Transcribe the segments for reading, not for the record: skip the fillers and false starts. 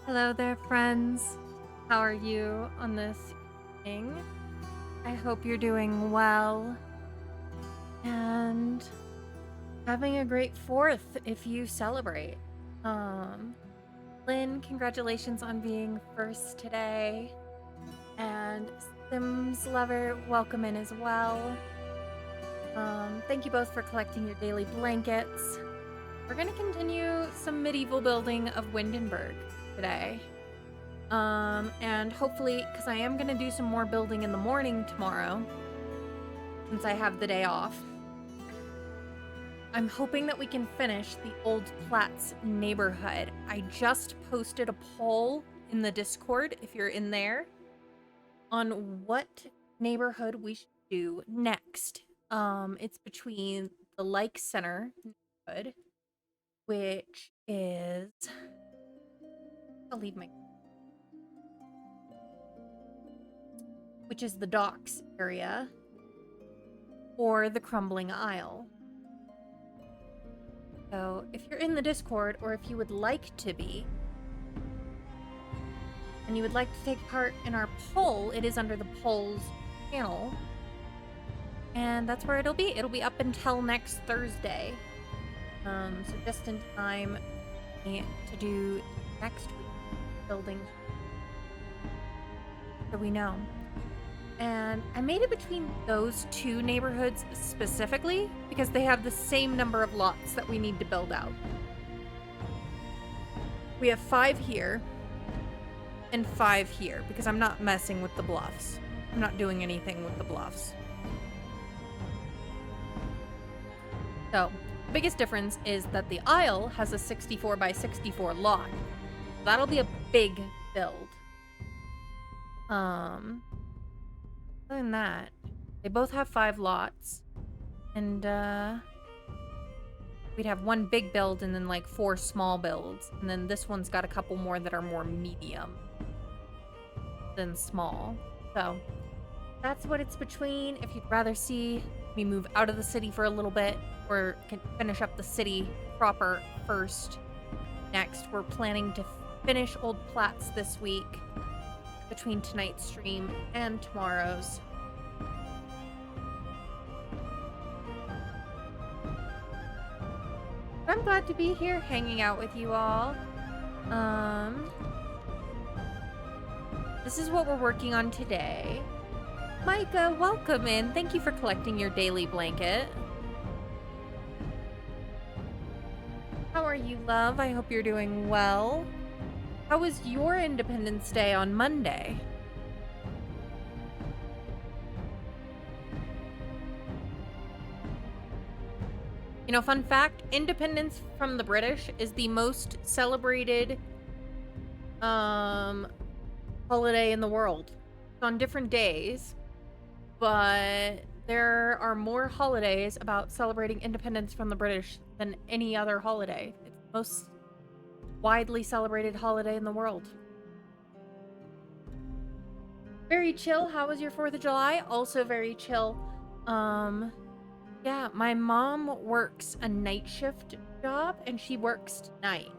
Hello there, friends. How are you on this evening? I hope you're doing well and having a great 4th if you celebrate. Um, Lynn, congratulations on being first today. And Sims Lover, welcome in as well. Thank you both for collecting your daily blankets. We're going to continue some medieval building of Windenburg today. And hopefully, because I am going to do some more building in the morning tomorrow, since I have the day off, I'm hoping that we can finish the Old Platts neighborhood. I just posted a poll in the Discord, if you're in there, on what neighborhood we should do next. It's between the Like Center neighborhood, which is... I'll leave my... which is the docks area, or the Crumbling Isle. So if you're in the Discord, or if you would like to be, and you would like to take part in our poll, it is under the polls channel, and that's where it'll be. It'll be up until next Thursday. So just in time to do next week building, so we know. And I made it between those two neighborhoods specifically because they have the same number of lots that we need to build out. We have 5 here and 5 here because I'm not messing with the bluffs. I'm not doing anything with the bluffs. So, the biggest difference is that the Isle has a 64 by 64 lot. That'll be a big build. Other than that, they both have 5 lots, and we'd have 1 big build and then like 4 small builds, and then this one's got a couple more that are more medium than small. So that's what it's between. If you'd rather see me move out of the city for a little bit or can finish up the city proper first, next we're planning to finish Old Platts this week between tonight's stream and tomorrow's. I'm glad to be here hanging out with you all. This is what we're working on today. Micah, welcome in. Thank you for collecting your daily blanket. How are you, love? I hope you're doing well. How was your Independence Day on Monday? You know, fun fact, independence from the British is the most celebrated holiday in the world. It's on different days, but there are more holidays about celebrating independence from the British than any other holiday. It's the most widely celebrated holiday in the world. Very chill. How was your 4th of July? Also very chill. Yeah, my mom works a night shift job and she works tonight.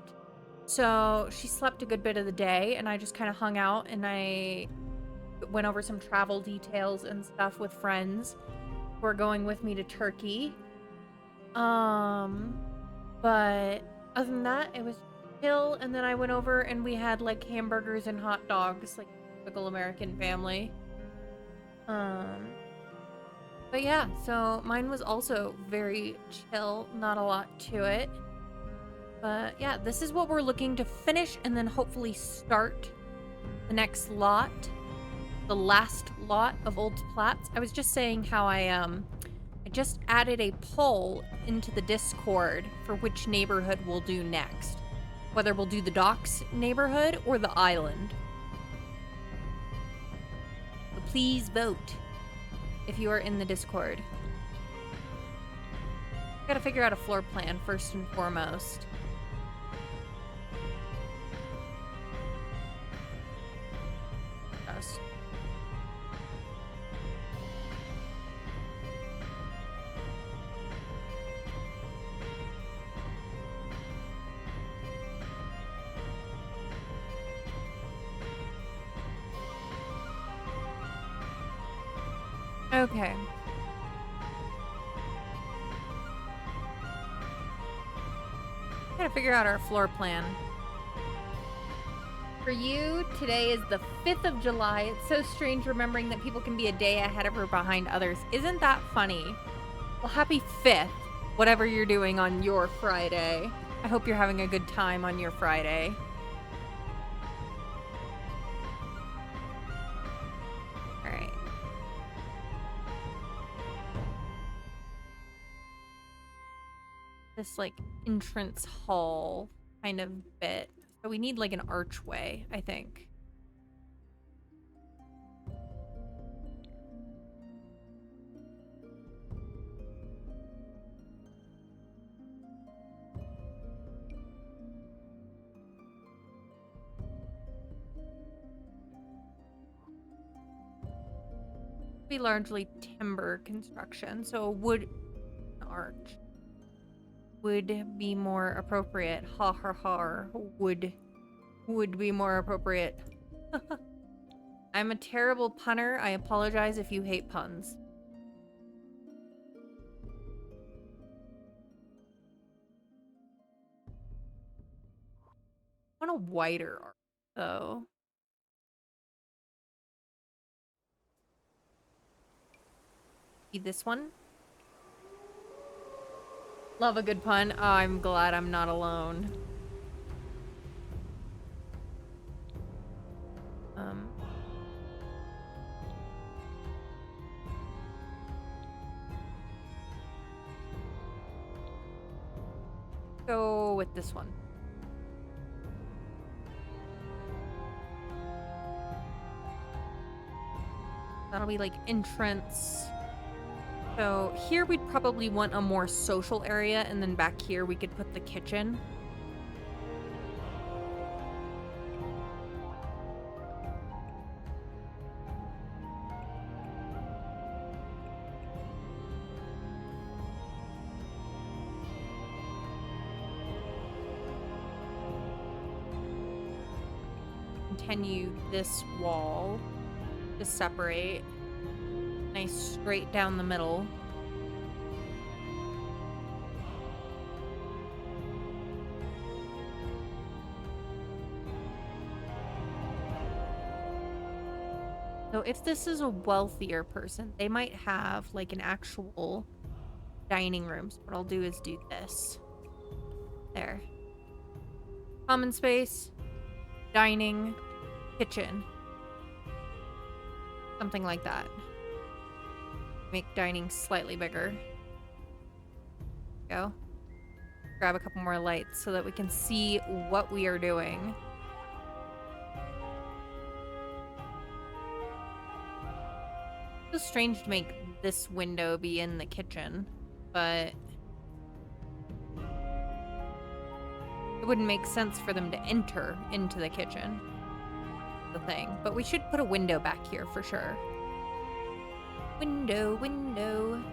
So she slept a good bit of the day and I just kind of hung out and I went over some travel details and stuff with friends who are going with me to Turkey. But other than that, it was chill, and then I went over and we had like hamburgers and hot dogs, like typical American family. But yeah, so mine was also very chill, not a lot to it. But yeah, this is what we're looking to finish and then hopefully start the next lot, the last lot of Old Platts. I was just saying how I just added a poll into the Discord for which neighborhood we'll do next. Whether we'll do the docks neighborhood or the island. So please vote if you are in the Discord. Gotta figure out a floor plan first and foremost. Yes. Okay. Gotta figure out our floor plan. For you, today is the 5th of July. It's so strange remembering that people can be a day ahead of or behind others. Isn't that funny? Well, happy 5th, whatever you're doing on your Friday. I hope you're having a good time on your Friday. All right. This, like, entrance hall kind of bit. So we need, like, an archway, I think. Be largely timber construction, so a wood arch would be more appropriate. Ha ha ha. Would be more appropriate. I'm a terrible punner. I apologize if you hate puns. I want a wider arch, though. Be this one. Love a good pun. Oh, I'm glad I'm not alone. Go with this one. That'll be like entrance. So here we'd probably want a more social area, and then back here we could put the kitchen. Continue this wall to separate. Nice straight down the middle. So if this is a wealthier person, they might have like an actual dining room. So what I'll do is do this. There. Common space, dining, kitchen. Something like that. Make dining slightly bigger. Go. Grab a couple more lights so that we can see what we are doing. It's strange to make this window be in the kitchen, but it wouldn't make sense for them to enter into the kitchen. The thing. But we should put a window back here for sure. Window, window.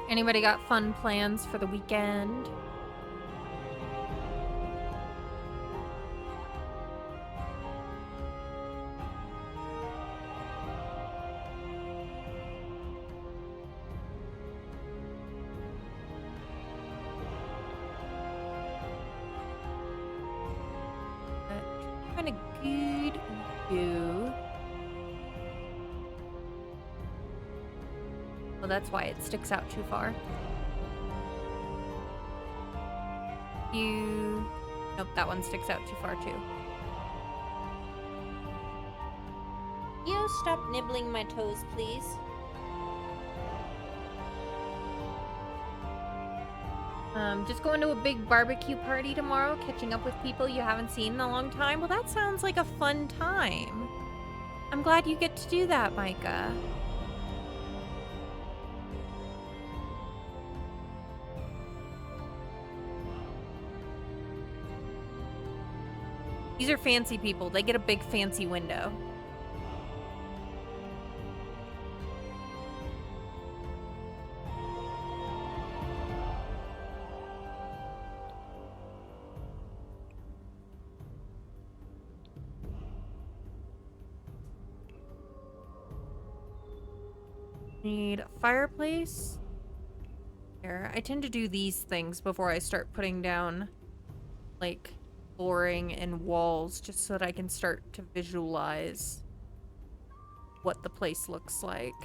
Anybody got fun plans for the weekend? Kind of good view. Well, that's why it sticks out too far. Nope, that one sticks out too far too. You stop nibbling my toes, please. Just going to a big barbecue party tomorrow, catching up with people you haven't seen in a long time. Well, that sounds like a fun time. I'm glad you get to do that, Micah. These are fancy people. They get a big fancy window. Need a fireplace. Here, I tend to do these things before I start putting down, like, flooring and walls, just so that I can start to visualize what the place looks like.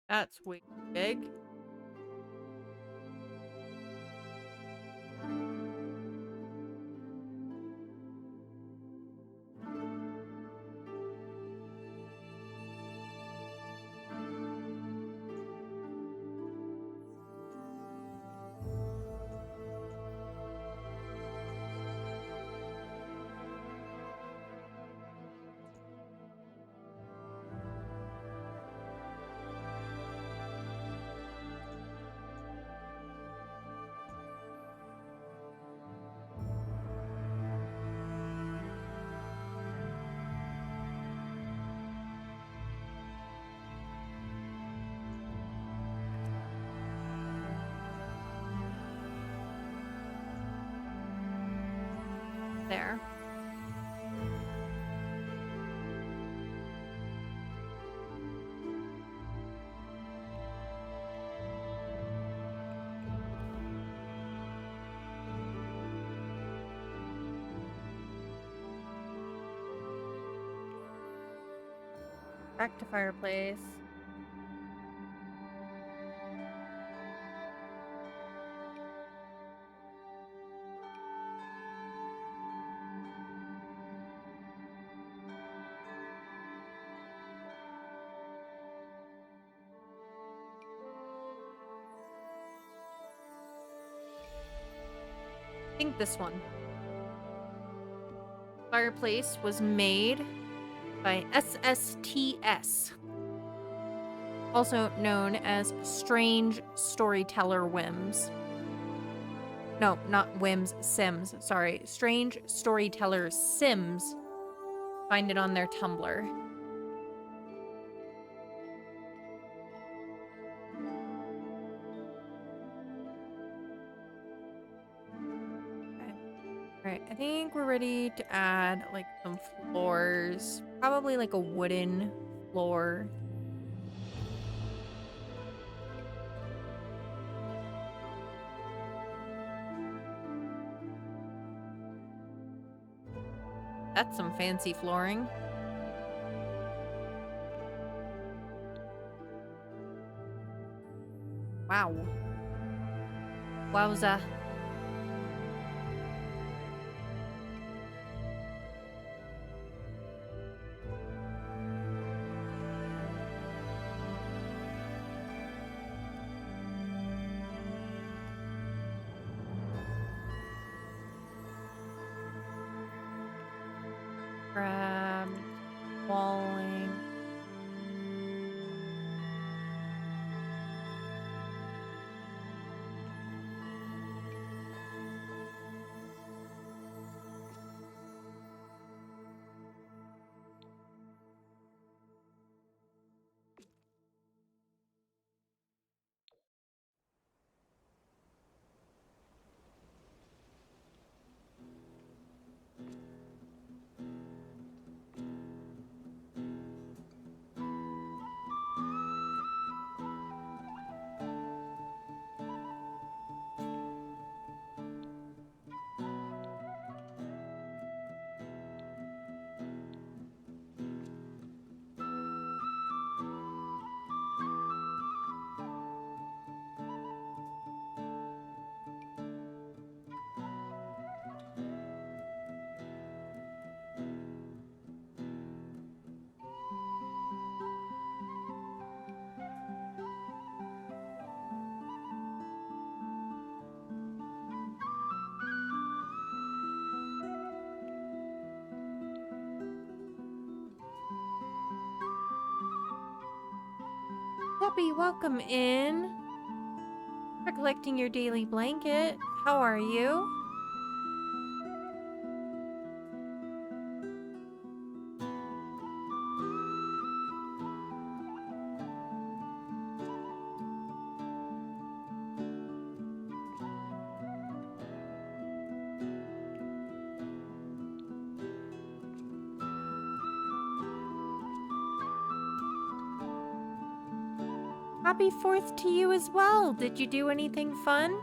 That's way big. There. Back to fireplace. I think this one. Fireplace was made by SSTS, also known as Strange Storyteller Whims. No, not Whims, Sims. Sorry. Strange Storyteller Sims. Find it on their Tumblr. Alright, I think we're ready to add, like, some floors. Probably, like, a wooden floor. That's some fancy flooring. Wow. Wowza. Grabbed. Walling. Debbie, welcome in. collecting your daily blanket. How are you? Happy 4th to you as well. Did you do anything fun?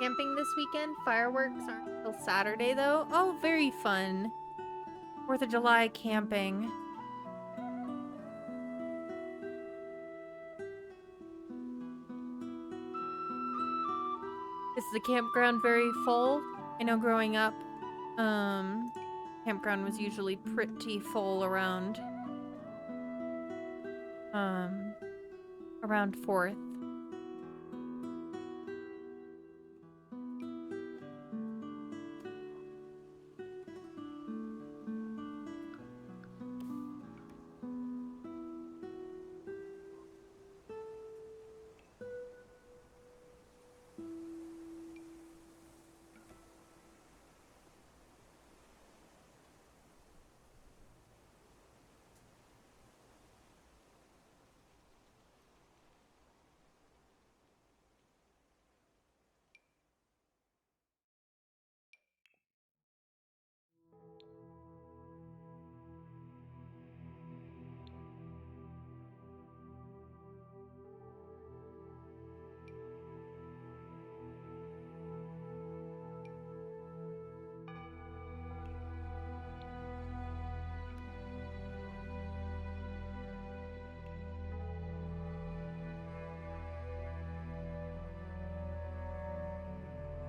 Camping this weekend? Fireworks aren't until Saturday, though. Oh, very fun. 4th of July camping. Is the campground very full? I know growing up, campground was usually pretty full around 4th.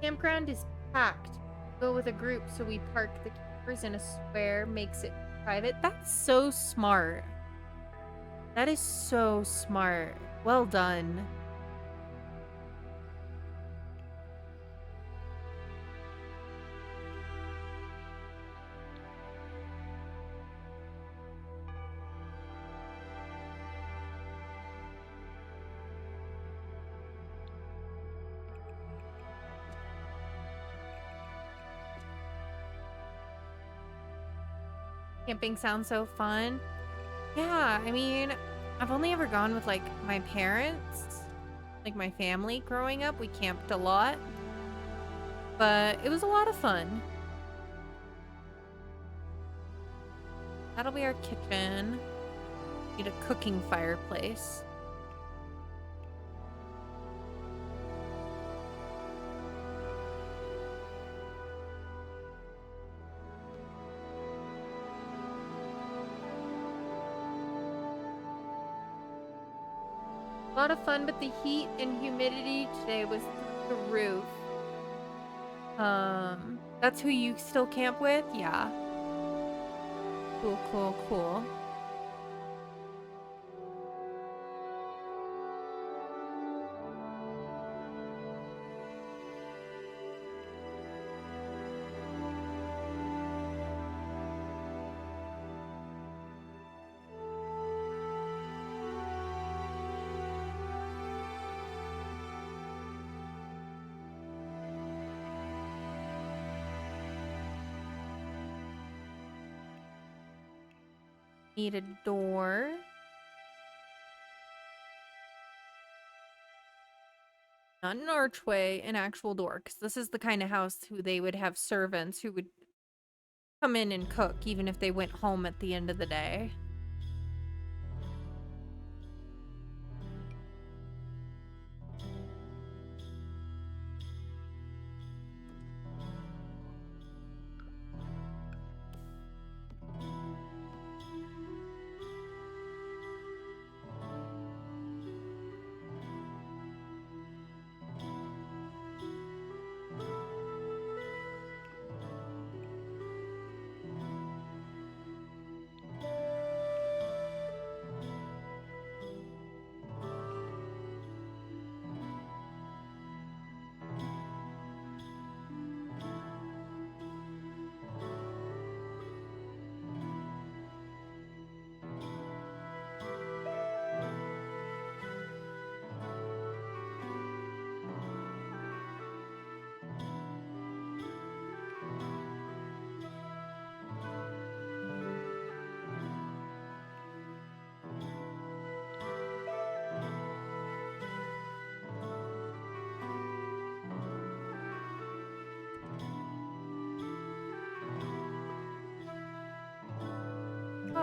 Campground is packed. Go with a group, so we park the campers in a square, makes it private. That's so smart. That is so smart. Well done. Camping sounds so fun. Yeah, I mean, I've only ever gone with like my parents, like my family growing up. We camped a lot, but it was a lot of fun. That'll be our kitchen. Need a cooking fireplace. A lot of fun, but the heat and humidity today was through the roof. That's who you still camp with? Yeah. Cool, cool, cool. Need a door. Not an archway, an actual door. Because this is the kind of house who they would have servants who would come in and cook, even if they went home at the end of the day.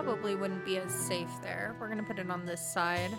probably wouldn't be as safe there. We're gonna put it on this side.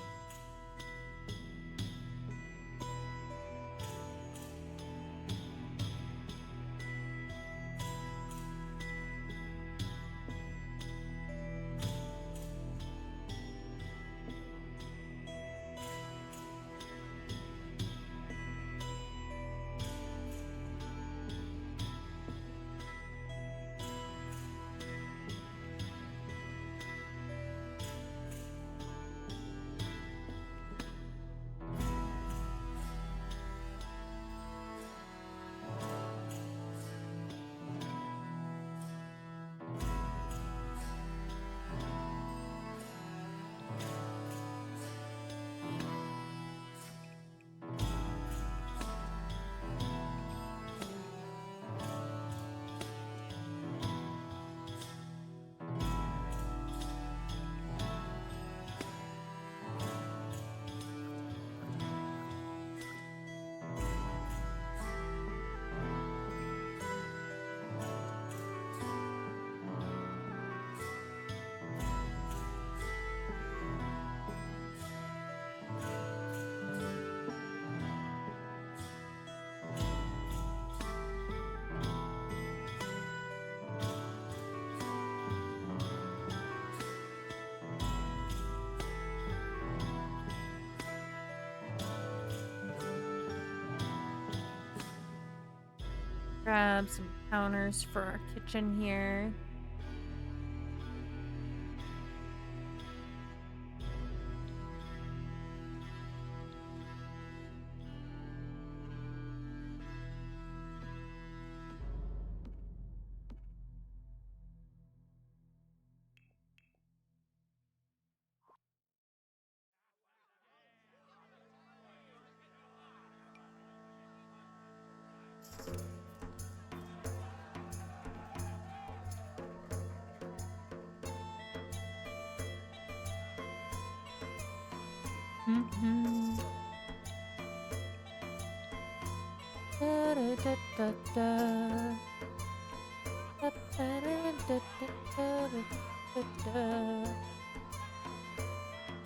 Grab some counters for our kitchen here.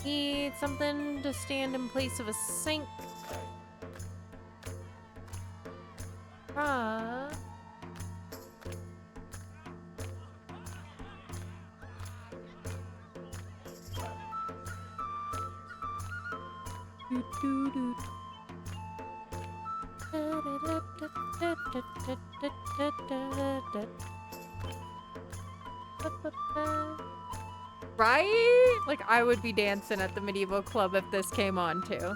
Need something to stand in place of a sink. Right? Like, I would be dancing at the medieval club if this came on, too.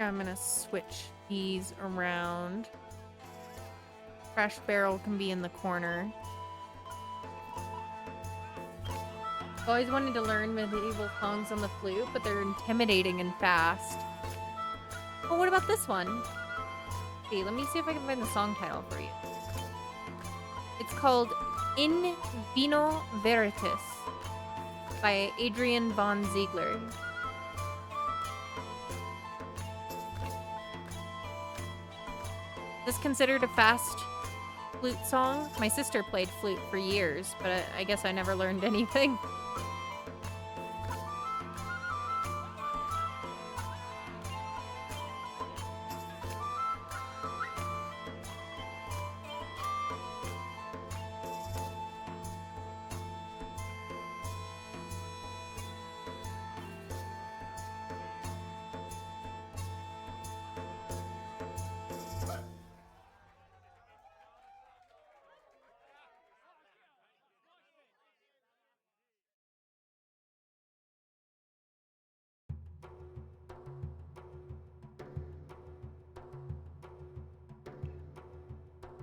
I'm gonna switch these around. Trash barrel can be in the corner. Always wanted to learn medieval songs on the flute, but they're intimidating and fast. Oh, what about this one? Okay, let me see if I can find the song title for you. It's called In Vino Veritas by Adrian von Ziegler. Is this considered a fast flute song? My sister played flute for years, but I guess I never learned anything.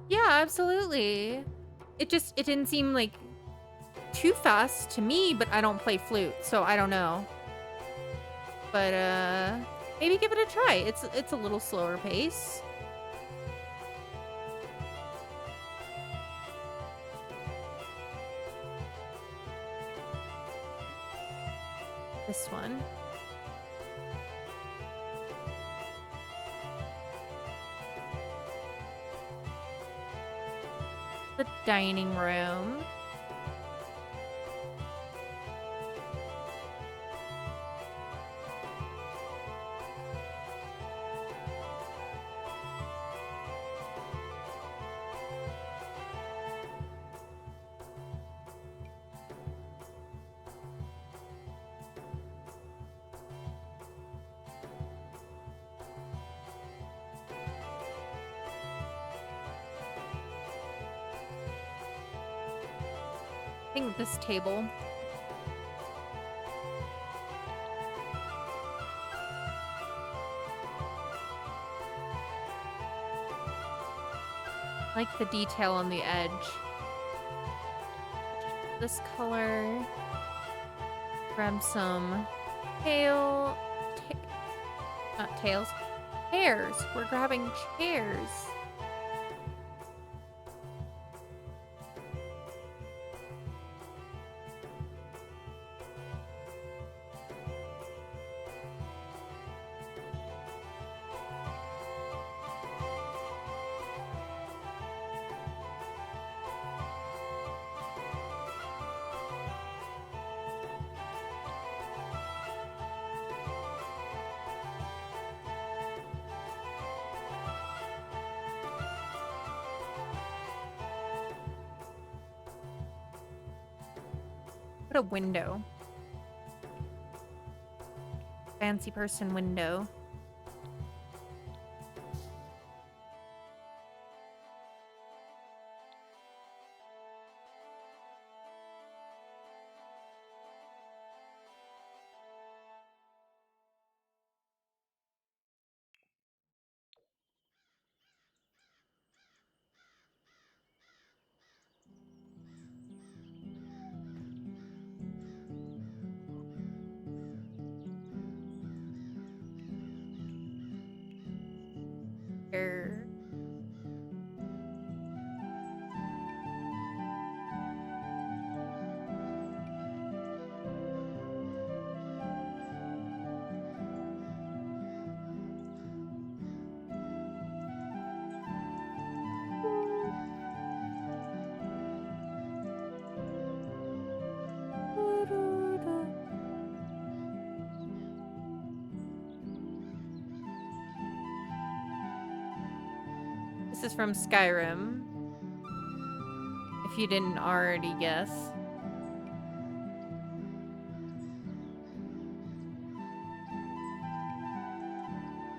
Yeah, absolutely. It didn't seem like too fast to me, but I don't play flute, so I don't know. But maybe give it a try. It's a little slower pace. This one. The dining room. I think this table. I like the detail on the edge. This color. Grab some not tails. Chairs. We're grabbing chairs. Put a window. Fancy person window. Here. This is from Skyrim. If you didn't already guess.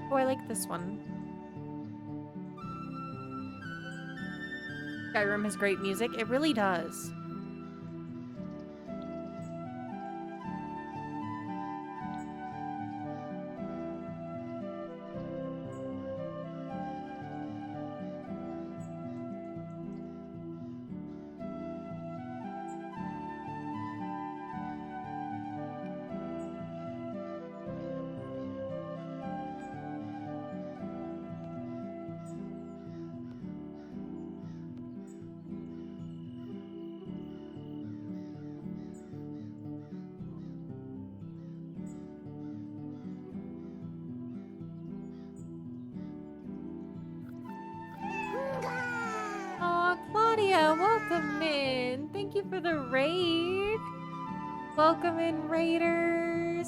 Oh, I like this one. Skyrim has great music. It really does. welcome in. Thank you for the raid. Welcome in, raiders.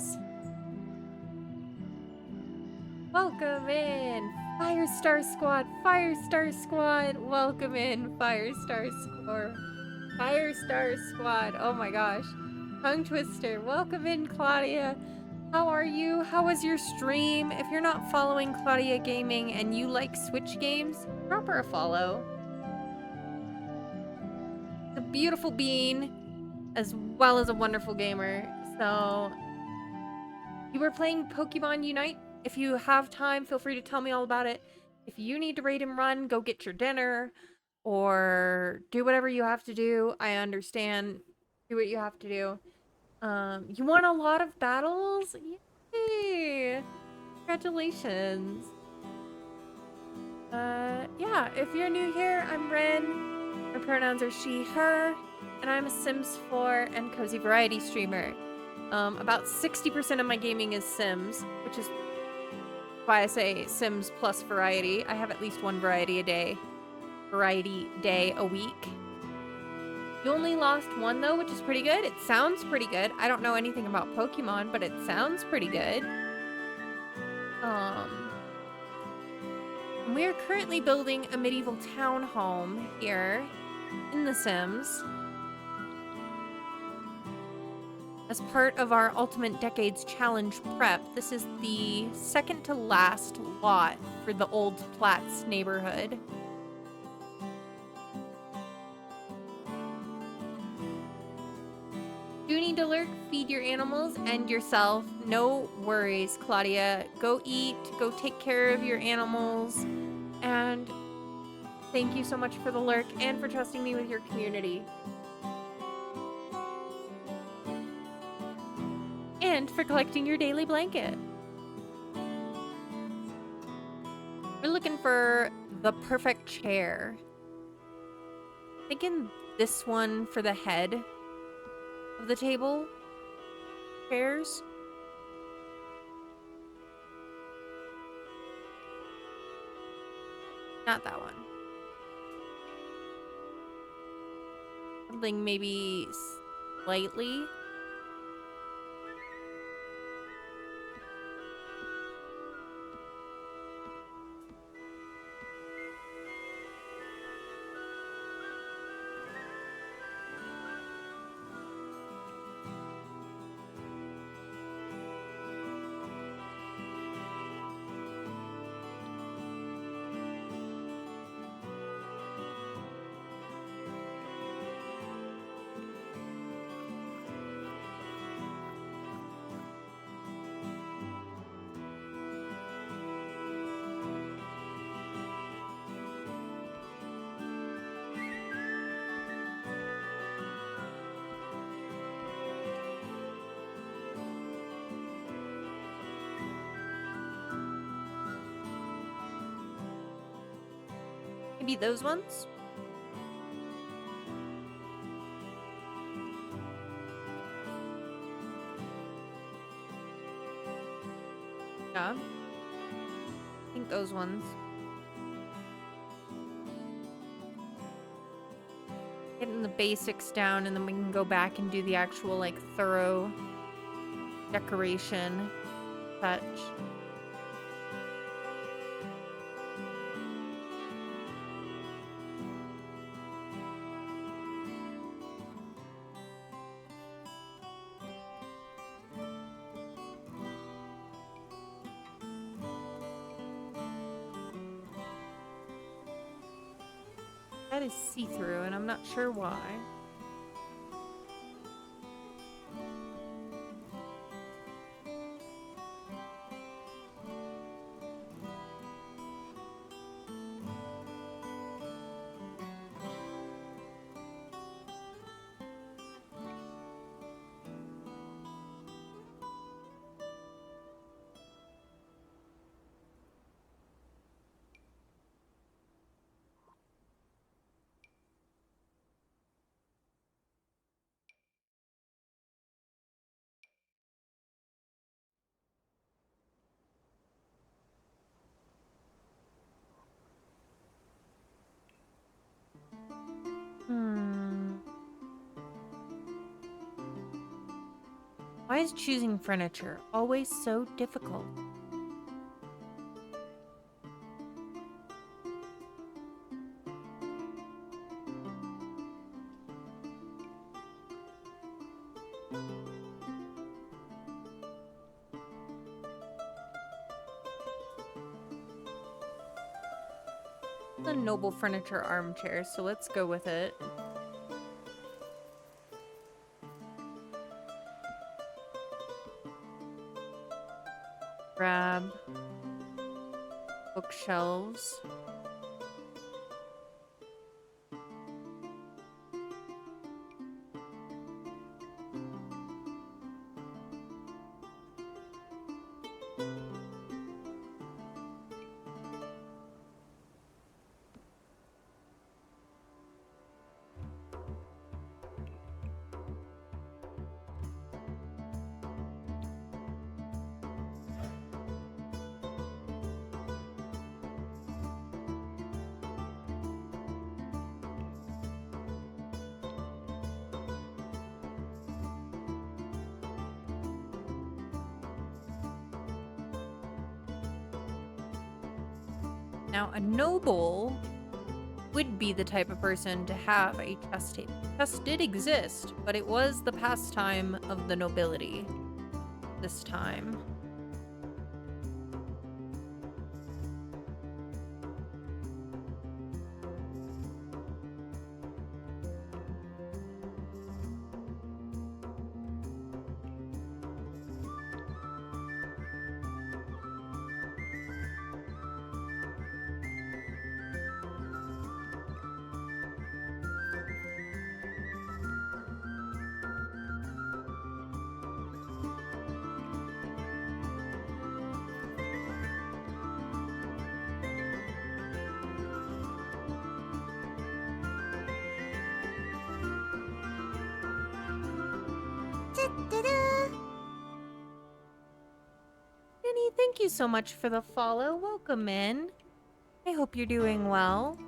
Welcome in, Firestar Squad. Firestar Squad. Welcome in, Firestar Squad. Firestar Squad. Oh my gosh. Tongue twister. Welcome in, Claudia. How are you? How was your stream? If you're not following Claudia Gaming and you like Switch games, drop her a follow. A beautiful bean, as well as a wonderful gamer. So, you were playing Pokemon Unite. If you have time, feel free to tell me all about it. If you need to raid and run, go get your dinner, or do whatever you have to do. I understand. Do what you have to do. You won a lot of battles? Yay! Congratulations. Yeah, if you're new here, I'm Ren. My pronouns are she, her, and I'm a Sims 4 and Cozy Variety streamer. About 60% of my gaming is Sims, which is why I say Sims plus variety. I have at least one variety day a week. You only lost one though, which is pretty good. It sounds pretty good. I don't know anything about Pokemon, but it sounds pretty good. We are currently building a medieval town home here in The Sims as part of our Ultimate Decades Challenge prep. This is the second to last lot for the Old Platts neighborhood. You need to lurk, feed your animals and yourself. No worries, Claudia. Go eat, go take care of your animals, and thank you so much for the lurk and for trusting me with your community. And for collecting your daily blanket. We're looking for the perfect chair. Thinking this one for the head of the table chairs. Not that one. Something maybe slightly. Maybe those ones? Yeah. I think those ones. Getting the basics down and then we can go back and do the actual, like, thorough decoration touch. That is see-through, and I'm not sure why. Why is choosing furniture always so difficult? The noble furniture armchair, so let's go with it. Grab bookshelves. Now, a noble would be the type of person to have a chess table. Chess did exist, but it was the pastime of the nobility this time. Jenny, thank you so much for the follow. Welcome in. I hope you're doing well.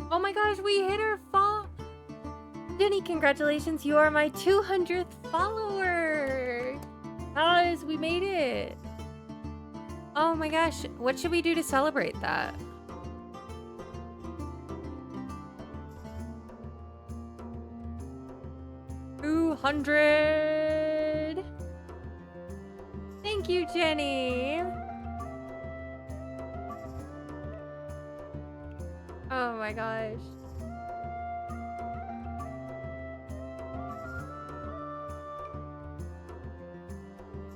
Oh my gosh, we hit our Jenny, congratulations. You are my 200th follower. Guys, we made it. Oh my gosh, what should we do to celebrate that? $200. Thank you, Jenny. Oh my gosh.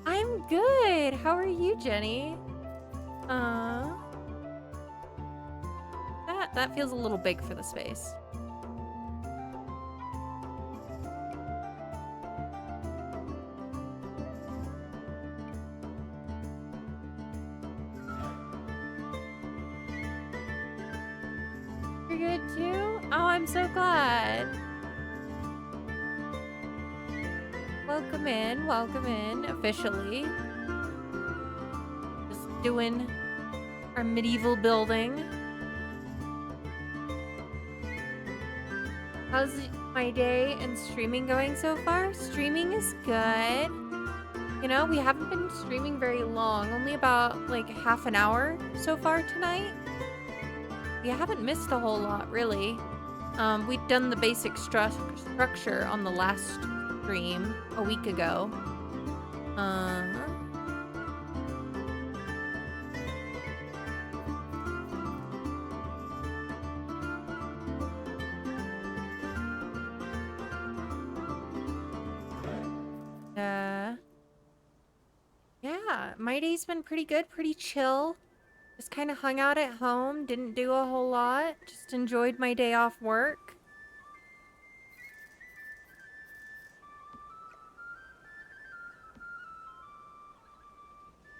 I'm good. How are you, Jenny? That feels a little big for the space. You're good too? Oh, I'm so glad. Welcome in, officially. Just doing our medieval building. How's my day and streaming going so far? Streaming is good. You know, we haven't been streaming very long, only about like half an hour so far tonight. We haven't missed a whole lot, really. We'd done the basic structure on the last stream a week ago. Yeah, my day's been pretty good, pretty chill. Just kind of hung out at home, didn't do a whole lot, just enjoyed my day off work.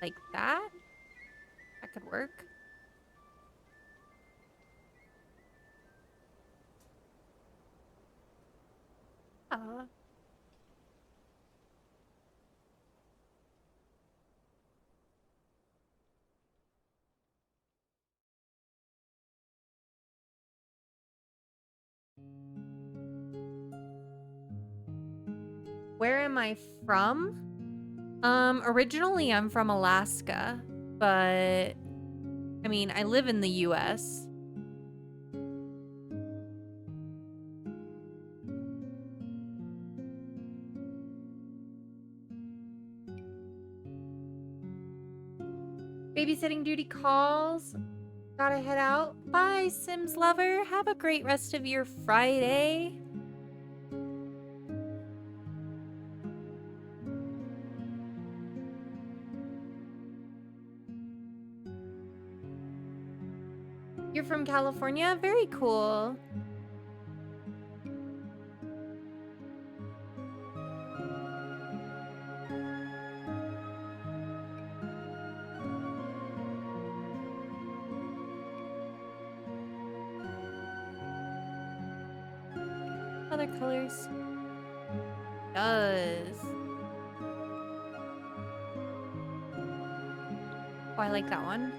Like that? That could work. Where am I from? Originally I'm from Alaska, but I mean, I live in the US. Babysitting duty calls. Gotta head out. Bye, Sims lover. Have a great rest of your Friday. You're from California? Very cool. Other colors. Does. Oh, I like that one.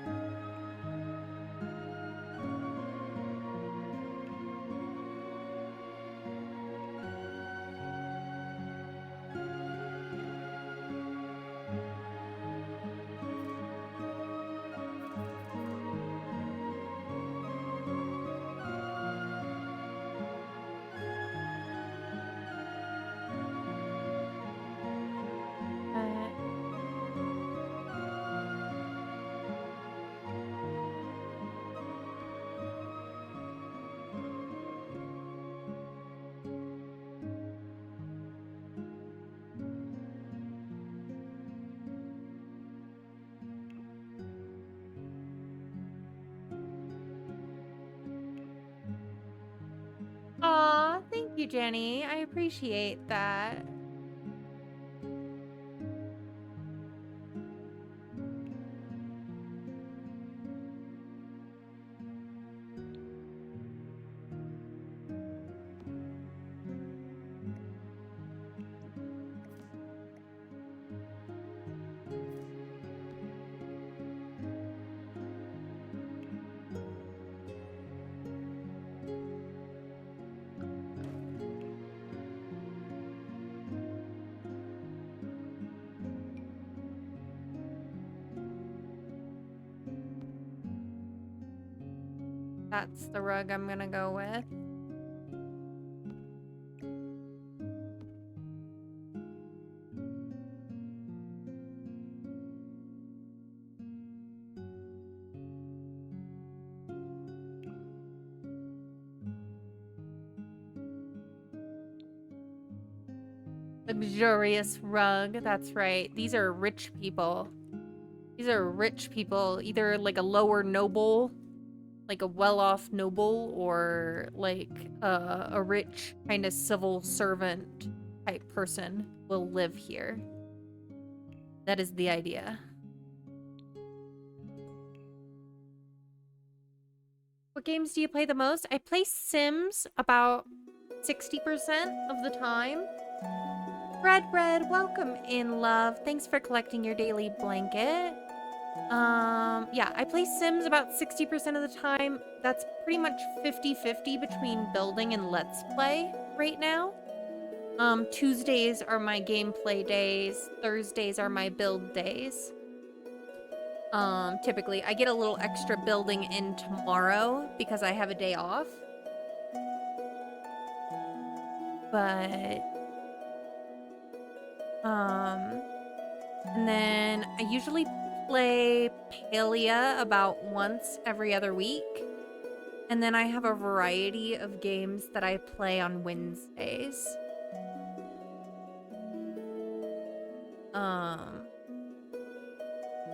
Uh, Aw, thank you, Jenny. I appreciate that. That's the rug I'm gonna go with. Luxurious rug. That's right. These are rich people. These are rich people, either like a lower noble, like a well-off noble, or like a rich kind of civil servant type person will live here. That is the idea. What games do you play the most? I play Sims about 60% of the time. Red, welcome in, love. Thanks for collecting your daily blanket. Yeah, I play Sims about 60% of the time. That's pretty much 50-50 between building and Let's Play right now. Tuesdays are my gameplay days. Thursdays are my build days. Typically, I get a little extra building in tomorrow because I have a day off. But, and then I usually play Palia about once every other week. And then I have a variety of games that I play on Wednesdays.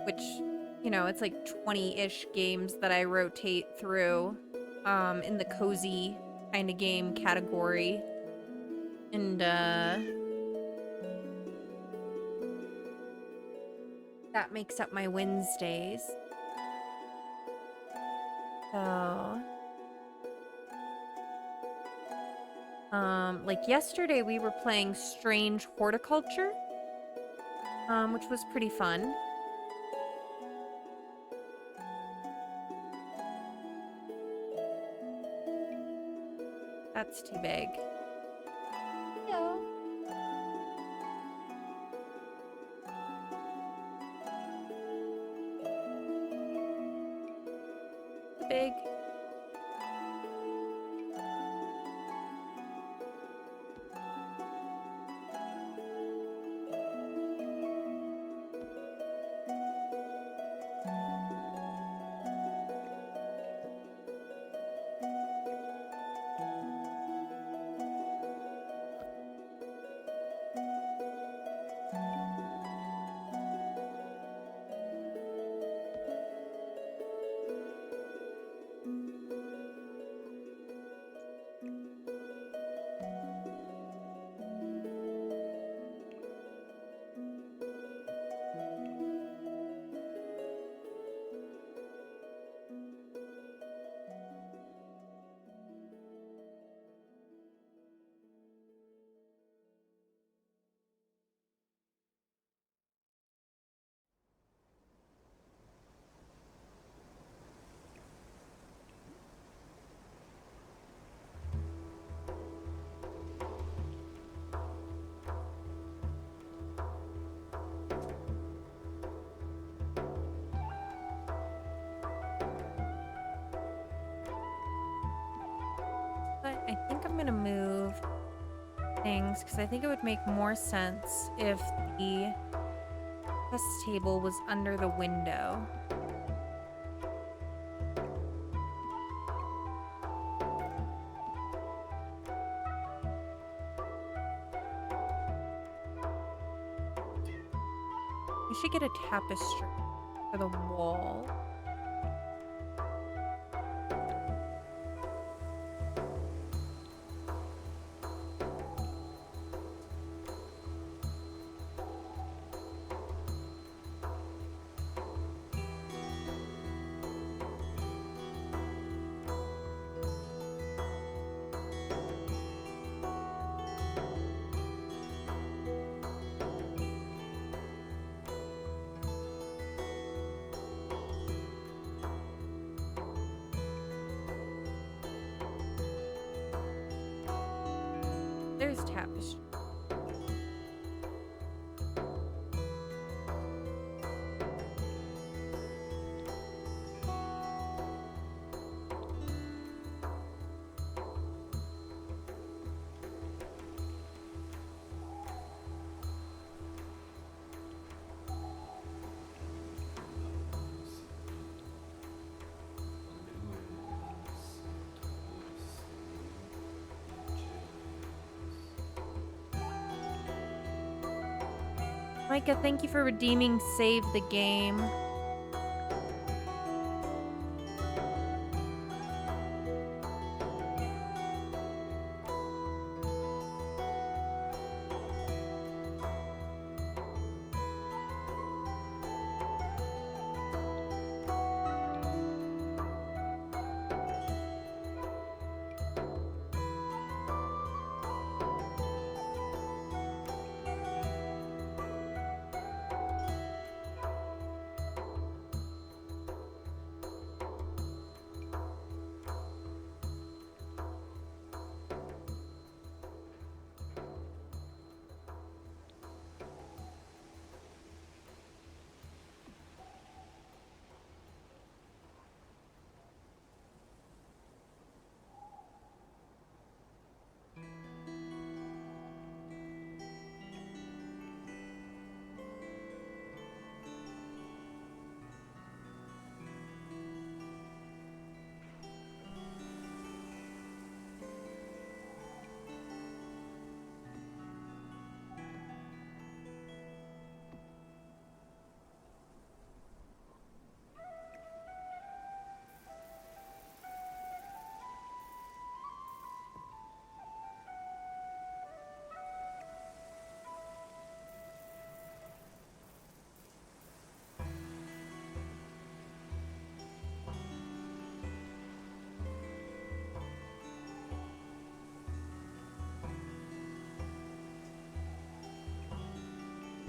Which, you know, it's like 20-ish games that I rotate through in the cozy kind of game category. And that makes up my Wednesdays. So like yesterday we were playing Strange Horticulture, which was pretty fun. That's too big. Hello. gonna move things because I think it would make more sense if the test table was under the window. We should get a tapestry for the wall. There's tapestry. Micah, thank you for redeeming Save the Game.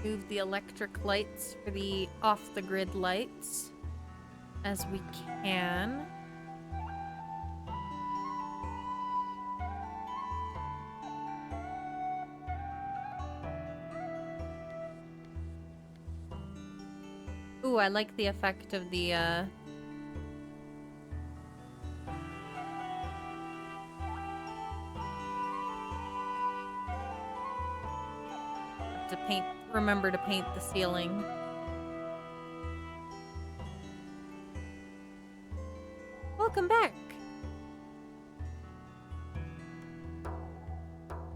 Move the electric lights for the off-the-grid lights as we can. Ooh, I like the effect of the to paint, remember to paint the ceiling. Welcome back.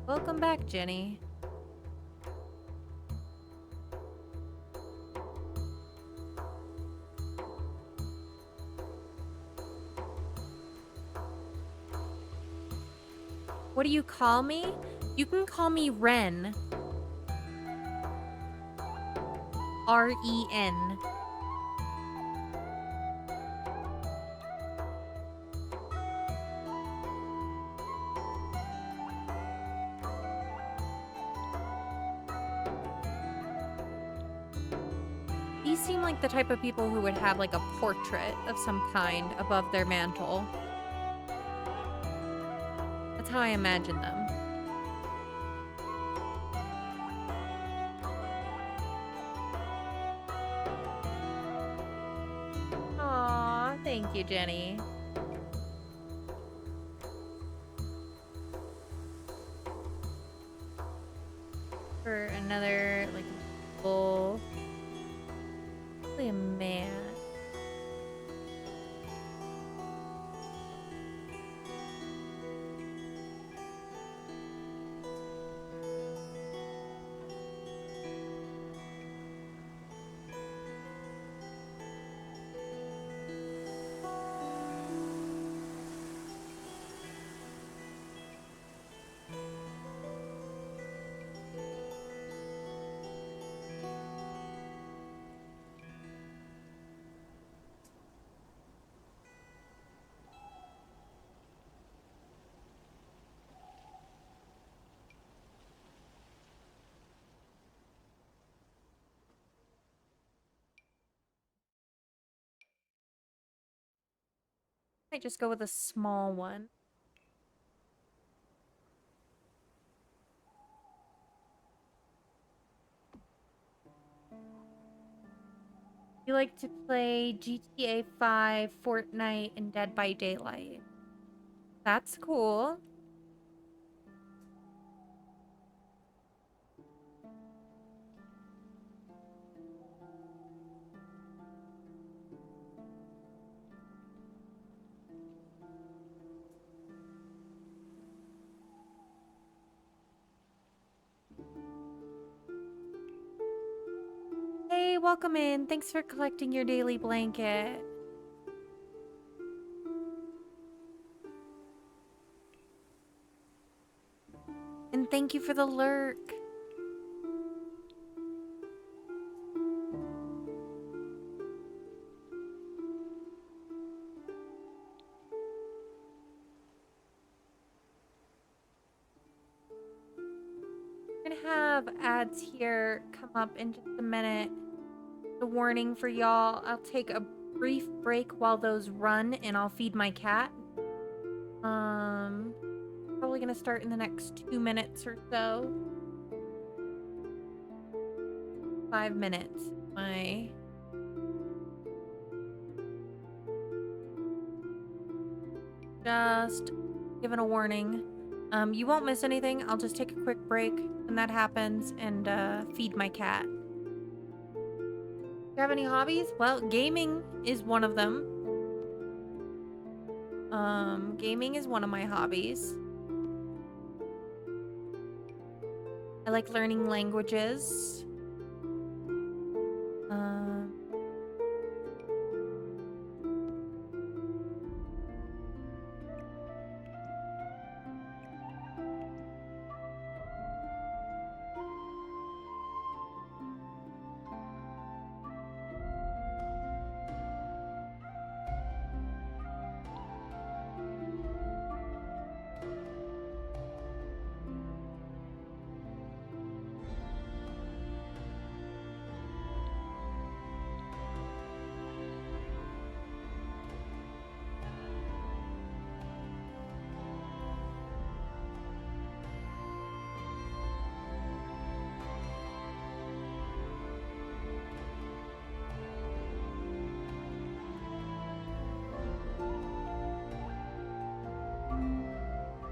Welcome back, Jenny. What do you call me? You can call me Ren. R-E-N. These seem like the type of people who would have like a portrait of some kind above their mantle. That's how I imagine them. Aw, thank you, Jenny. for another, like, bull. Probably a man. Might just go with a small one. You like to play GTA 5, Fortnite, and Dead by Daylight. That's cool. Hey, welcome in. Thanks for collecting your daily blanket. And thank you for the lurk. We're gonna have ads here come up in just a minute. The warning for y'all. I'll take a brief break while those run and I'll feed my cat. Probably gonna start in the next 2 minutes or so. 5 minutes. Just giving a warning. You won't miss anything. I'll just take a quick break when that happens and feed my cat. Do you have any hobbies? Well, gaming is one of them. Gaming is one of my hobbies. I like learning languages.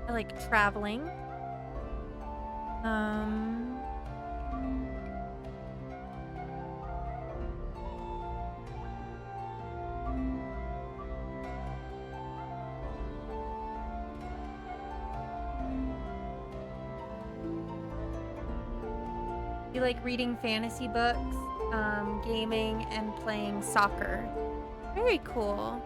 I like traveling. You like reading fantasy books, gaming, and playing soccer. Very cool.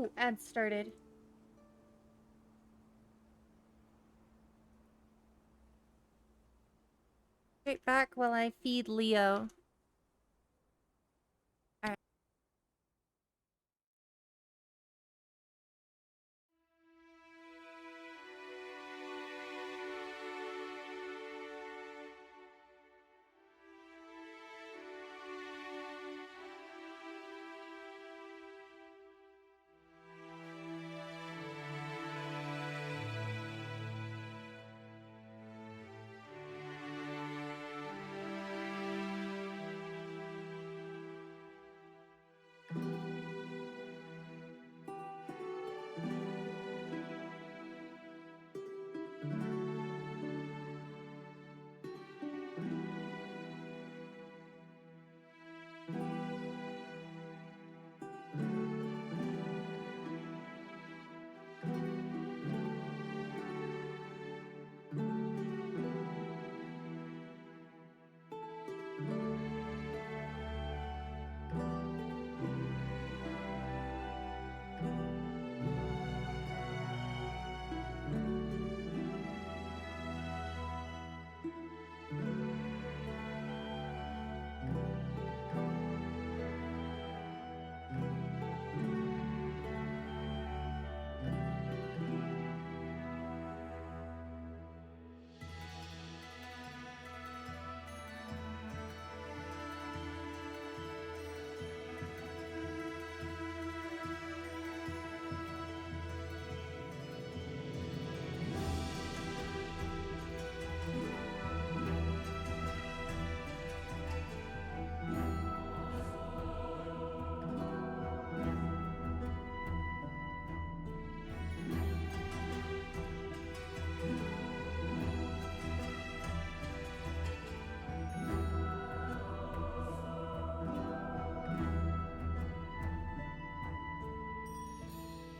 Oh, ads started. Straight back while I feed Leo. Alright.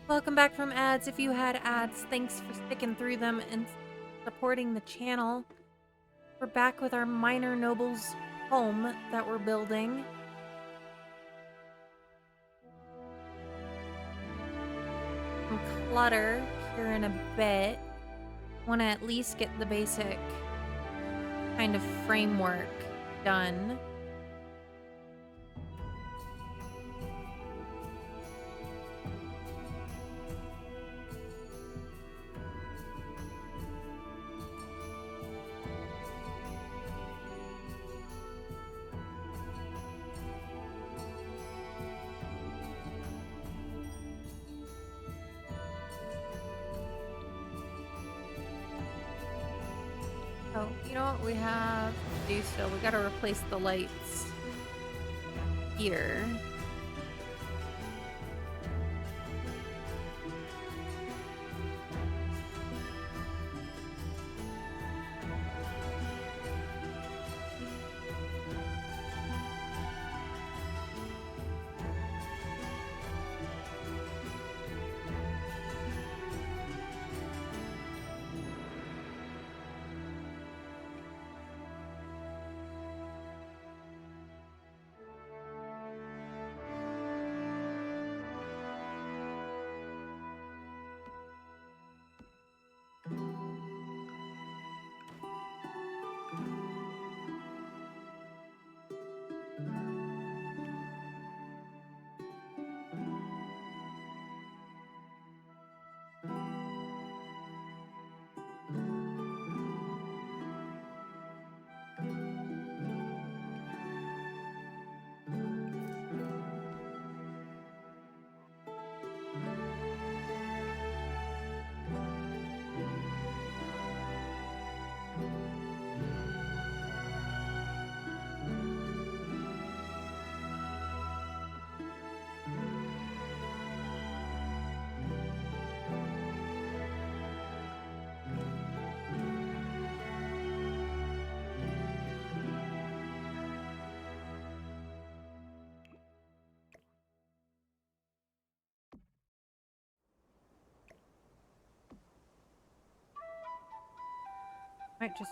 Welcome back from ads. If you had ads, thanks for sticking through them and supporting the channel. We're back with our minor nobles home that we're building. Some clutter here in a bit. Want to at least get the basic kind of framework done. Oh, you know what we have to do still? We gotta replace the lights here. Might just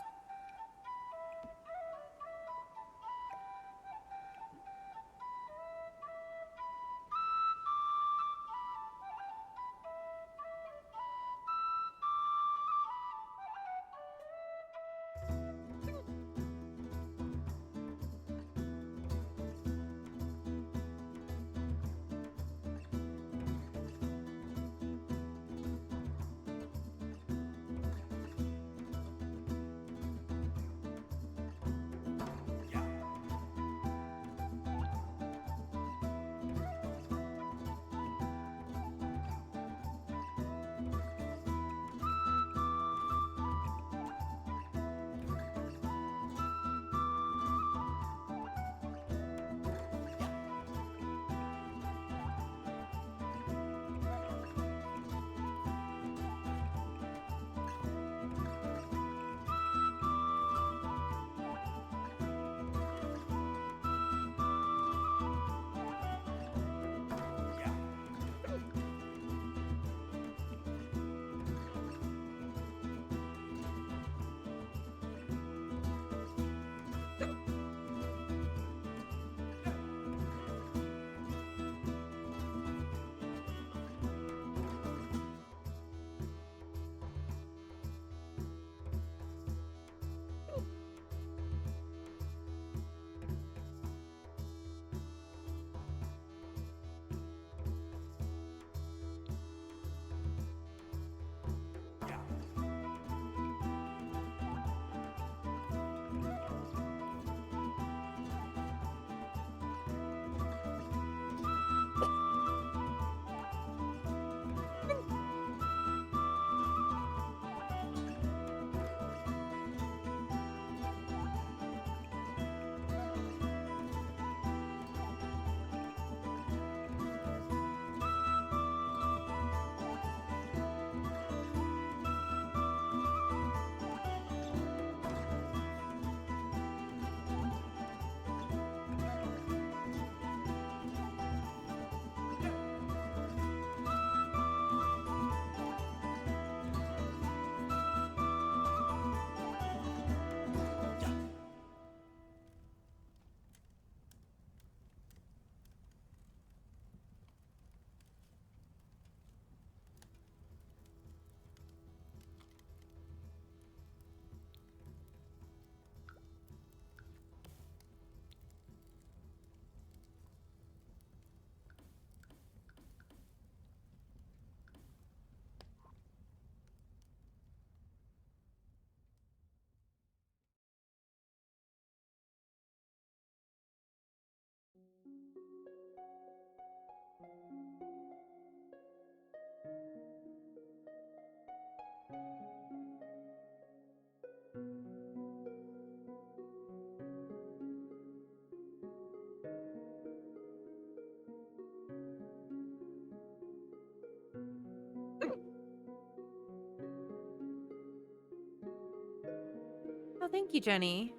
thank you, Jenny.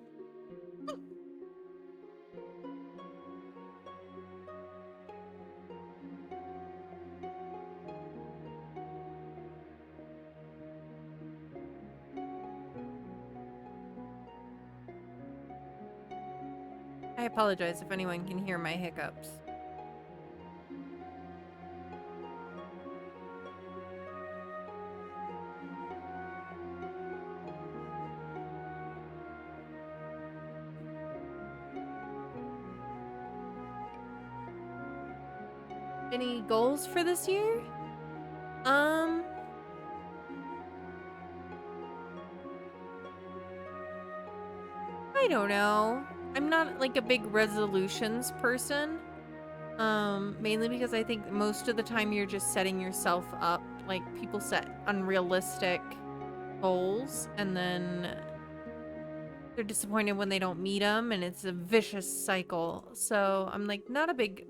I apologize if anyone can hear my hiccups. Any goals for this year? I don't know. I'm not like a big resolutions person. Mainly because I think most of the time you're just setting yourself up. Like, people set unrealistic goals and then they're disappointed when they don't meet them, and it's a vicious cycle. So I'm like not a big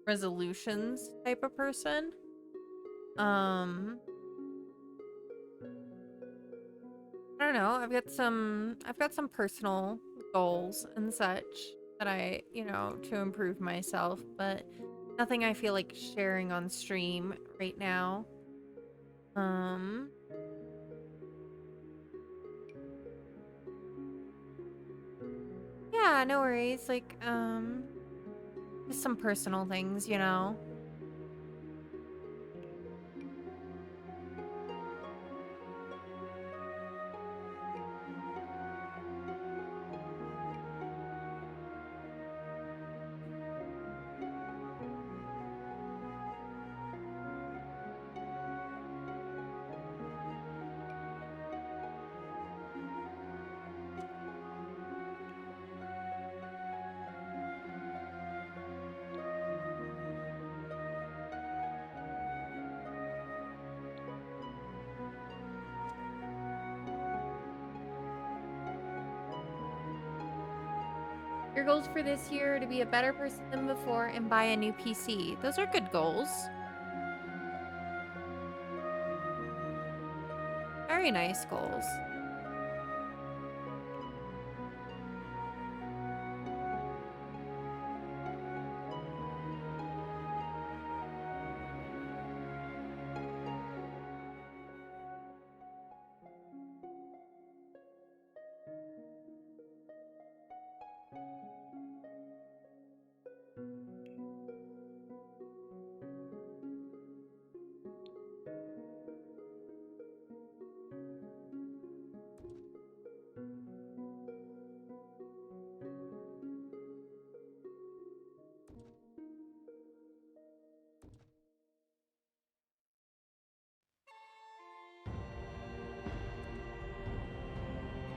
resolutions type of person. I don't know. I've got some personal goals and such that I, to improve myself, but nothing I feel like sharing on stream right now. Yeah, no worries. Like, just some personal things, Your goals for this year are to be a better person than before and buy a new PC. Those are good goals. Very nice goals.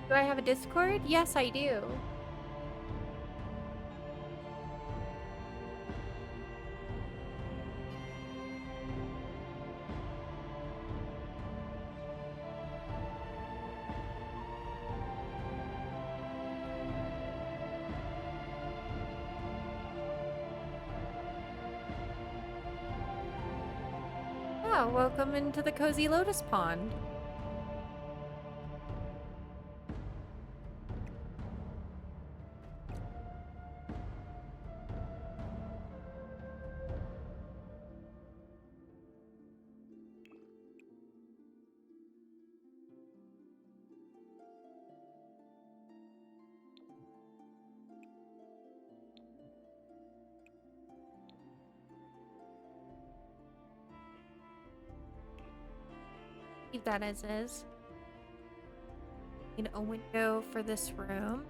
Do I have a Discord? Yes, I do. Oh, welcome into the Cozy Lotus Pond. Leave that as is. Need a window for this room.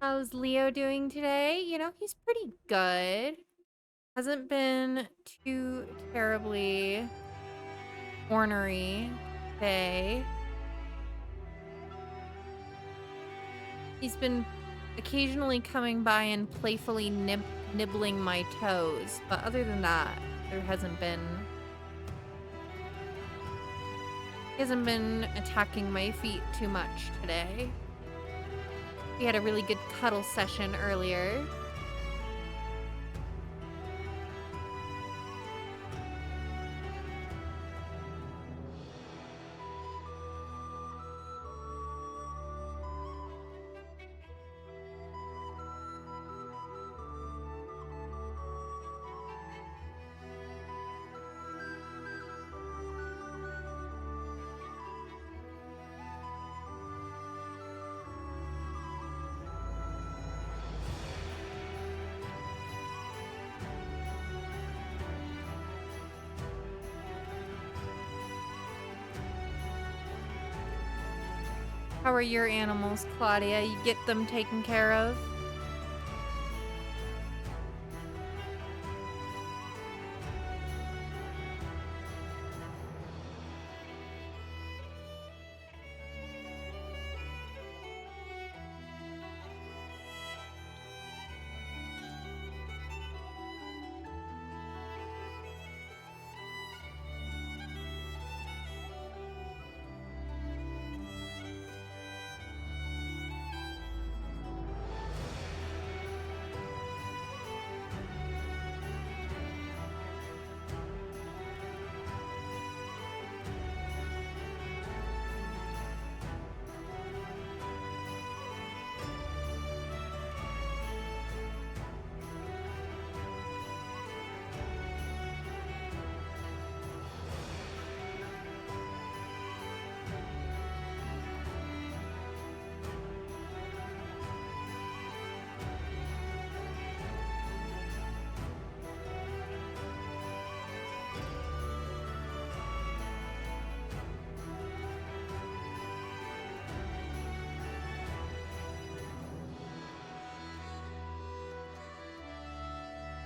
How's Leo doing today? You know, he's pretty good. Hasn't been too terribly ornery today. He's been occasionally coming by and playfully nibbling my toes, but other than that, there hasn't been... He hasn't been attacking my feet too much today. We had a really good cuddle session earlier. How are your animals, Claudia? You get them taken care of?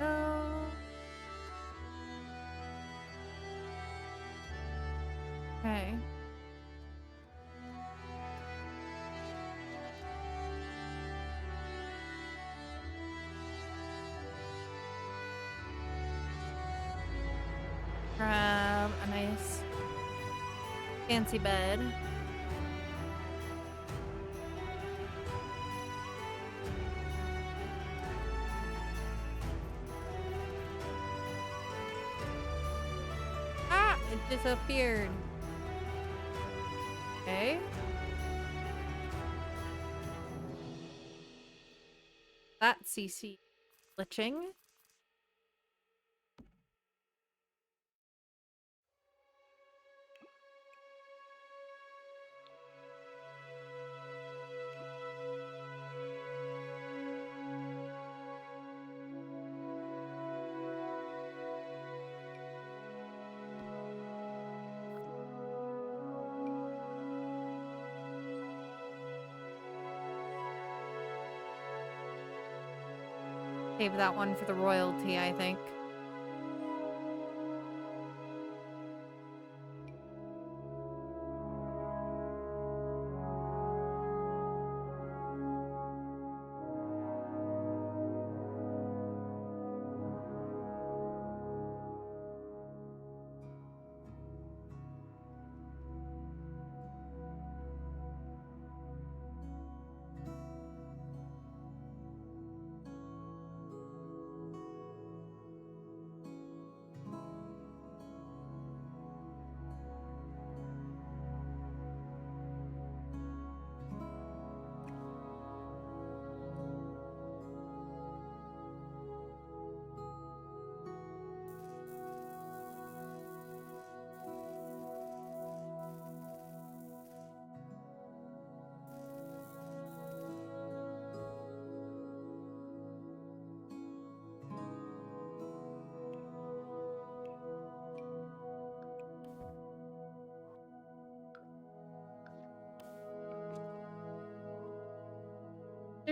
Oh. Okay. Grab a nice fancy bed. Ah! It disappeared. Okay. That CC glitching. Save that one for the royalty, I think.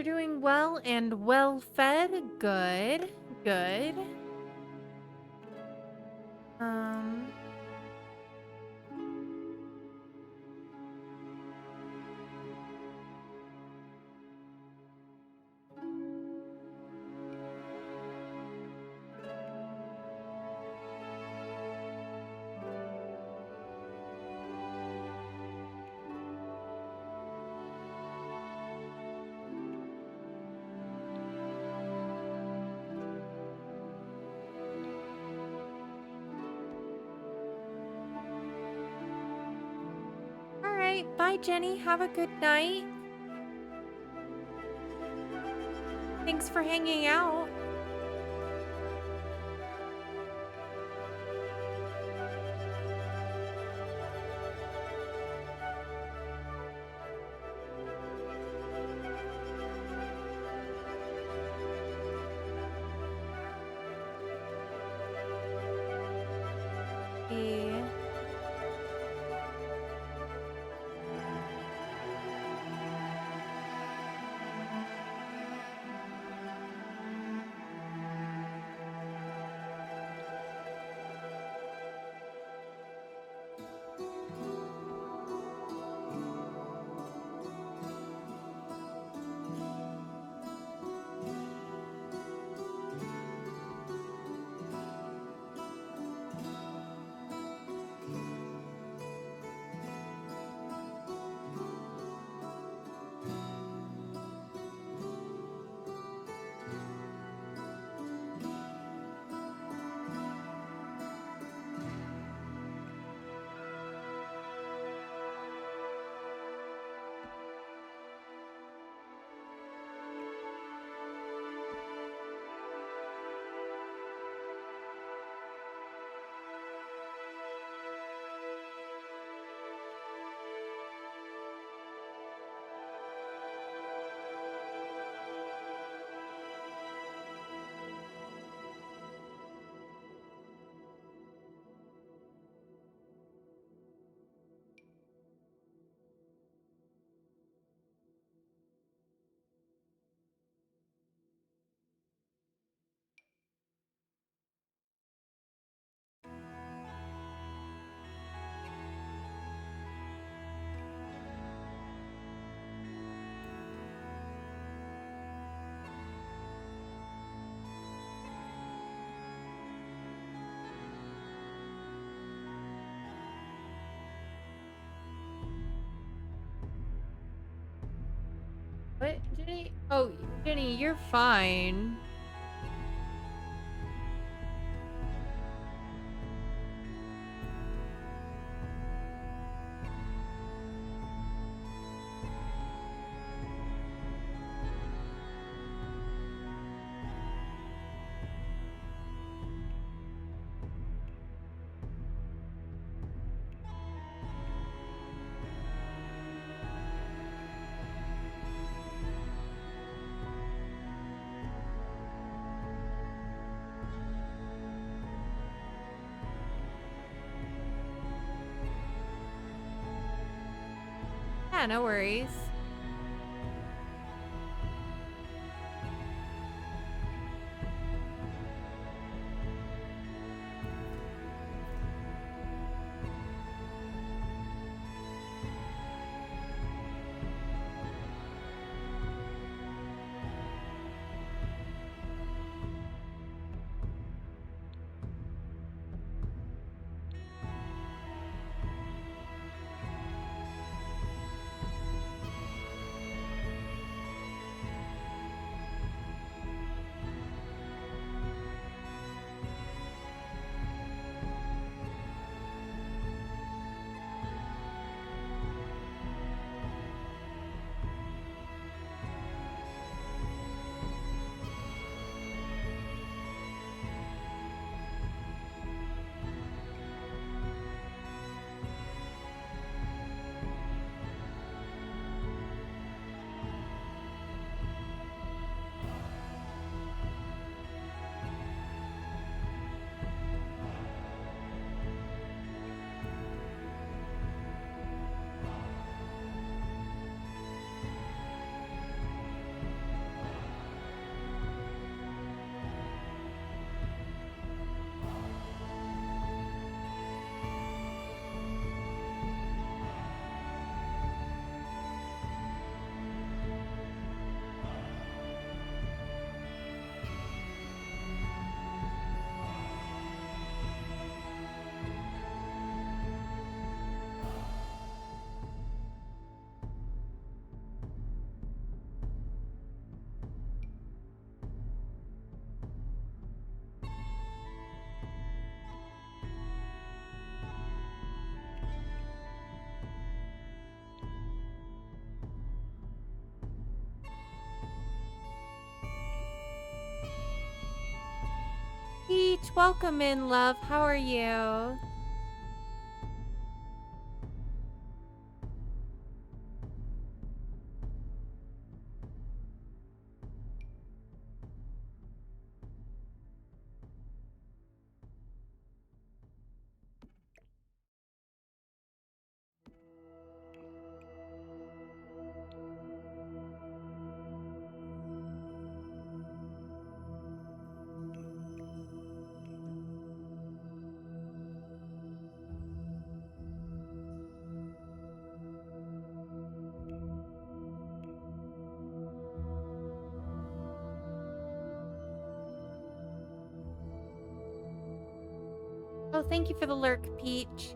They're doing well and well fed. Good. Good. Um, all right. Bye, Jenny. Have a good night. Thanks for hanging out. Yeah. What, Jenny? Oh, Jenny, you're fine. Yeah, no worries. Peach, welcome in, love. How are you? Oh, thank you for the lurk, Peach.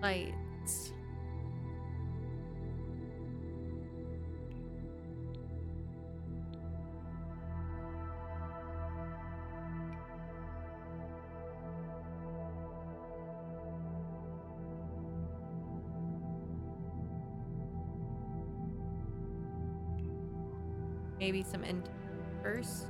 Lights. Maybe some first.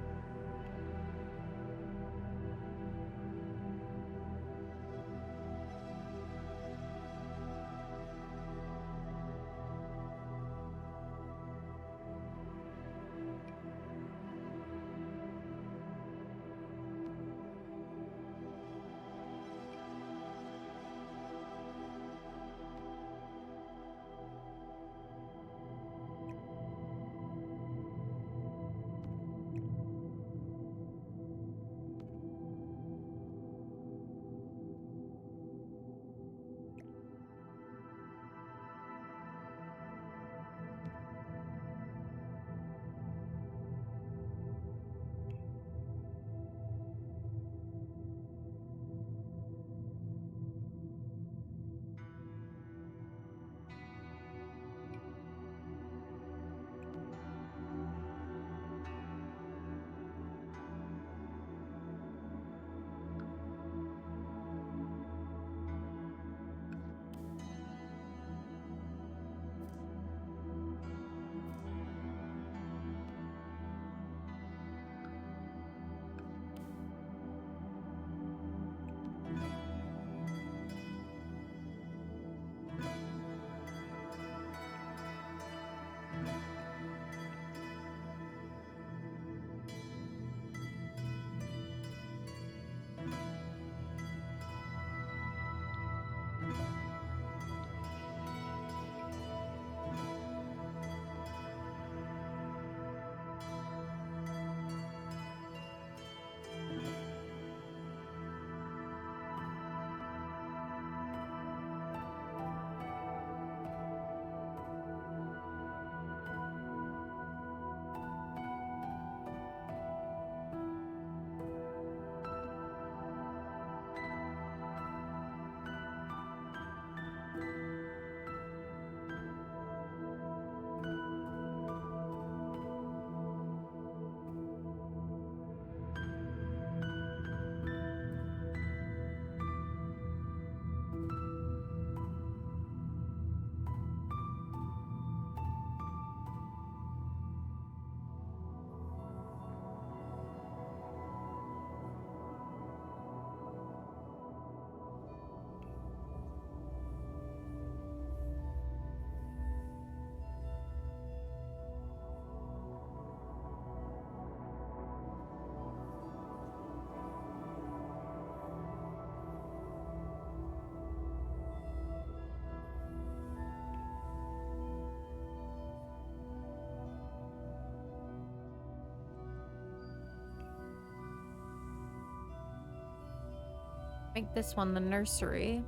Make this one the nursery.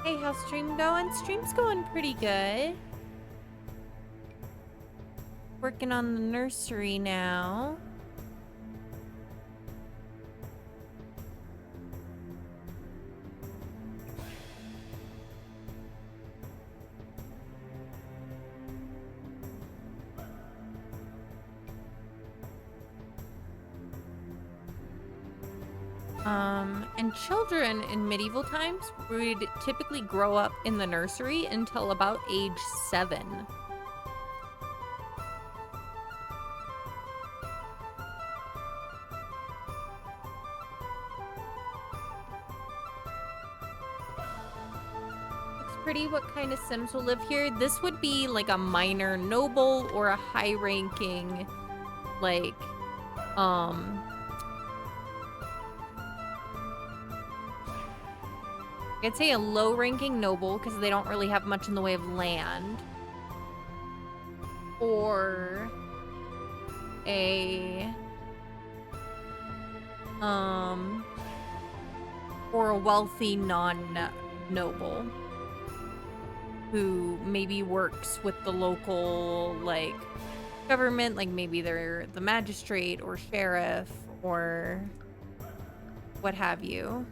Hey, how's stream going? Stream's going pretty good. Working on the nursery now. And children in medieval times would typically grow up in the nursery until about age 7. Looks pretty. What kind of Sims will live here? This would be like a minor noble or a high-ranking, like, I'd say a low-ranking noble because they don't really have much in the way of land. Or a wealthy non-noble who maybe works with the local, like, government, like maybe they're the magistrate or sheriff or what have you.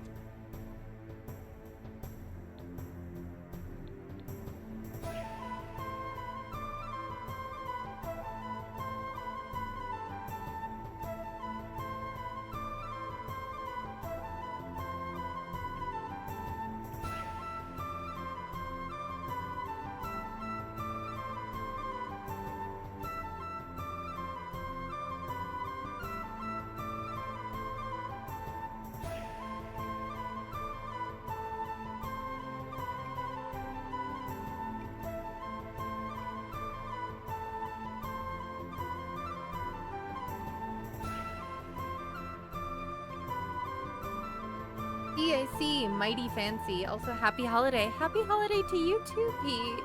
I see. Mighty fancy. Also, happy holiday. Happy holiday to you too, Pete.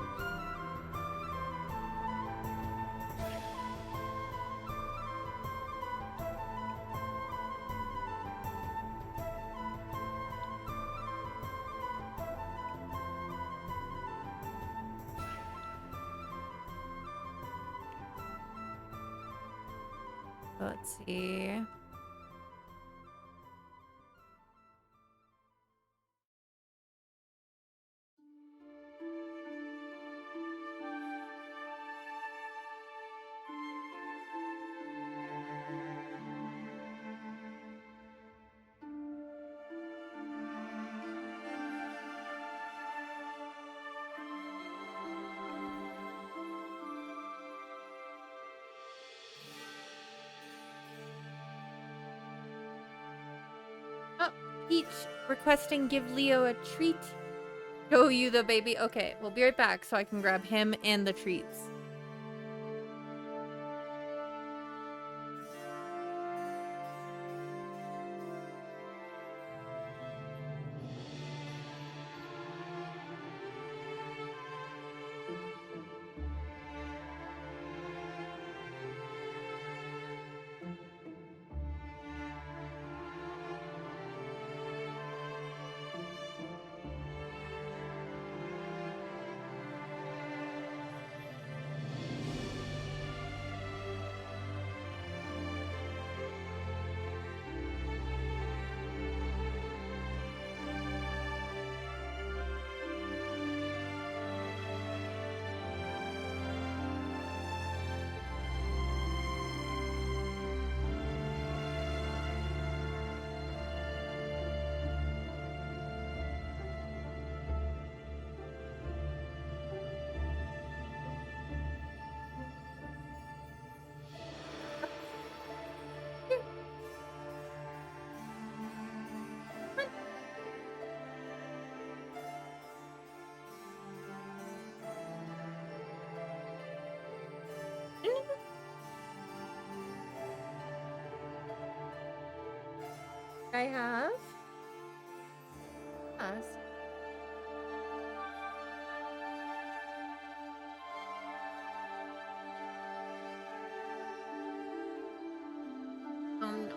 Let's see. Oh, Peach requesting give Leo a treat. Show you the baby. Okay, we'll be right back so I can grab him and the treats. I have? Yes. No.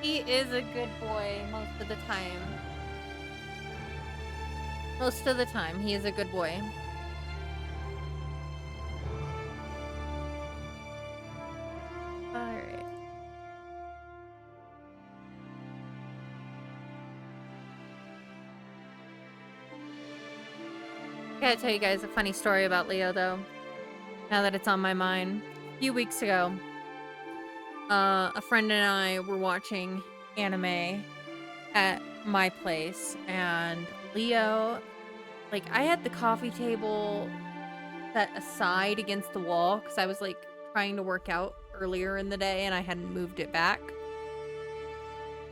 He is a good boy most of the time. Most of the time, he is a good boy. Alright. I gotta tell you guys a funny story about Leo, though. Now that it's on my mind. A few weeks ago, a friend and I were watching anime at my place, and Leo, like, I had the coffee table set aside against the wall because I was, like, trying to work out earlier in the day and I hadn't moved it back.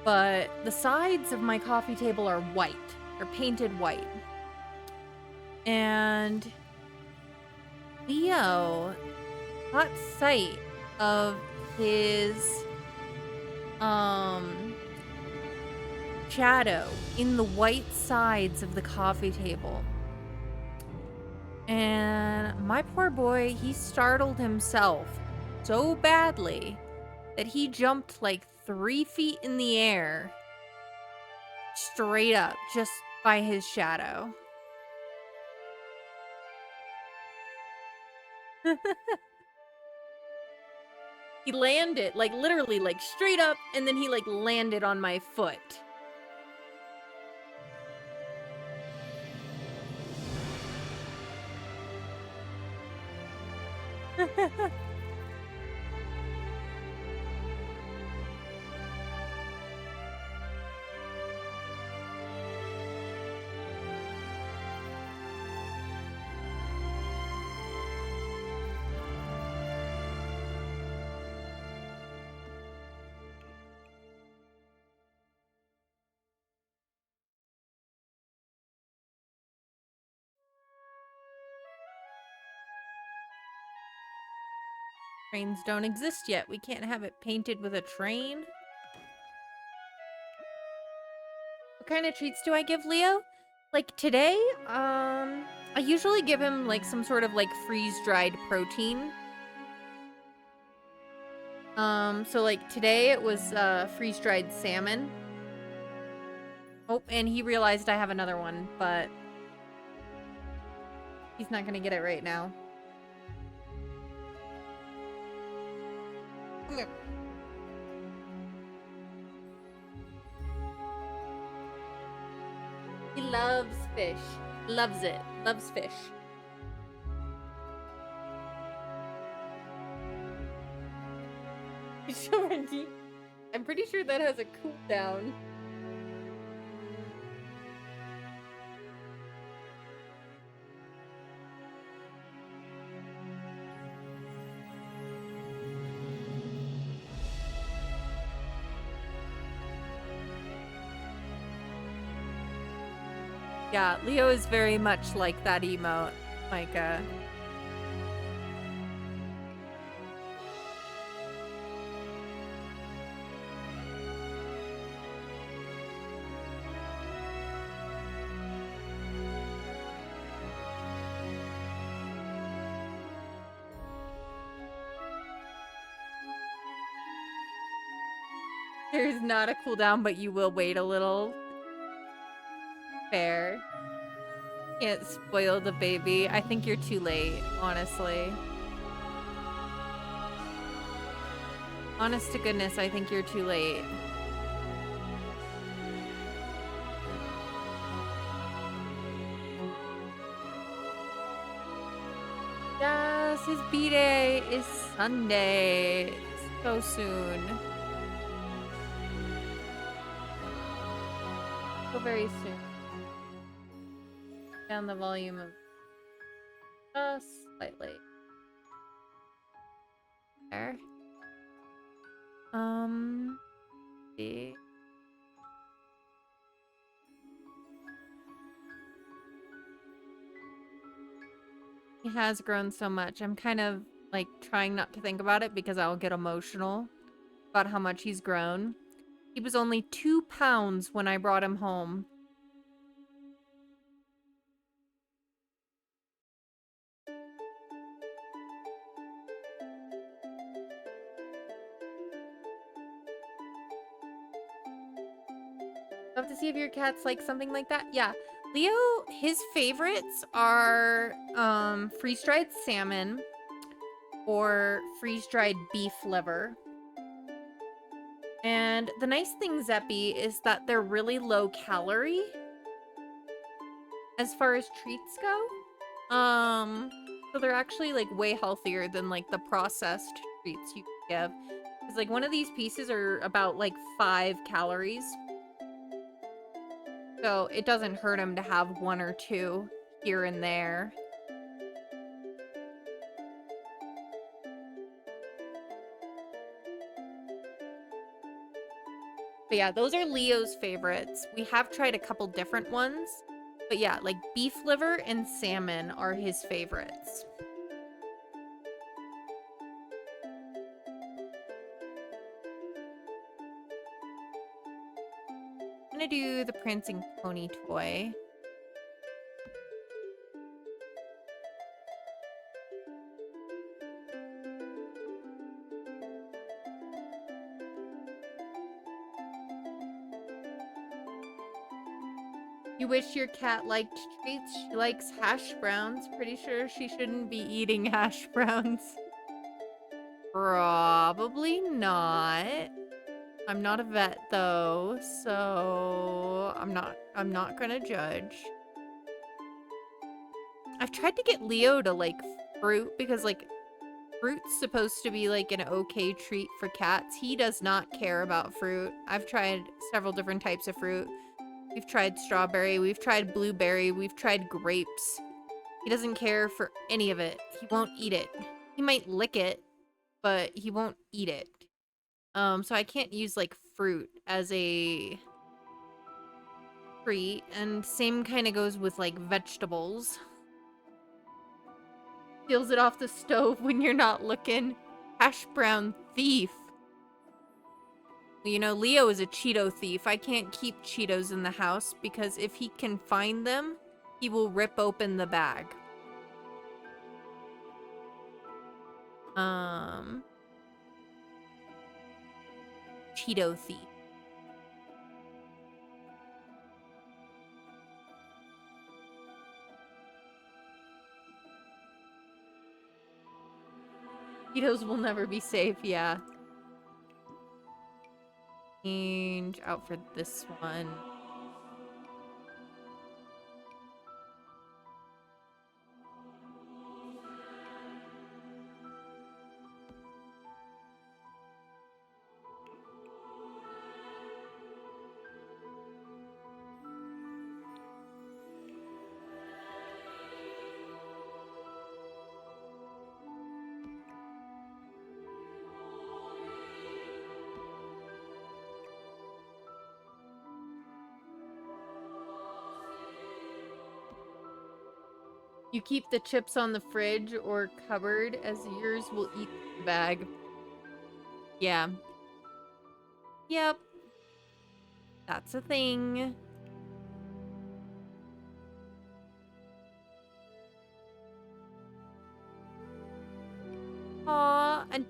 But the sides of my coffee table are white. They're painted white. And Leo caught sight of his shadow in the white sides of the coffee table. And my poor boy, he startled himself so badly that he jumped like 3 feet in the air straight up just by his shadow. He landed, like, literally, like, straight up, and then he, like, landed on my foot. Trains don't exist yet. We can't have it painted with a train. What kind of treats do I give Leo? Like today, I usually give him like some sort of like freeze-dried protein. So like today it was freeze-dried salmon. Oh, and he realized I have another one, but he's not gonna get it right now. Come here. He loves fish. Loves it. Loves fish. I'm pretty sure that has a cooldown. Yeah, Leo is very much like that emote, Micah. There's not a cooldown, but you will wait a little. Fair. Can't spoil the baby. I think you're too late, honestly. Honest to goodness, I think you're too late. Yes, his B-Day is Sunday. So soon. So very soon. Down the volume of just slightly. There. See. He has grown so much. I'm kind of like trying not to think about it because I'll get emotional about how much he's grown. He was only 2 pounds when I brought him home. Love to see if your cats like something like that. Yeah. Leo, his favorites are freeze-dried salmon or freeze-dried beef liver. And the nice thing, Zeppy, is that they're really low calorie as far as treats go. So they're actually like way healthier than like the processed treats you give. Because like one of these pieces are about like 5 calories. So it doesn't hurt him to have 1 or 2 here and there. But yeah, those are Leo's favorites. We have tried a couple different ones. But yeah, like beef liver and salmon are his favorites. I'm gonna do the prancing pony toy. You wish your cat liked treats? She likes hash browns. Pretty sure she shouldn't be eating hash browns. Probably not. I'm not a vet though, so I'm not gonna judge. I've tried to get Leo to like fruit because like fruit's supposed to be like an okay treat for cats. He does not care about fruit. I've tried several different types of fruit. We've tried strawberry, we've tried blueberry, we've tried grapes. He doesn't care for any of it. He won't eat it. He might lick it, but he won't eat it. So I can't use like fruit as a treat, and same kind of goes with like vegetables. Steals it off the stove when you're not looking. Hash brown thief. You know, Leo is a Cheeto thief. I can't keep Cheetos in the house because if he can find them, he will rip open the bag. Cheeto thief. Cheetos will never be safe, yeah. Change out for this one. You keep the chips on the fridge or cupboard as yours will eat the bag. Yeah. Yep. That's a thing. Aw, and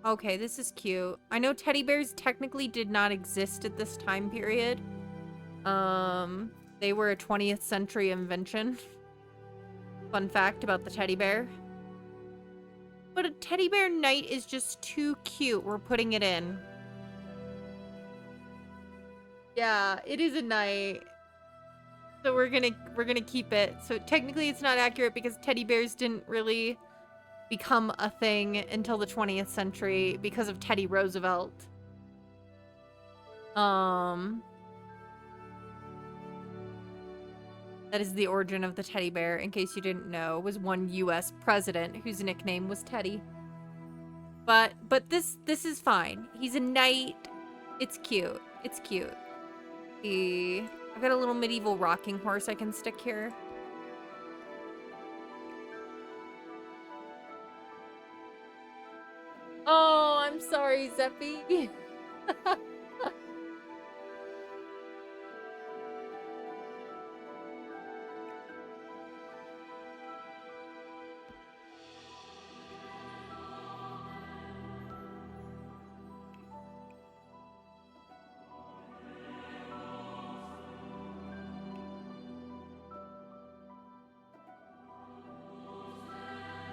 okay, this is cute. I know teddy bears technically did not exist at this time period. They were a 20th century invention. Fun fact about the teddy bear. But a teddy bear knight is just too cute. We're putting it in. Yeah, it is a knight. So we're gonna keep it. So technically it's not accurate because teddy bears didn't really become a thing until the 20th century because of Teddy Roosevelt. That is the origin of the teddy bear, in case you didn't know, was one US president whose nickname was Teddy. But this is fine. He's a knight. It's cute. It's cute. I've got a little medieval rocking horse I can stick here. Oh, I'm sorry, Zeppy.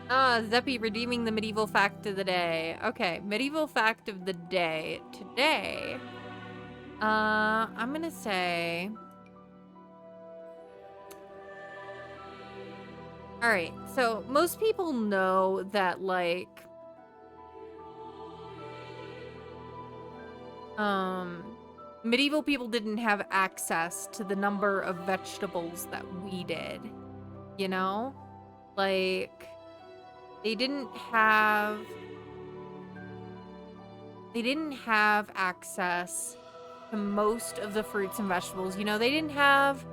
Ah, Zeppy redeeming the medieval fact of the day. Okay, medieval fact of the day. Today, I'm gonna say... Alright, so most people know that, like... medieval people didn't have access to the number of vegetables that we did. You know? Like... They didn't have access to most of the fruits and vegetables. You know, they didn't have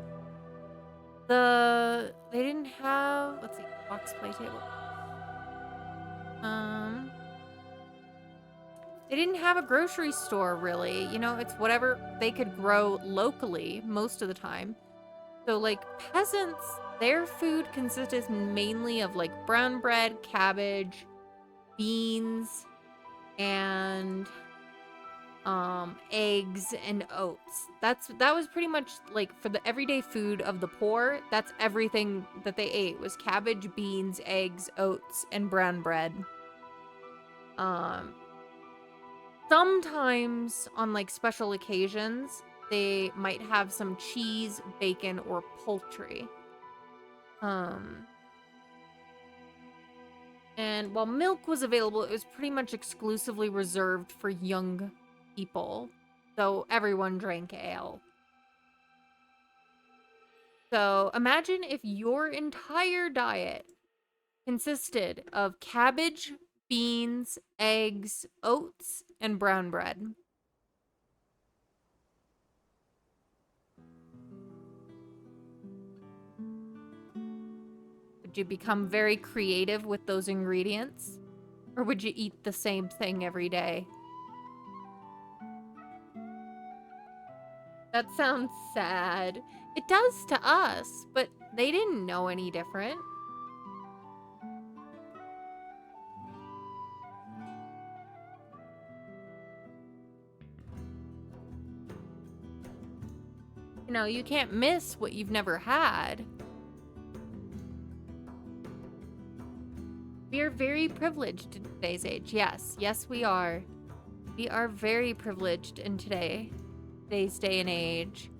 let's see, box play table. They didn't have a grocery store really. You know, it's whatever they could grow locally most of the time. So like peasants, their food consisted mainly of like brown bread, cabbage, beans, and eggs and oats. That was pretty much like for the everyday food of the poor. That's everything that they ate was cabbage, beans, eggs, oats, and brown bread. Sometimes on like special occasions, they might have some cheese, bacon, or poultry. And while milk was available, it was pretty much exclusively reserved for young people. So everyone drank ale. So imagine if your entire diet consisted of cabbage, beans, eggs, oats, and brown bread. Would you become very creative with those ingredients? Or would you eat the same thing every day? That sounds sad. It does to us, but they didn't know any different. You know, you can't miss what you've never had. We are very privileged in today's age. Yes, yes, we are. We are very privileged in today's day and age.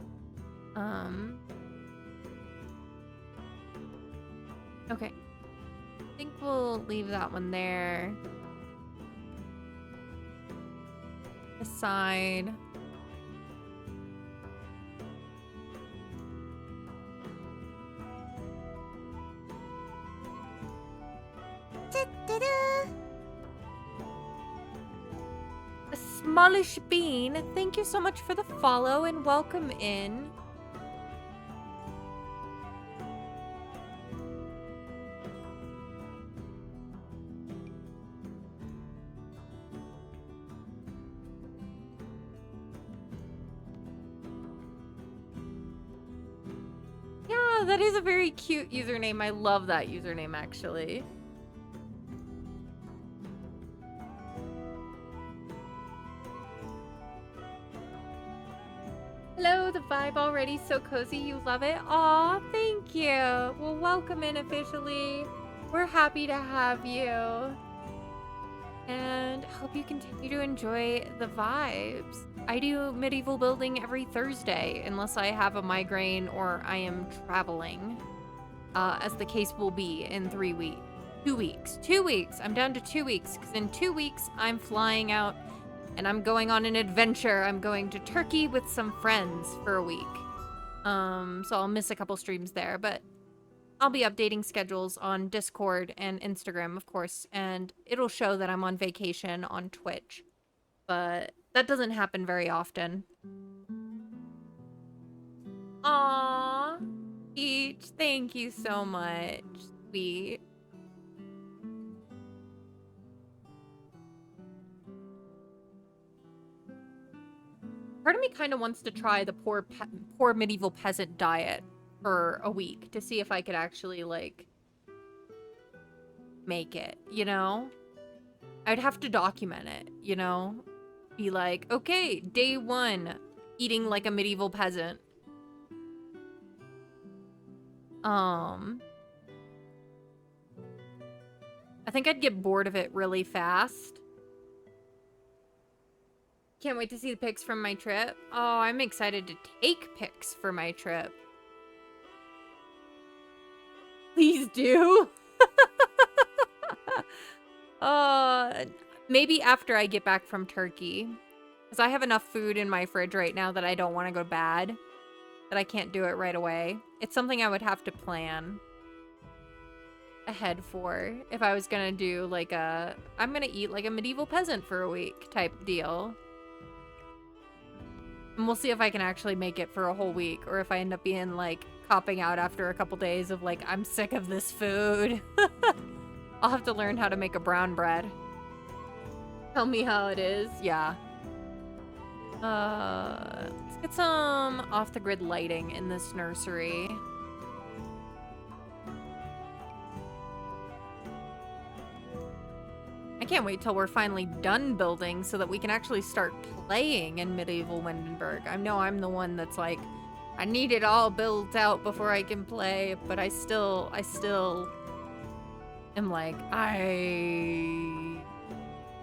Okay. I think we'll leave that one there. Aside. A smallish bean, thank you so much for the follow and welcome in. Yeah, that is a very cute username. I love that username, actually. Hello, the vibe already so cozy. You love it? Aw, thank you. Well, welcome in officially. We're happy to have you. And hope you continue to enjoy the vibes. I do medieval building every Thursday, unless I have a migraine or I am traveling, as the case will be in 3 weeks. 2 weeks. 2 weeks. I'm down to 2 weeks, because in 2 weeks, I'm flying out and I'm going on an adventure. I'm going to Turkey with some friends for a week. So I'll miss a couple streams there, but I'll be updating schedules on Discord and Instagram, of course, and it'll show that I'm on vacation on Twitch. But that doesn't happen very often. Aww. Peach, thank you so much. Sweet. kind of wants to try the poor medieval peasant diet for a week to see if I could actually, like, make it, you know? I'd have to document it, you know? Be like, okay, day 1, eating like a medieval peasant. I think I'd get bored of it really fast. Can't wait to see the pics from my trip. Oh, I'm excited to take pics for my trip. Please do. Maybe after I get back from Turkey. Because I have enough food in my fridge right now that I don't want to go bad. That I can't do it right away. It's something I would have to plan ahead for if I was gonna do like I'm gonna eat like a medieval peasant for a week type deal. And we'll see if I can actually make it for a whole week or if I end up being like copping out after a couple days of like, I'm sick of this food. I'll have to learn how to make a brown bread. Tell me how it is. Yeah. Let's get some off-the-grid lighting in this nursery. I can't wait till we're finally done building so that we can actually start playing in medieval Windenburg. I know I'm the one that's like, I need it all built out before I can play, but I still am like,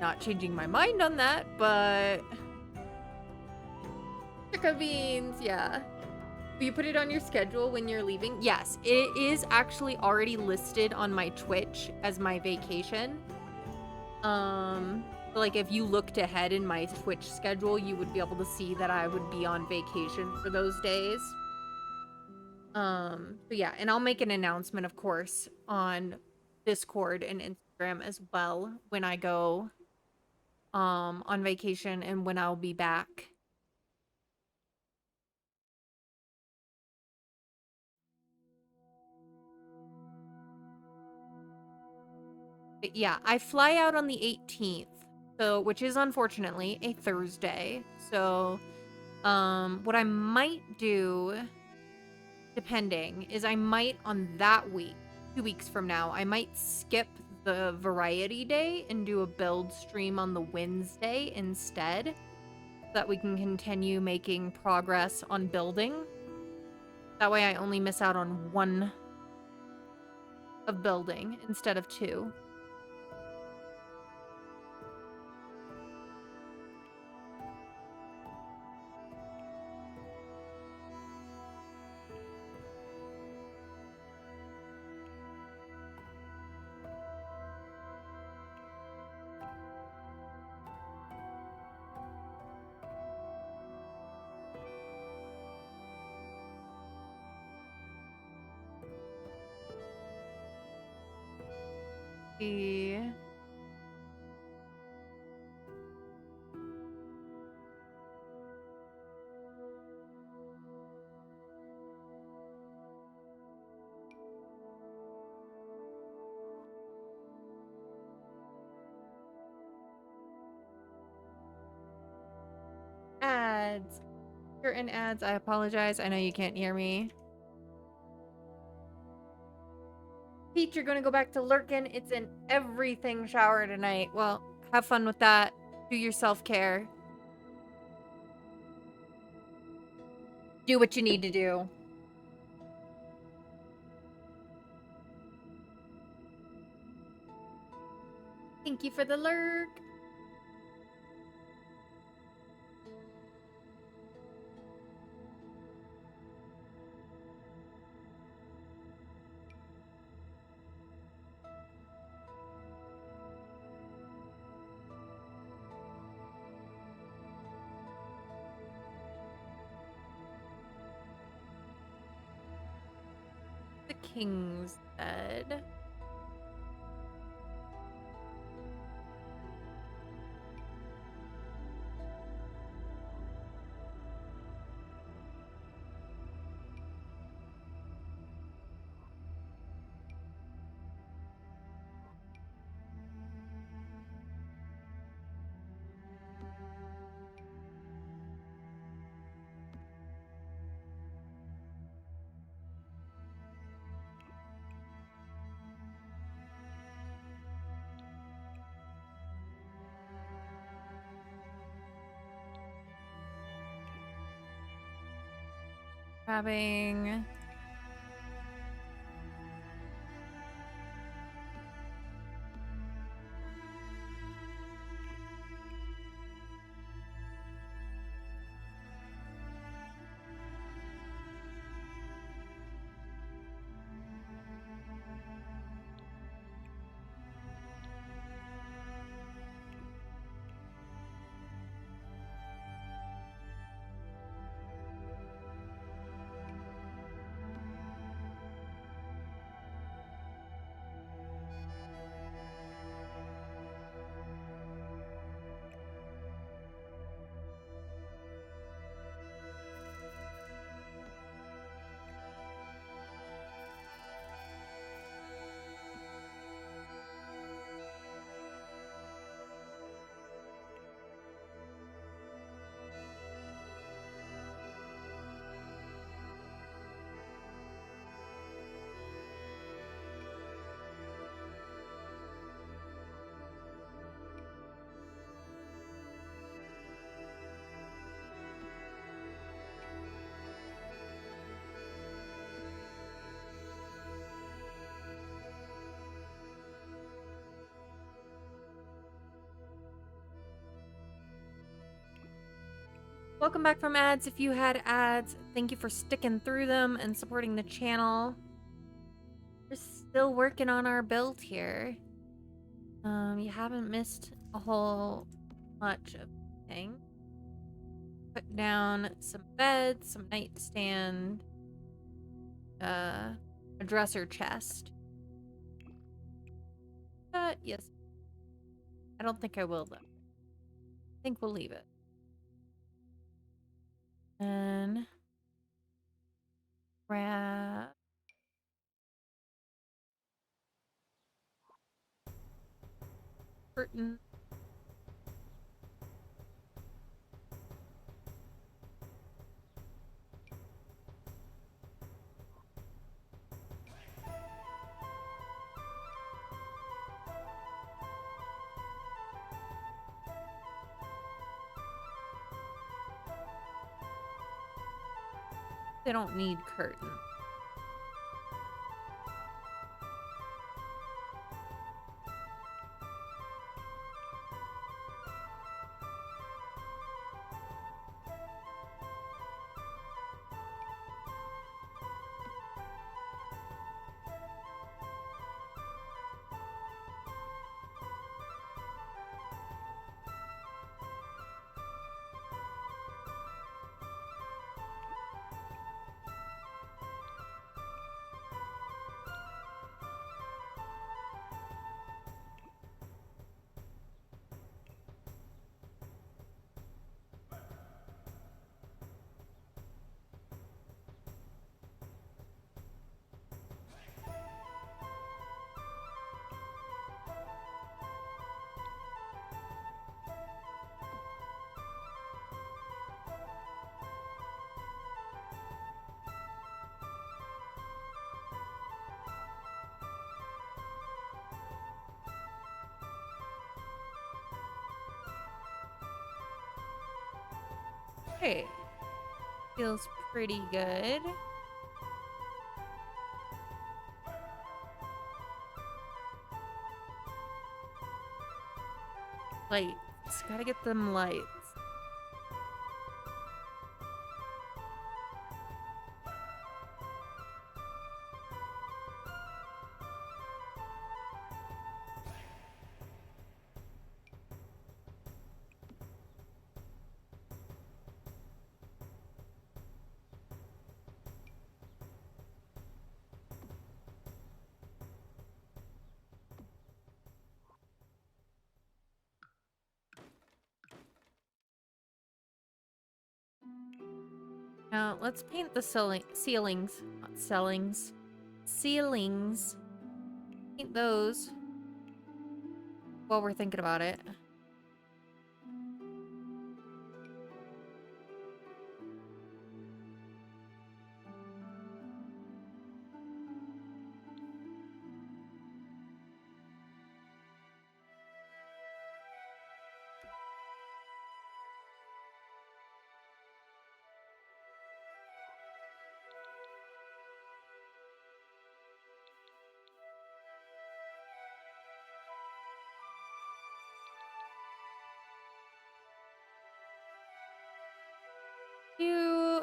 not changing my mind on that, but Chica beans, yeah. Will you put it on your schedule when you're leaving? Yes, it is actually already listed on my Twitch as my vacation. Like if you looked ahead in my Twitch schedule, you would be able to see that I would be on vacation for those days. But yeah, and I'll make an announcement, of course, on Discord and Instagram as well when I go on vacation and when I'll be back. But yeah, I fly out on the 18th, so which is unfortunately a Thursday. So what I might do, depending, is I might on that week, 2 weeks from now, I might skip the variety day and do a build stream on the Wednesday instead, so that we can continue making progress on building. That way I only miss out on 1 of building instead of 2. See. Ads. Certain ads, I apologize. I know you can't hear me. Pete, you're gonna go back to Lurkin. It's an everything shower tonight. Well, have fun with that. Do your self-care. Do what you need to do. Thank you for the lurk. The king's bed. Grabbing Welcome back from ads. If you had ads, thank you for sticking through them and supporting the channel. We're still working on our build here. You haven't missed a whole much of anything. Put down some beds, some nightstand, a dresser chest. Yes. I don't think I will though. I think we'll leave it. And grab curtain. They don't need curtain. Okay. Feels pretty good. Lights. Gotta get them lights. Now, let's paint the ceilings. Not ceilings. Ceilings. Paint those while we're thinking about it.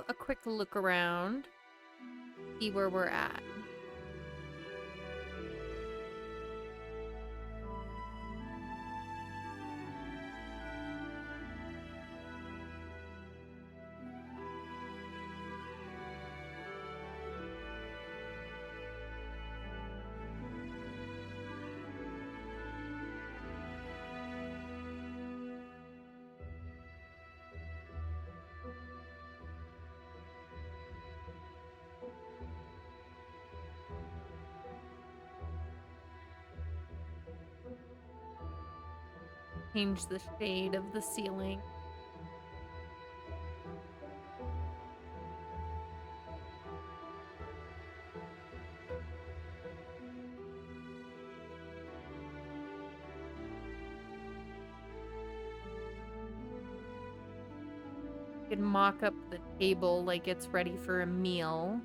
a quick look around, see where we're at. Change the shade of the ceiling. You can mock up the table like it's ready for a meal.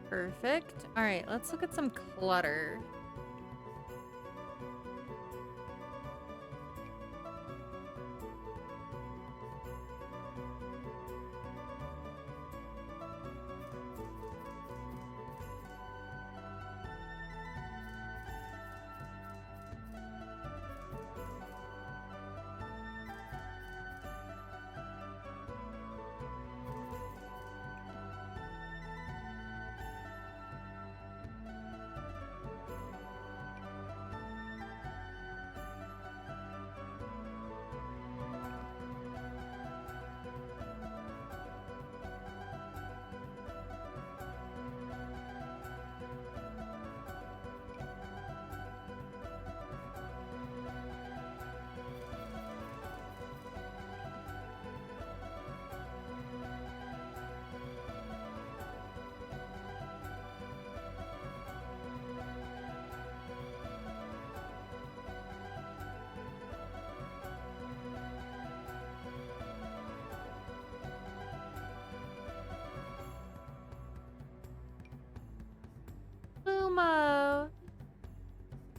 Perfect. All right, let's look at some clutter.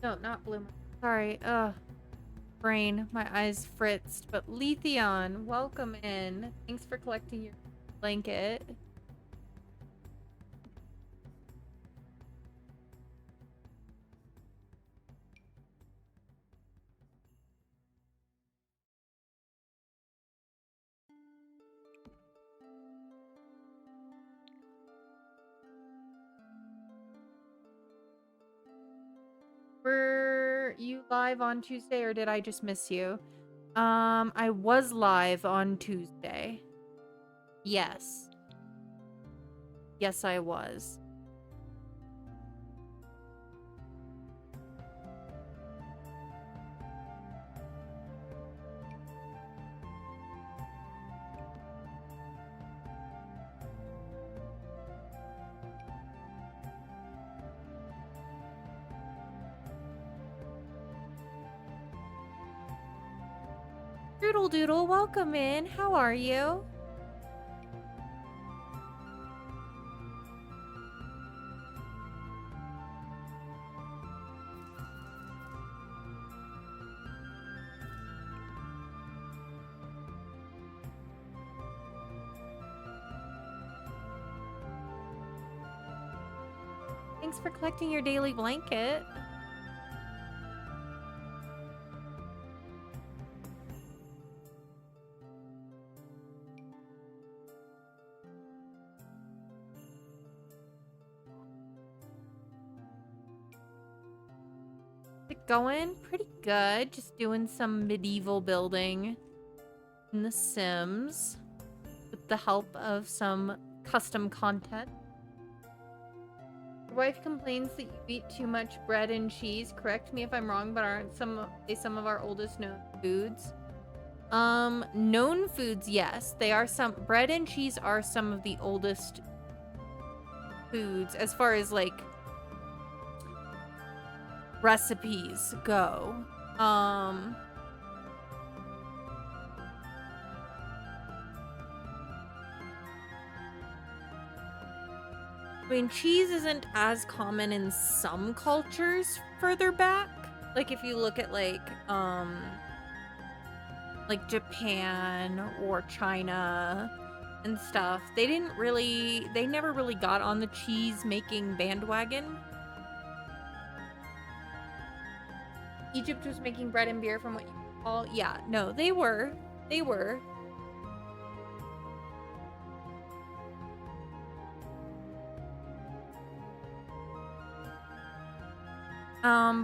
No, not blue. Sorry. Ugh. Brain. My eyes fritzed. But Letheon, welcome in. Thanks for collecting your blanket. Were you live on Tuesday or did I just miss you? I was live on Tuesday. Yes. Yes, I was. Doodle Doodle, welcome in. How are you? Thanks for collecting your daily blanket. It going pretty good. Just doing some medieval building in The Sims with the help of some custom content. Your wife complains that you eat too much bread and cheese. Correct me if I'm wrong, but aren't some of our oldest known foods? Known foods, yes. They are some bread and cheese are some of the oldest foods as far as like recipes go. I mean, cheese isn't as common in some cultures further back. Like if you look at like Japan or China and stuff, they never really got on the cheese making bandwagon. Egypt was making bread and beer from what you call, yeah, no, they were.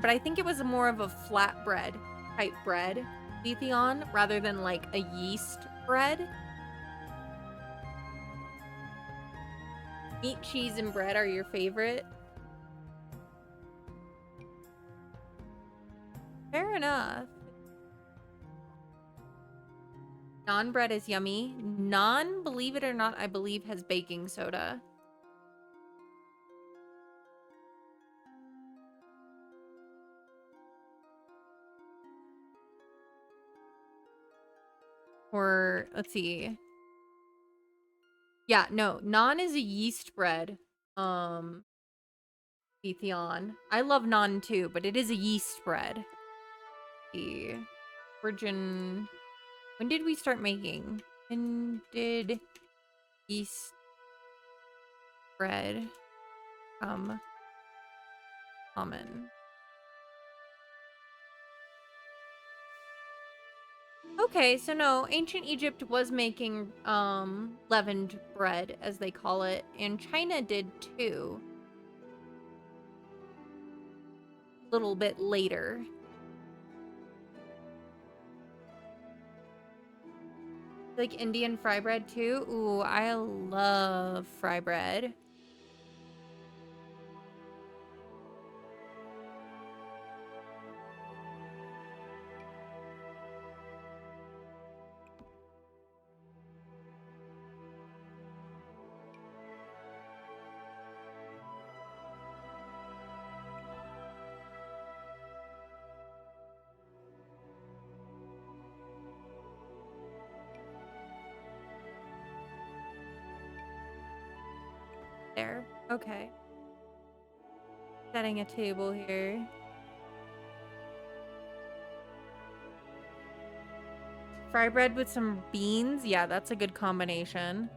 But I think it was more of a flatbread type bread, Letheon, rather than like a yeast bread. Meat, cheese, and bread are your favorite? Fair enough. Naan bread is yummy. Naan, believe it or not, I believe has baking soda. Or, let's see. Yeah, no, naan is a yeast bread. Letheon. I love naan too, but it is a yeast bread. The origin. When did we start making? When did yeast bread come common? Okay, so no, ancient Egypt was making leavened bread, as they call it, and China did too. A little bit later. Like Indian fry bread too? Ooh, I love fry bread. There. Okay. Setting a table here. Fry bread with some beans. Yeah, that's a good combination.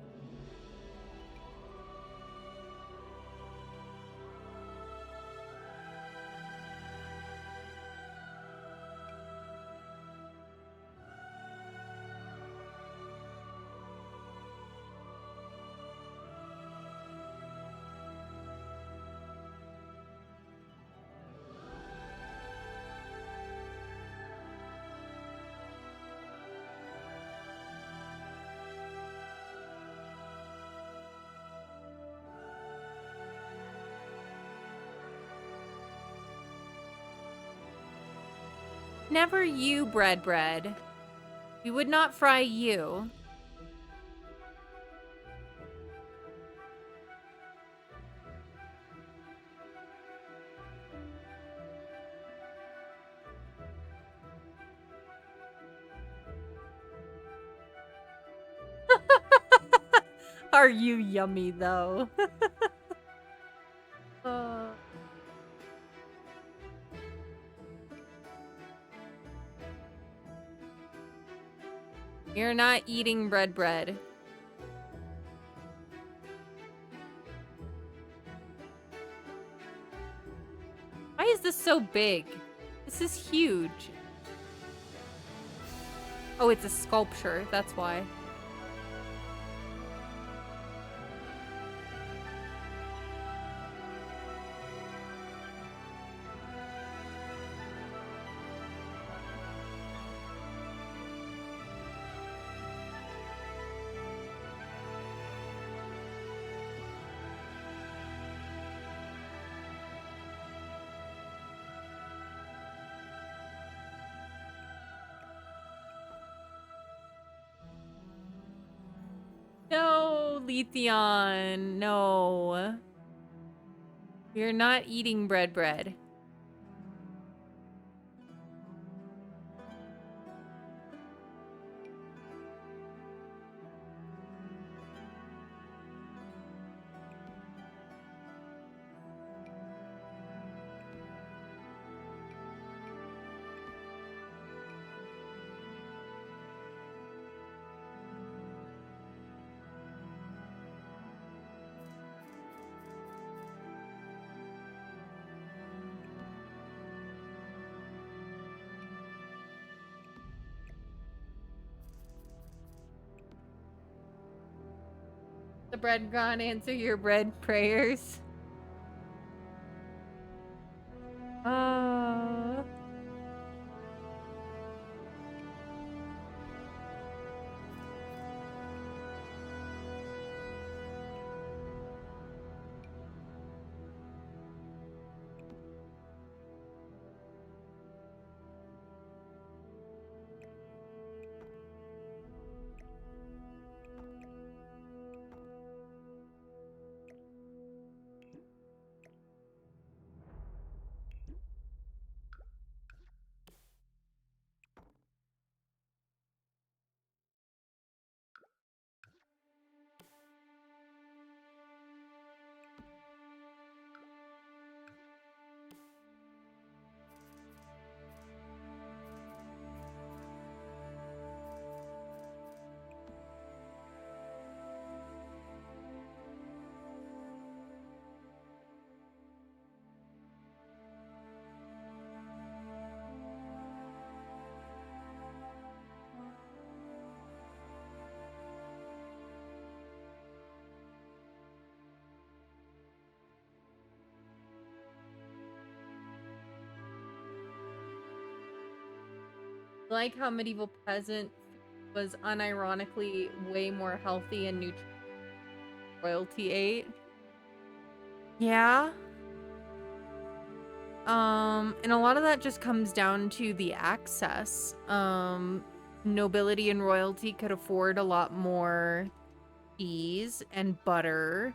Never you, bread. We would not fry you. Are you yummy, though? uh... You're not eating bread. Why is this so big? This is huge. Oh, it's a sculpture. That's why. No, Letheon. No. You're not eating bread. The bread god answer your bread prayers. Like how medieval peasant was unironically way more healthy and nutritious than royalty ate. Yeah. And a lot of that just comes down to the access. Nobility and royalty could afford a lot more cheese and butter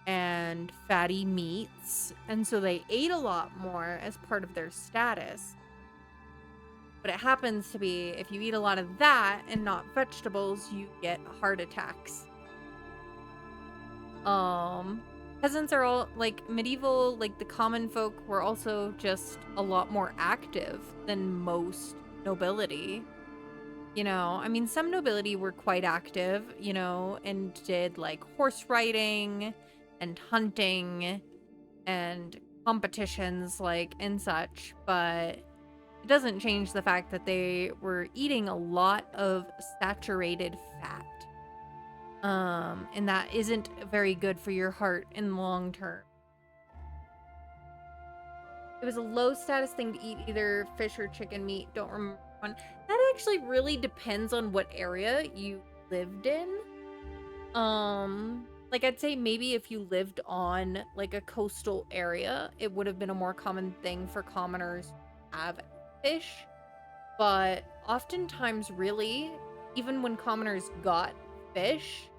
and fatty meats, and so they ate a lot more as part of their status. But it happens to be, if you eat a lot of that and not vegetables, you get heart attacks. Peasants are all, like, medieval, like, the common folk were also just a lot more active than most nobility. You know, I mean, some nobility were quite active, you know, and did like horse riding and hunting and competitions, like, and such, but it doesn't change the fact that they were eating a lot of saturated fat. And that isn't very good for your heart in the long term. It was a low status thing to eat either fish or chicken meat. Don't remember one. That actually really depends on what area you lived in. Like I'd say maybe if you lived on like a coastal area, it would have been a more common thing for commoners to have fish. But oftentimes, really, even when commoners got fish,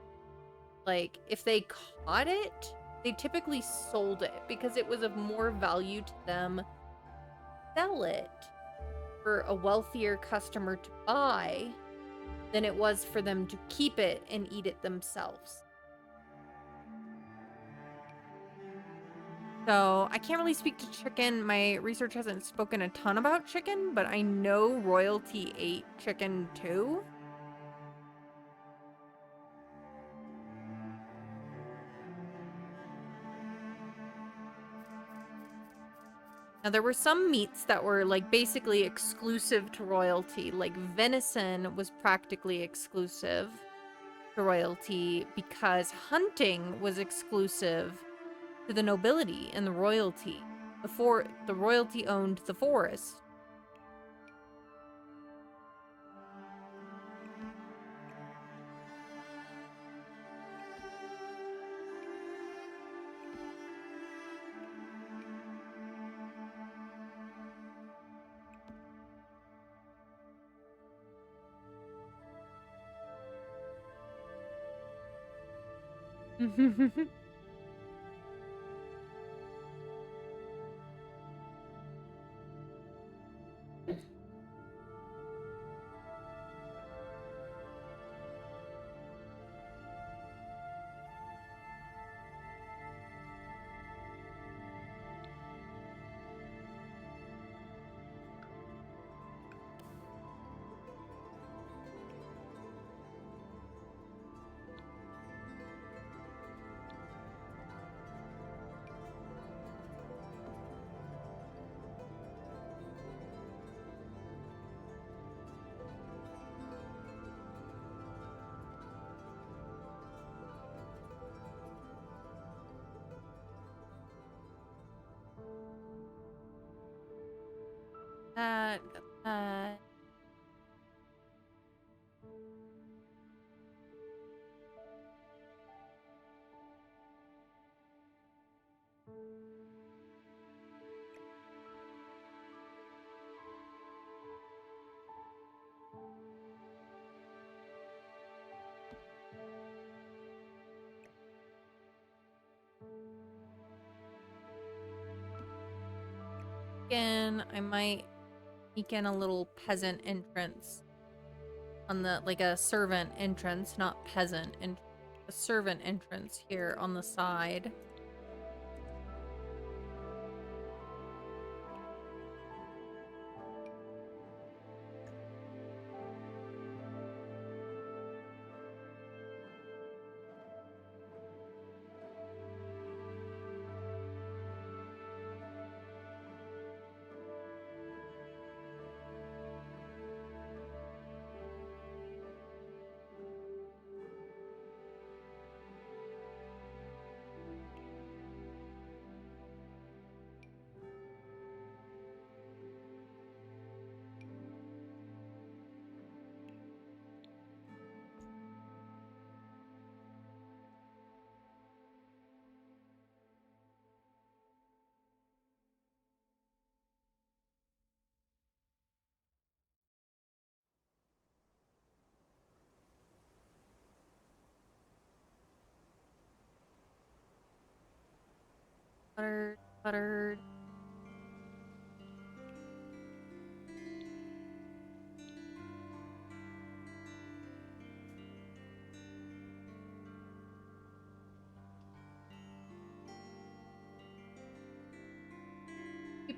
like if they caught it, they typically sold it because it was of more value to them to sell it for a wealthier customer to buy than it was for them to keep it and eat it themselves. So I can't really speak to chicken. My research hasn't spoken a ton about chicken, but I know royalty ate chicken too. Now, there were some meats that were like basically exclusive to royalty, like venison was practically exclusive to royalty because hunting was exclusive to the nobility and the royalty before the royalty owned the forest. That, that. Again, I might sneak in a little peasant entrance on the, like a servant entrance, not peasant, and a servant entrance here on the side. Buttered, buttered.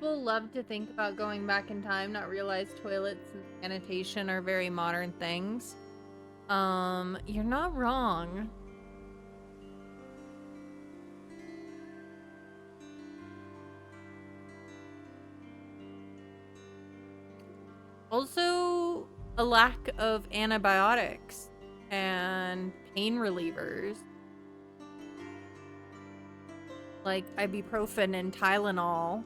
People love to think about going back in time, not realize toilets and sanitation are very modern things. You're not wrong. Also, a lack of antibiotics and pain relievers like ibuprofen and Tylenol.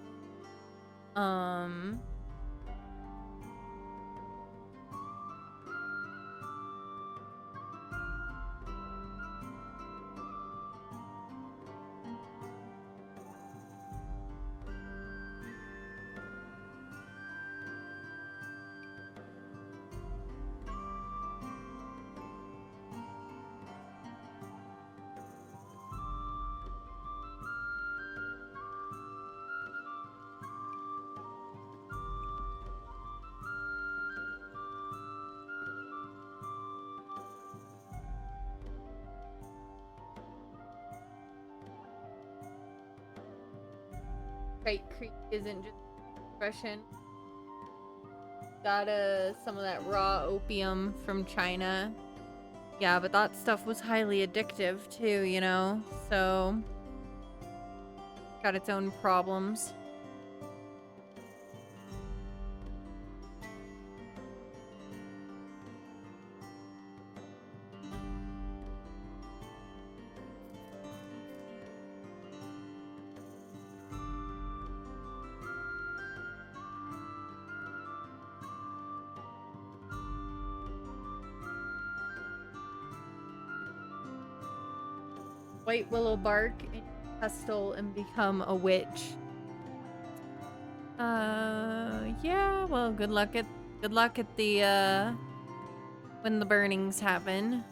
Kite Creek isn't just expression. Got some of that raw opium from China. Yeah, but that stuff was highly addictive too, you know? So, got its own problems. White willow bark and pestle and become a witch. Yeah, well, good luck at the when the burnings happen.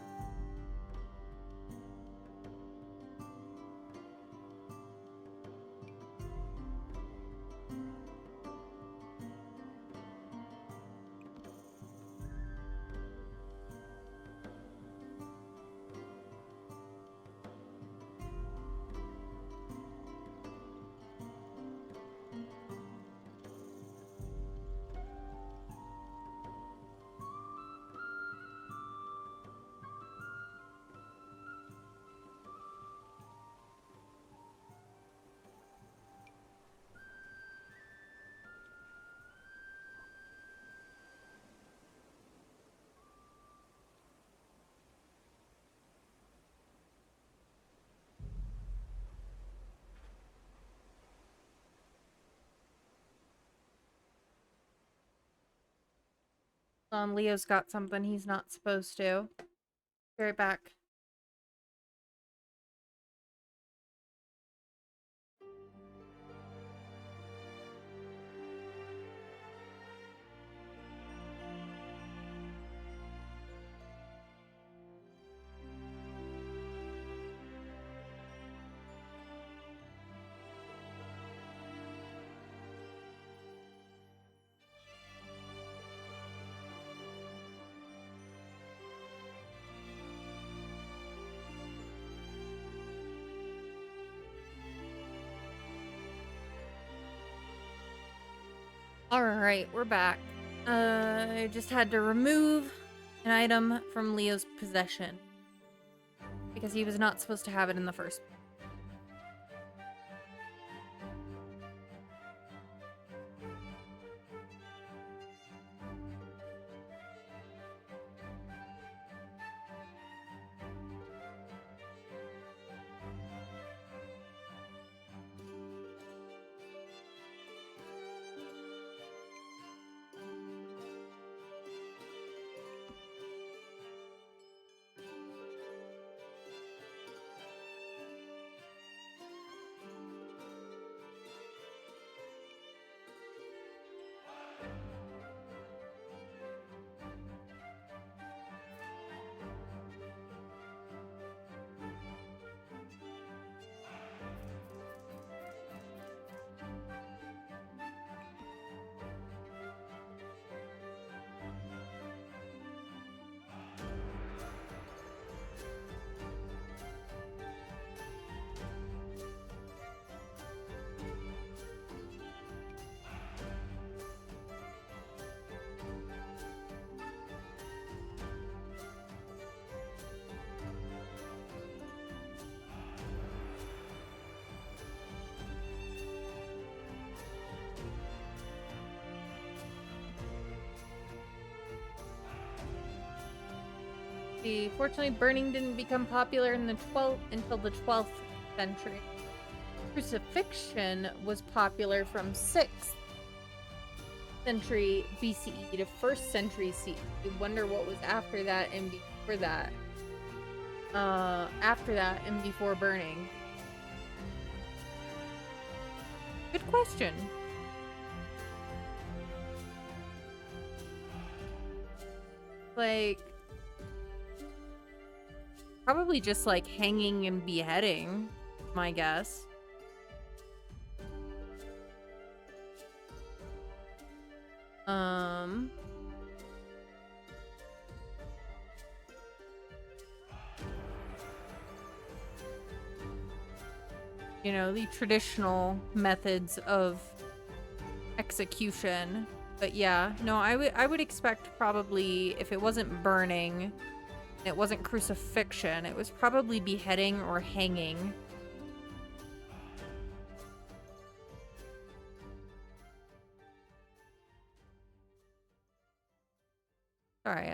Leo's got something he's not supposed to. Be right back. Alright, we're back. I just had to remove an item from Leo's possession. Because he was not supposed to have it in the first place. See, fortunately, burning didn't become popular in the 12th until the 12th century. Crucifixion was popular from 6th century BCE to 1st century CE. I wonder what was after that and before that. After that and before burning. Good question. Like, probably just like hanging and beheading, my guess. You know, the traditional methods of execution. But yeah, no, I would expect probably if it wasn't burning, it wasn't crucifixion, it was probably beheading or hanging. Sorry,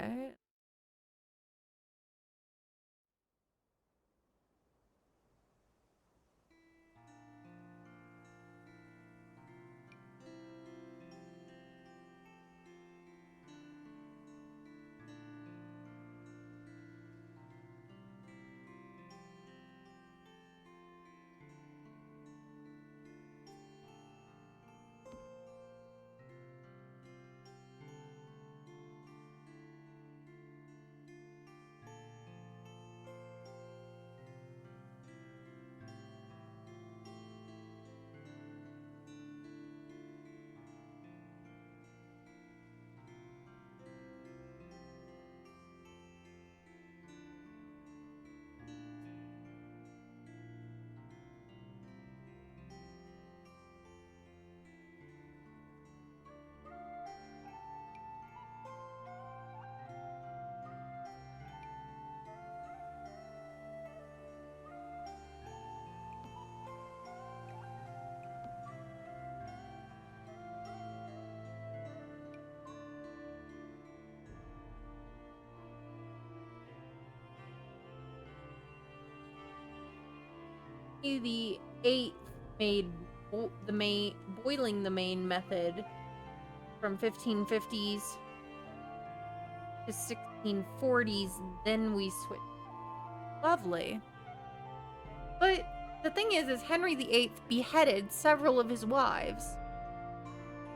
the 8th made boiling the main method from 1550s to 1640s, then we switched. Lovely. But the thing is Henry VIII beheaded several of his wives.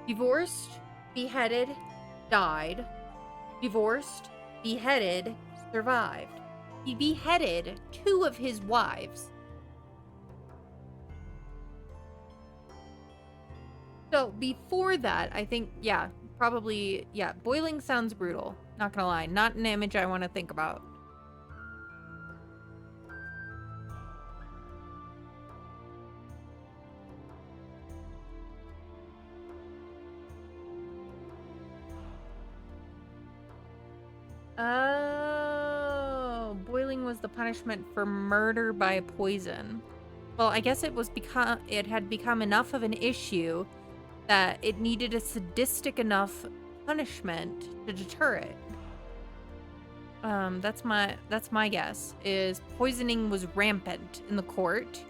Divorced, beheaded, died. Divorced, beheaded, survived. He beheaded 2 of his wives. So before that, I think, yeah, probably, yeah, boiling sounds brutal. Not gonna lie, not an image I want to think about. Oh, boiling was the punishment for murder by poison. Well, I guess it had become enough of an issue that it needed a sadistic enough punishment to deter it. That's my guess, is poisoning was rampant in the court,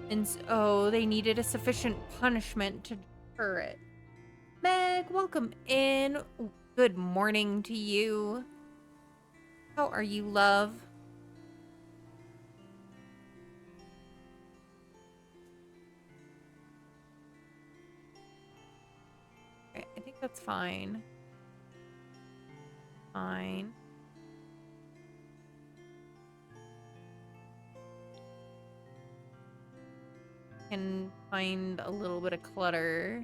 and so they needed a sufficient punishment to deter it. Meg, welcome in. Good morning to you. How are you, love? Okay, I think that's fine. Fine. Can find a little bit of clutter.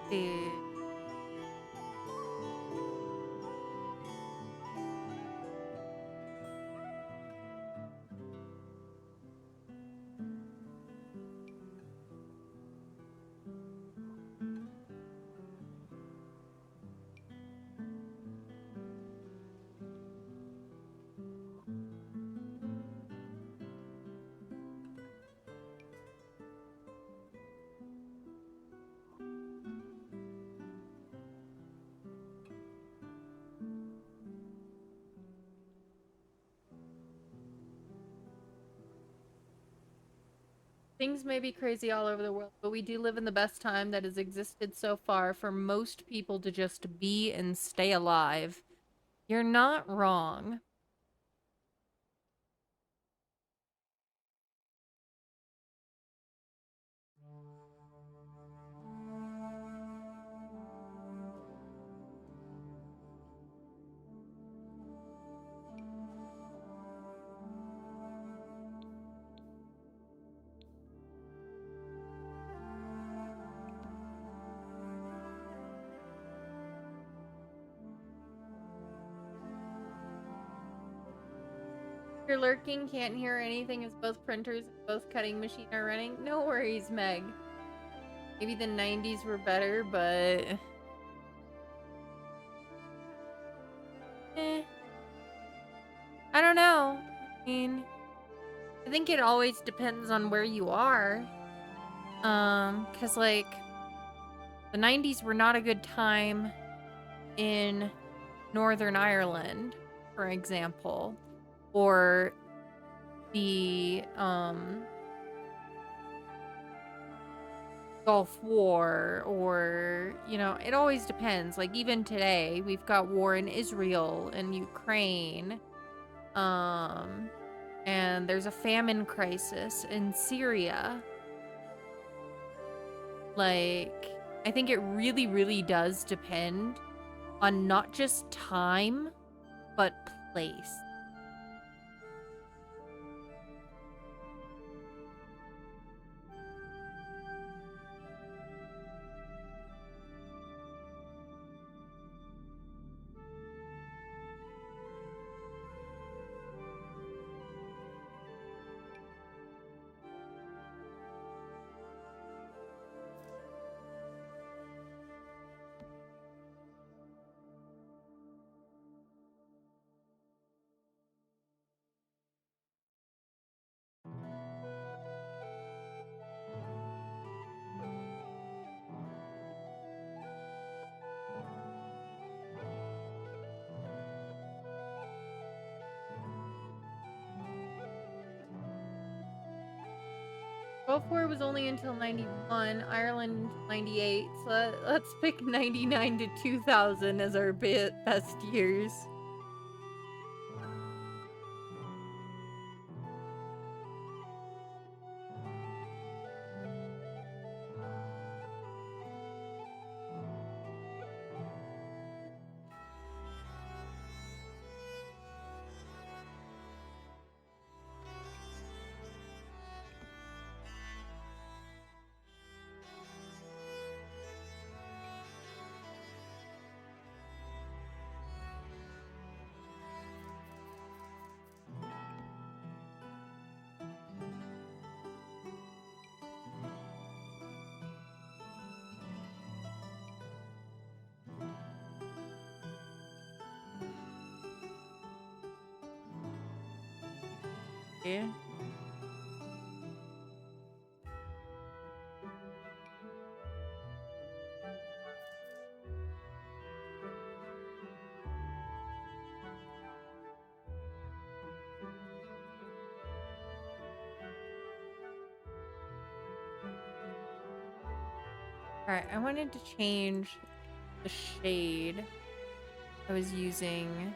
food. Things may be crazy all over the world, but we do live in the best time that has existed so far for most people to just be and stay alive. You're not wrong. You're lurking, can't hear anything as both printers and both cutting machine are running. No worries, Meg. Maybe the 90s were better, but... I don't know. I mean, I think it always depends on where you are. Cause like, the 90s were not a good time in Northern Ireland, for example. Or the, Gulf War, or, you know, it always depends. Like, even today, we've got war in Israel and Ukraine. And there's a famine crisis in Syria. Like, I think it really, really does depend on not just time, but place. Gulf War was only until 91, Ireland 98, so let's pick 99 to 2000 as our best years. Yeah. Alright, I wanted to change the shade I was using.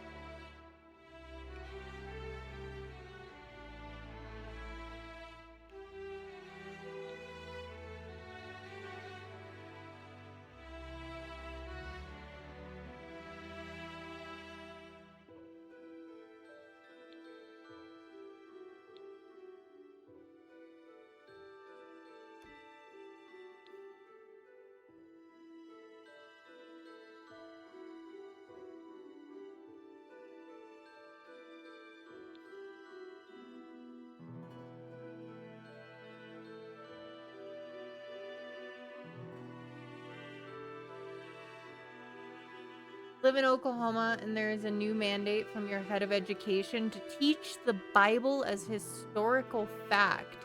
Live in Oklahoma, and there is a new mandate from your head of education to teach the Bible as historical fact.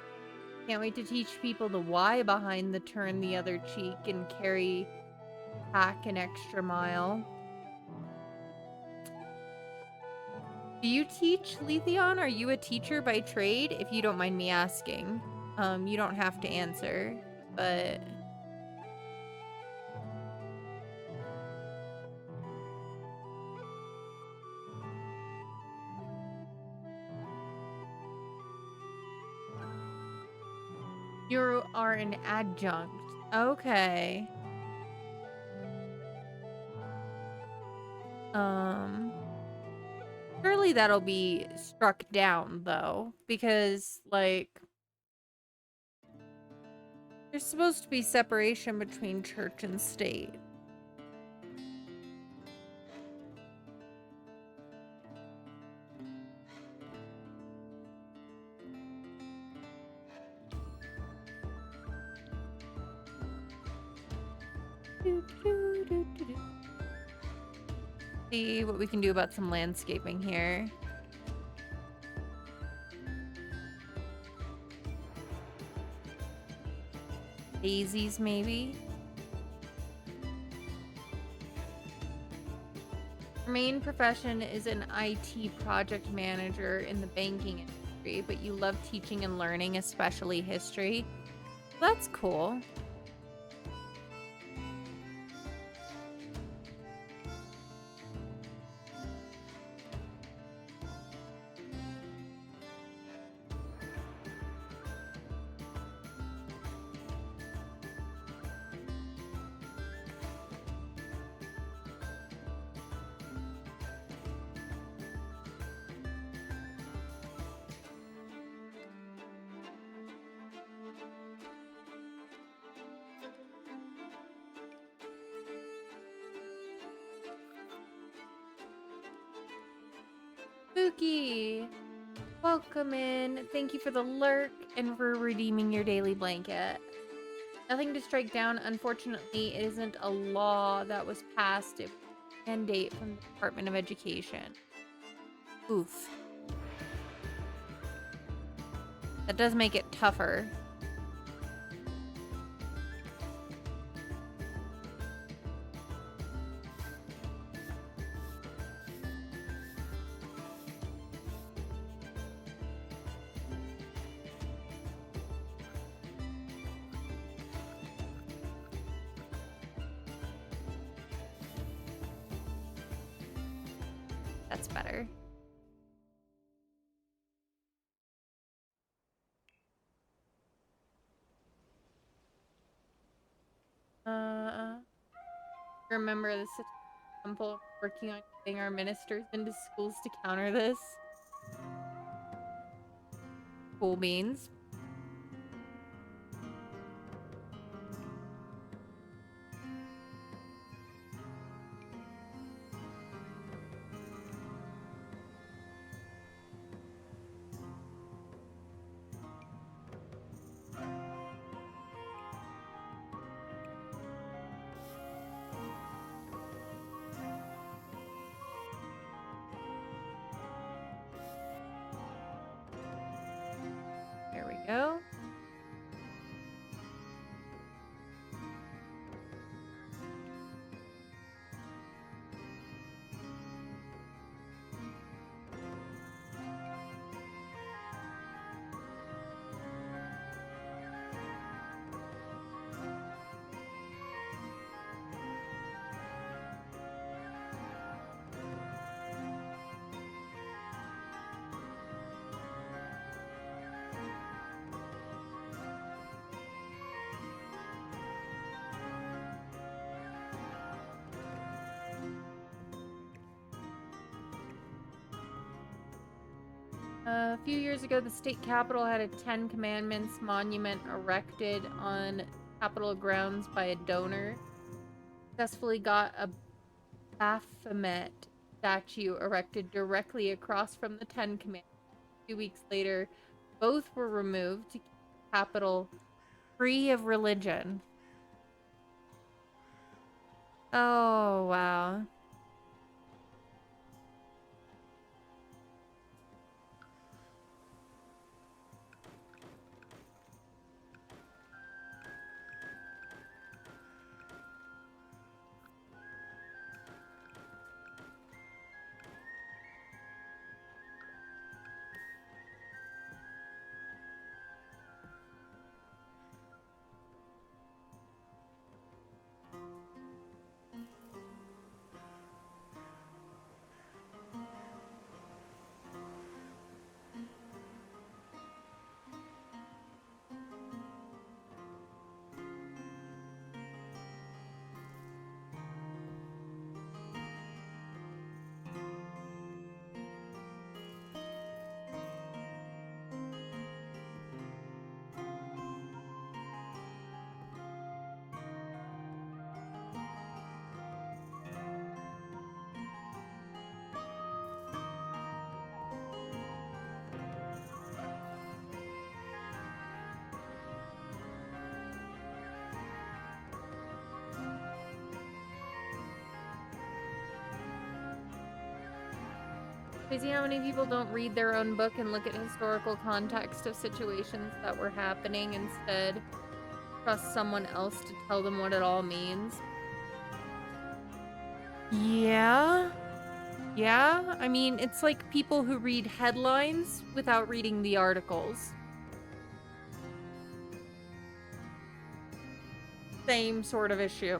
Can't wait to teach people the why behind the turn the other cheek and carry back an extra mile. Do you teach, Letheon? Are you a teacher by trade? If you don't mind me asking. You don't have to answer, but... You are an adjunct. Okay. Surely that'll be struck down, though, because, like, there's supposed to be separation between church and state. See what we can do about some landscaping here. Daisies, maybe? Your main profession is an IT project manager in the banking industry, but you love teaching and learning, especially history. That's cool. Spooky! Welcome in. Thank you for the lurk and for redeeming your daily blanket. Nothing to strike down. Unfortunately, it isn't a law that was passed. It was a mandate from the Department of Education. Oof. That does make it tougher. That's better. Remember this temple working on getting our ministers into schools to counter this. Cool beans. There we go. A few years ago, the state capitol had a 10 Commandments monument erected on Capitol grounds by a donor. Successfully got a Baphomet statue erected directly across from the 10 Commandments. 2 weeks later, both were removed to keep the Capitol free of religion. Oh, wow. Crazy how many people don't read their own book and look at historical context of situations that were happening, instead trust someone else to tell them what it all means. Yeah. Yeah, I mean, it's like people who read headlines without reading the articles. Same sort of issue.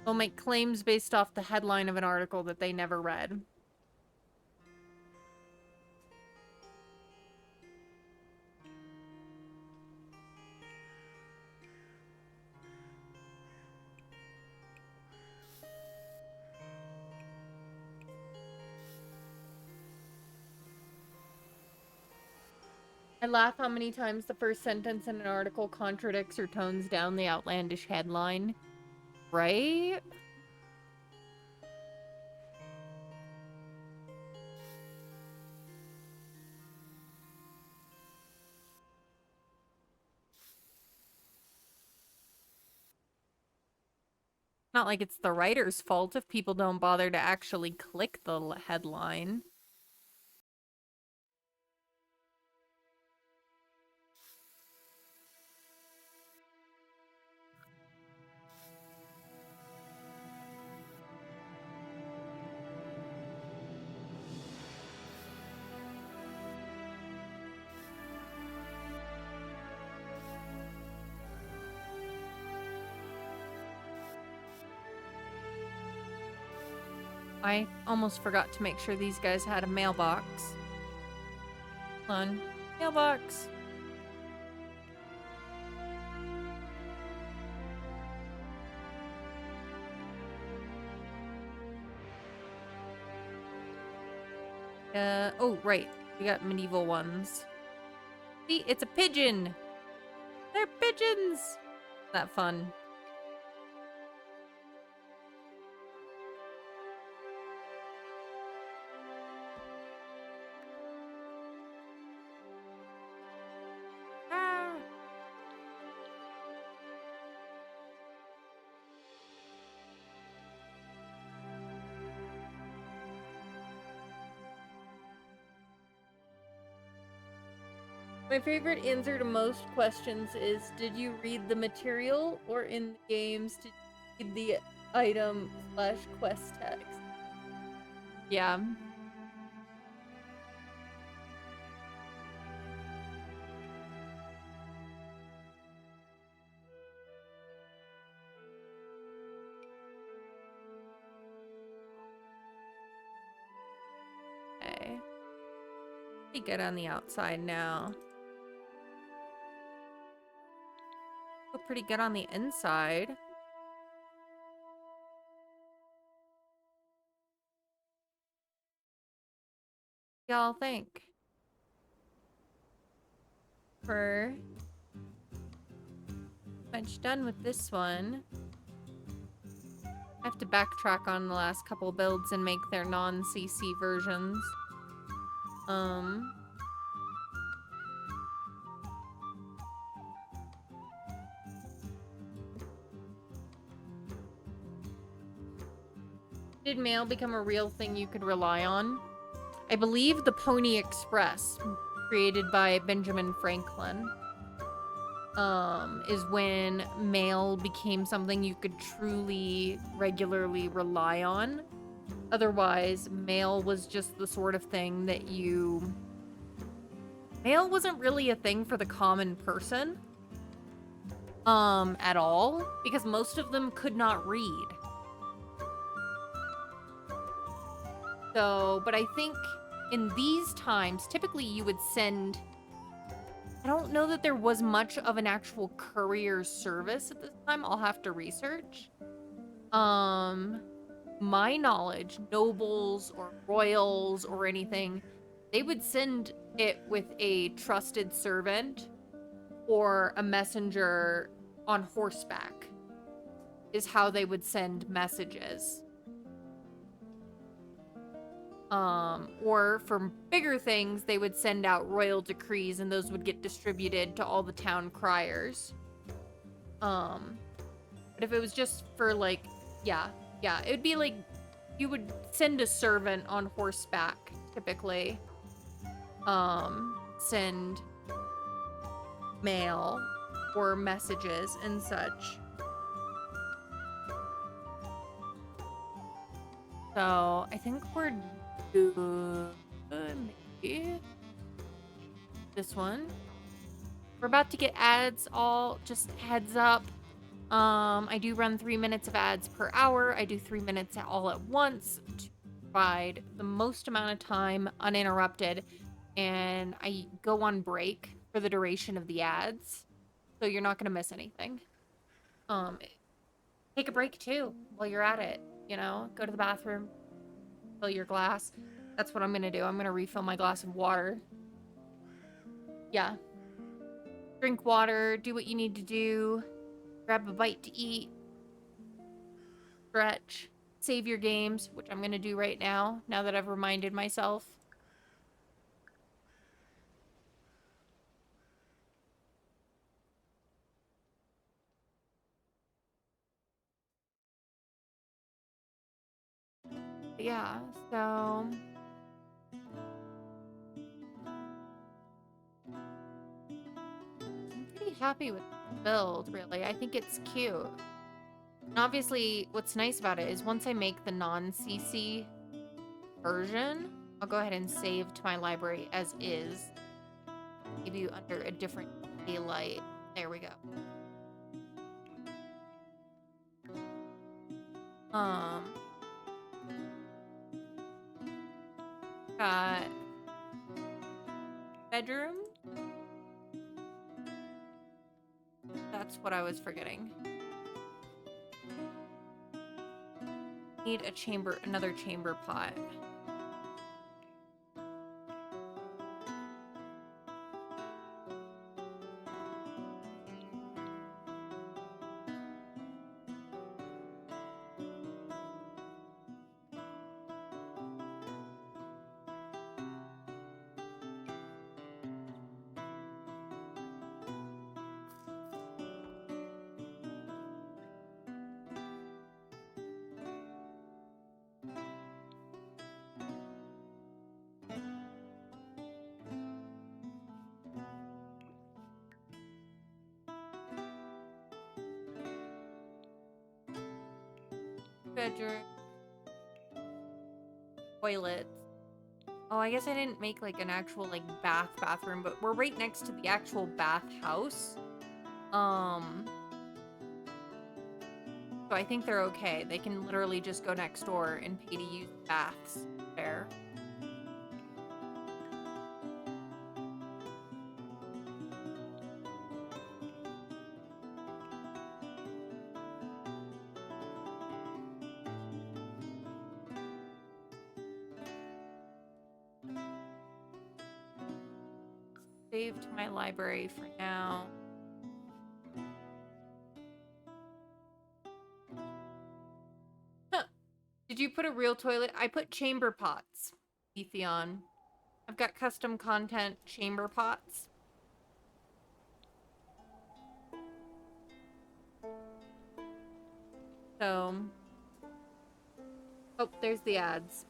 They'll make claims based off the headline of an article that they never read. I laugh how many times the first sentence in an article contradicts or tones down the outlandish headline. Right? Not like it's the writer's fault if people don't bother to actually click the headline. I almost forgot to make sure these guys had a mailbox. Hold on. Mailbox. Oh, right. We got medieval ones. See, it's a pigeon! They're pigeons! Isn't that fun? Ah! My favorite answer to most questions is, did you read the material, or in the games, did you read the item/quest text? Yeah. Okay. Pretty good on the outside now. Feel pretty good on the inside. Y'all think? We're much done with this one. I have to backtrack on the last couple builds and make their non-CC versions. Did mail become a real thing you could rely on? I believe the Pony Express, created by Benjamin Franklin, is when mail became something you could truly regularly rely on. Otherwise, mail was just the sort of thing that mail wasn't really a thing for the common person, at all, because most of them could not read. So, but I think in these times, typically you would send... I don't know that there was much of an actual courier service at this time. I'll have to research. My knowledge, nobles or royals or anything, they would send it with a trusted servant or a messenger on horseback, is how they would send messages. Or for bigger things, they would send out royal decrees, and those would get distributed to all the town criers. But if it was just for, like, yeah, it would be like, you would send a servant on horseback, typically. Send mail or messages and such. So I think we're good. Maybe this one. We're about to get ads, all just heads up. I do run 3 minutes of ads per hour. I do 3 minutes all at once to provide the most amount of time uninterrupted, and I go on break for the duration of the ads, so you're not going to miss anything. Take a break too while you're at it, you know, go to the bathroom, fill your glass. That's what I'm going to do. I'm going to refill my glass of water. Yeah. Drink water, do what you need to do, grab a bite to eat, stretch, save your games, which I'm going to do right now that I've reminded myself. Yeah, so I'm pretty happy with the build, really. I think it's cute. And obviously, what's nice about it is once I make the non-CC version, I'll go ahead and save to my library as is. Maybe under a different daylight. There we go. Got bedroom. That's what I was forgetting. Need a chamber, another chamber pot. Bedroom. Toilets. Oh, I guess I didn't make like an actual like bathroom, but we're right next to the actual bathhouse. So I think they're okay. They can literally just go next door and pay to use baths there. Save to my library for now. Huh. Did you put a real toilet? I put chamber pots, Etheon. I've got custom content chamber pots. So, oh, there's the ads.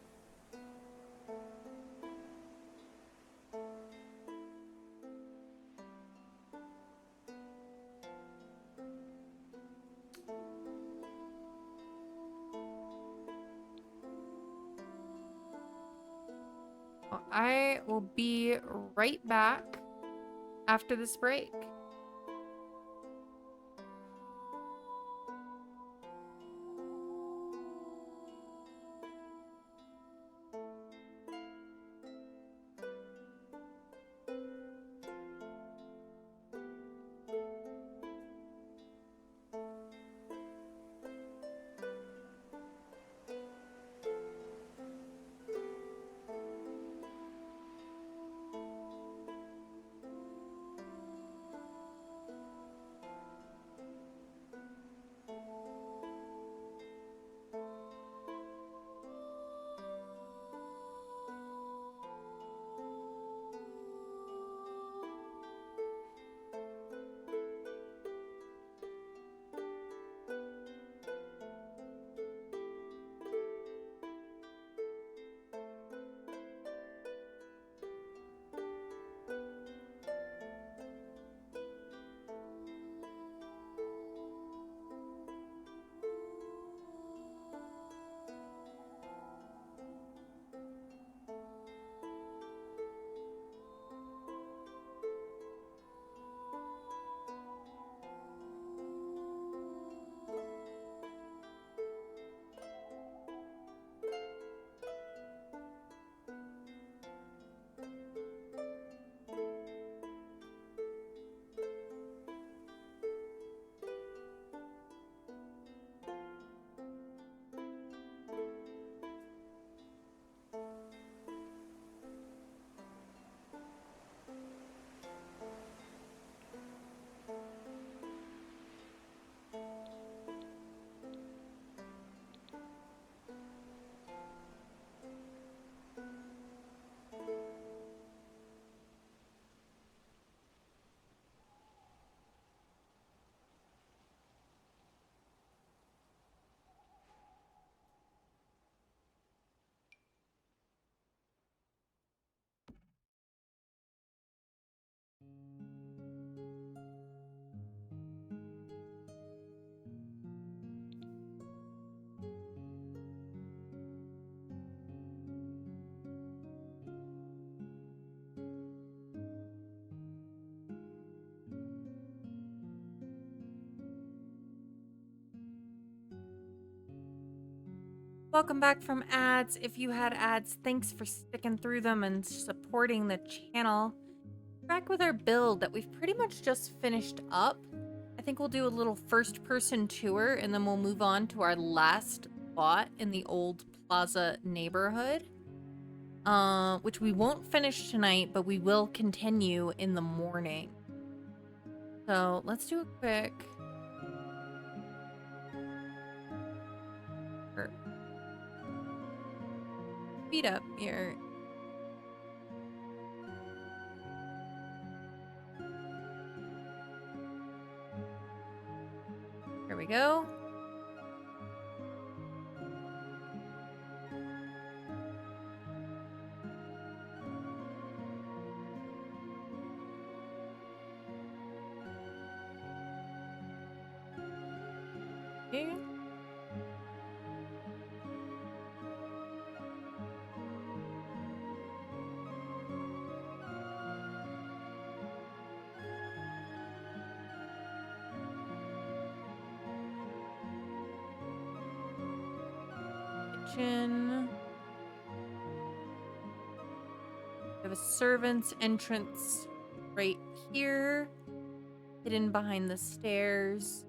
I will be right back after this break. Welcome back from ads. If you had ads, thanks for sticking through them and supporting the channel. Back with our build that we've pretty much just finished up. I think we'll do a little first-person tour, and then we'll move on to our last spot in the old plaza neighborhood. Which we won't finish tonight, but we will continue in the morning. So let's do a quick... speed up here. Here we go. Okay. Kitchen. We have a servant's entrance right here, hidden behind the stairs.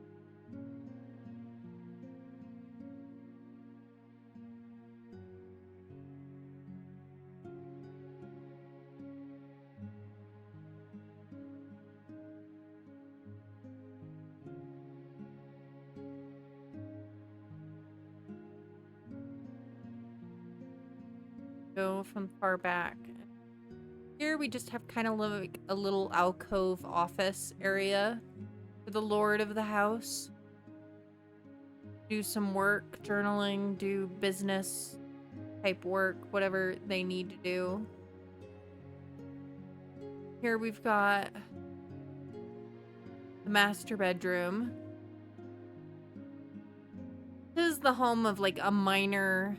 Go from far back. Here we just have kind of like a little alcove office area for the lord of the house. Do some work, journaling, do business type work, whatever they need to do. Here we've got the master bedroom. This is the home of like a minor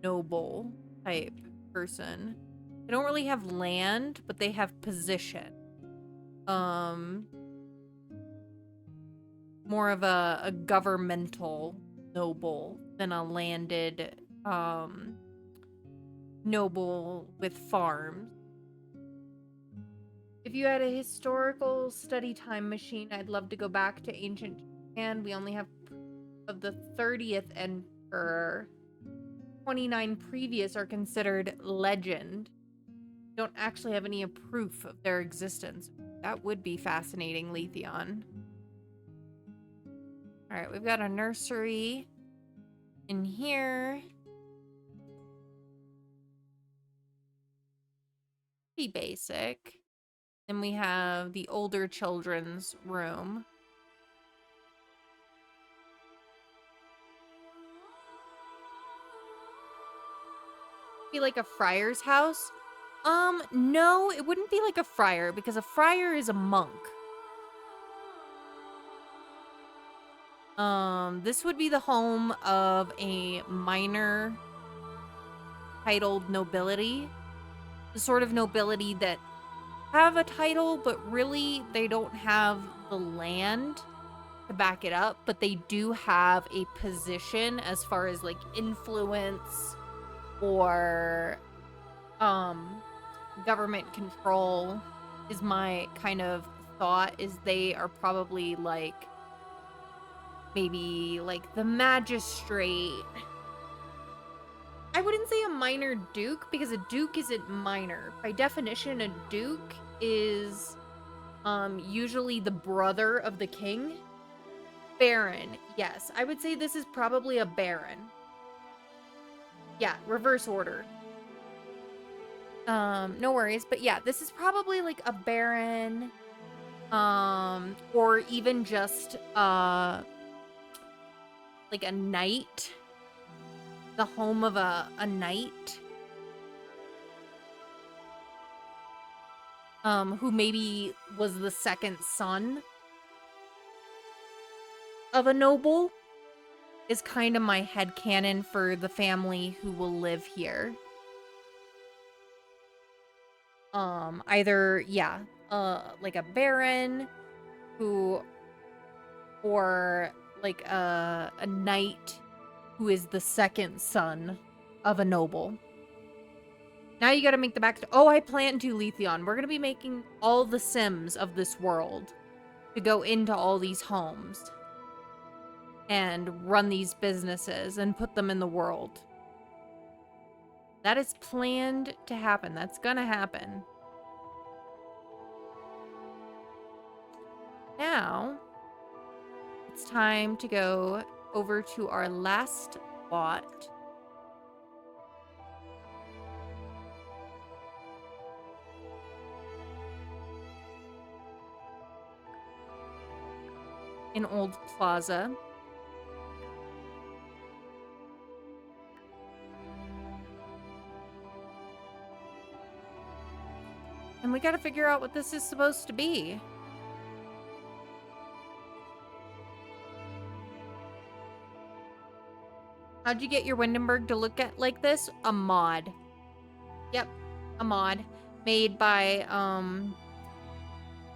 noble type person. They don't really have land, but they have position. More of a governmental noble than a landed noble with farms. If you had a historical study time machine, I'd love to go back to ancient Japan. We only have of the 30th emperor. 29 previous are considered legend. Don't actually have any proof of their existence. That would be fascinating, Letheon. Alright, we've got a nursery in here. Pretty basic. Then we have the older children's room. Be like a friar's house? No, it wouldn't be like a friar, because a friar is a monk. This would be the home of a minor titled nobility. The sort of nobility that have a title, but really they don't have the land to back it up, but they do have a position as far as like influence or government control is my kind of thought. Is they are probably like maybe like the magistrate. I wouldn't say a minor duke, because a duke isn't minor. By definition, a duke is usually the brother of the king. Baron, yes. I would say this is probably a baron. Yeah, reverse order. No worries, but yeah, this is probably like a baron, or even just like a knight, the home of a knight, who maybe was the second son of a noble, is kind of my headcanon for the family who will live here. Either, yeah, like a baron who, or like a knight who is the second son of a noble. Now you gotta make the back. Oh, I plan to, Letheon. We're gonna be making all the Sims of this world to go into all these homes and run these businesses and put them in the world. That is planned to happen. That's gonna happen. Now, it's time to go over to our last lot. In Old Plaza. And we gotta figure out what this is supposed to be. How'd you get your Windenburg to look at like this? A mod. Yep, a mod. Made by,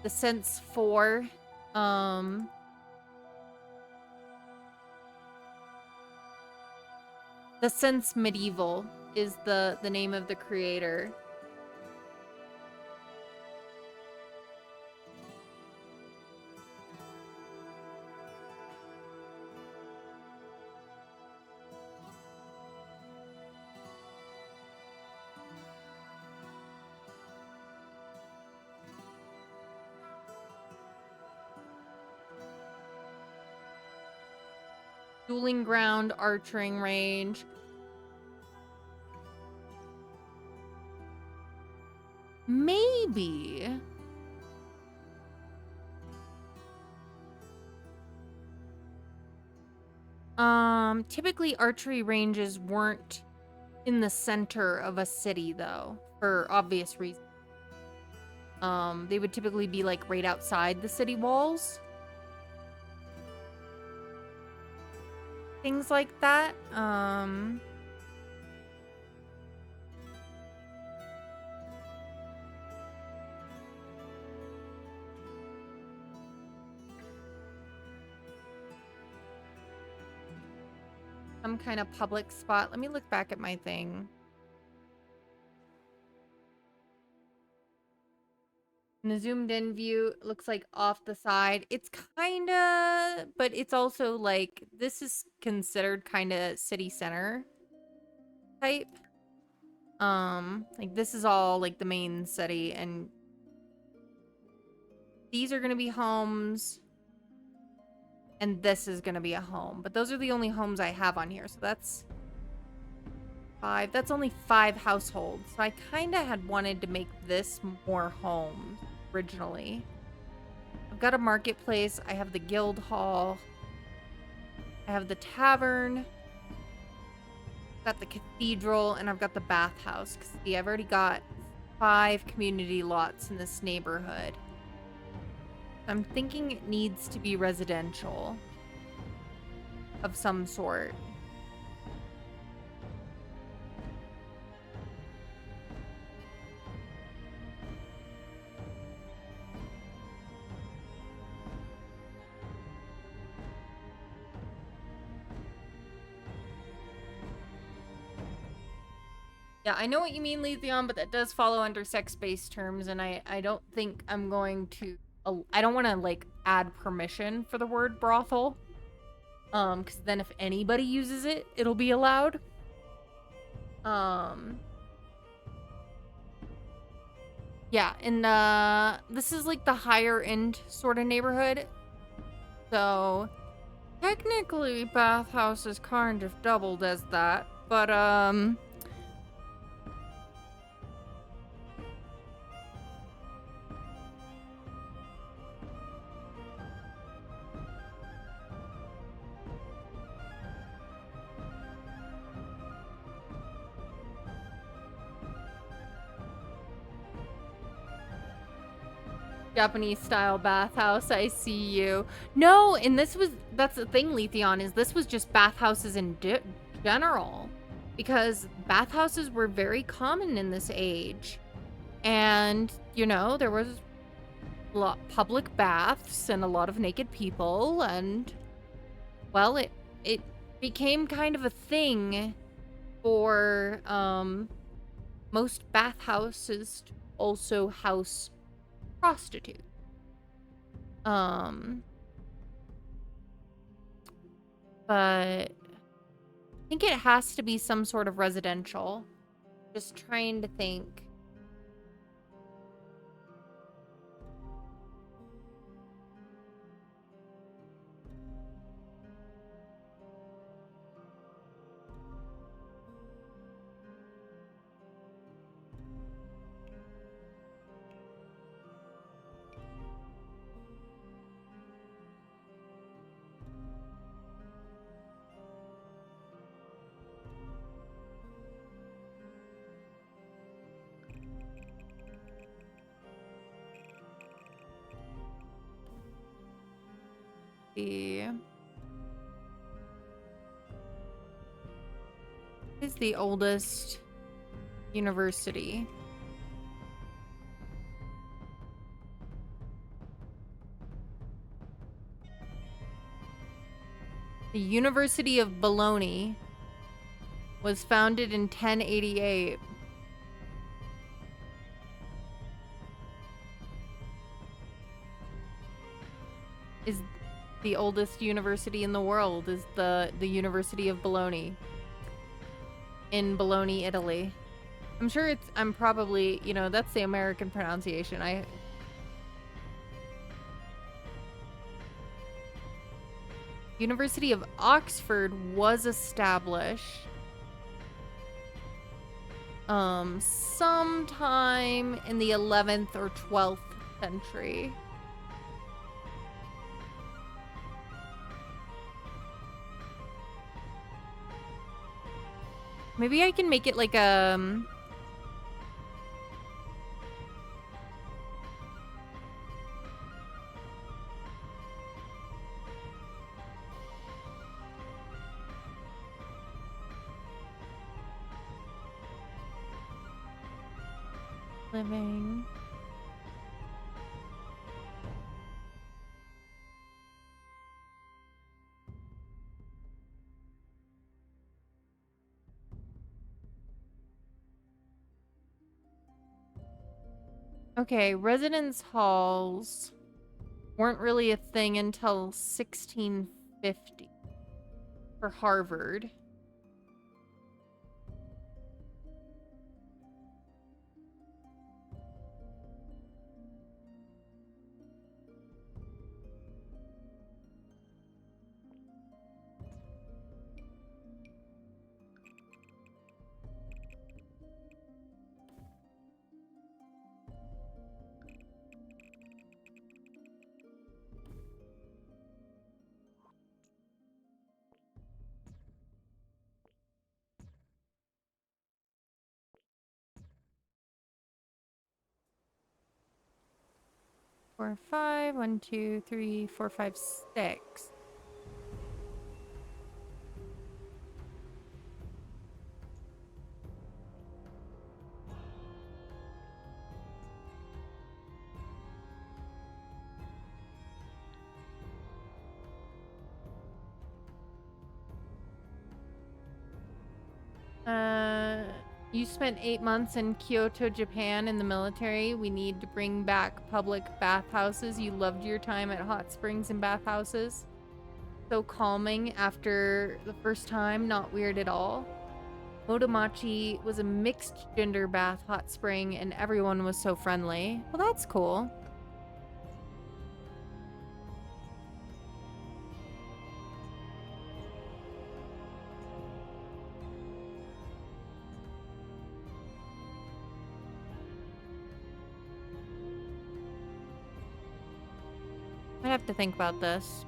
the Sense 4, The Sense Medieval is the name of the creator. Dueling ground, archering range. Maybe. Typically archery ranges weren't in the center of a city though, for obvious reasons. They would typically be like right outside the city walls. Things like that. Some kind of public spot. Let me look back at my thing. In the zoomed in view, it looks like off the side. It's kind of, but it's also like, this is considered kind of city center type. Like this is all like the main city, and these are going to be homes, and this is going to be a home. But those are the only homes I have on here, so that's 5. That's only 5 households. So I kind of had wanted to make this more homes originally. I've got a marketplace. I have the guild hall. I have the tavern. I've got the cathedral, and I've got the bathhouse. Because see, I've already got 5 community lots in this neighborhood. I'm thinking it needs to be residential of some sort. Yeah, I know what you mean, Letheon, but that does follow under sex-based terms, and I don't think I'm going to... I don't want to, like, add permission for the word brothel. Because then if anybody uses it, it'll be allowed. Yeah, and, this is, like, the higher-end sort of neighborhood. So, technically, bathhouse is kind of doubled as that, but, Japanese style bathhouse, I see you. No, and that's the thing, Letheon, is this was just bathhouses in general. Because bathhouses were very common in this age. And, you know, there was a lot public baths and a lot of naked people, and, well, it became kind of a thing for most bathhouses to also house prostitutes. Um, but I think it has to be some sort of residential. Just trying to think. The is the oldest university? The University of Bologna was founded in 1088. Is the oldest university in the world is the University of Bologna in Bologna, Italy. I'm sure I'm probably, that's the American pronunciation. University of Oxford was established sometime in the 11th or 12th century. Maybe I can make it like living. Okay, residence halls weren't really a thing until 1650 for Harvard. Four, five, 1, 2, 3, 4, 5, 6. You spent 8 months in Kyoto, Japan in the military. We need to bring back public bathhouses. You loved your time at hot springs and bathhouses. So calming after the first time, not weird at all. Motomachi was a mixed gender bath hot spring and everyone was so friendly. Well, that's cool. I have to think about this.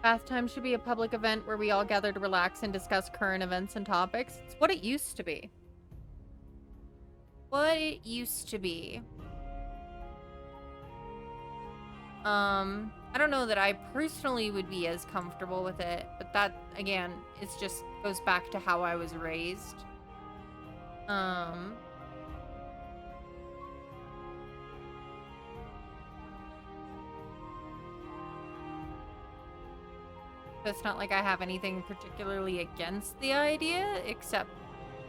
Bath time should be a public event where we all gather to relax and discuss current events and topics. It's what it used to be. What it used to be. I don't know that I personally would be as comfortable with it, but that, again, it's just goes back to how I was raised. It's not like I have anything particularly against the idea, except,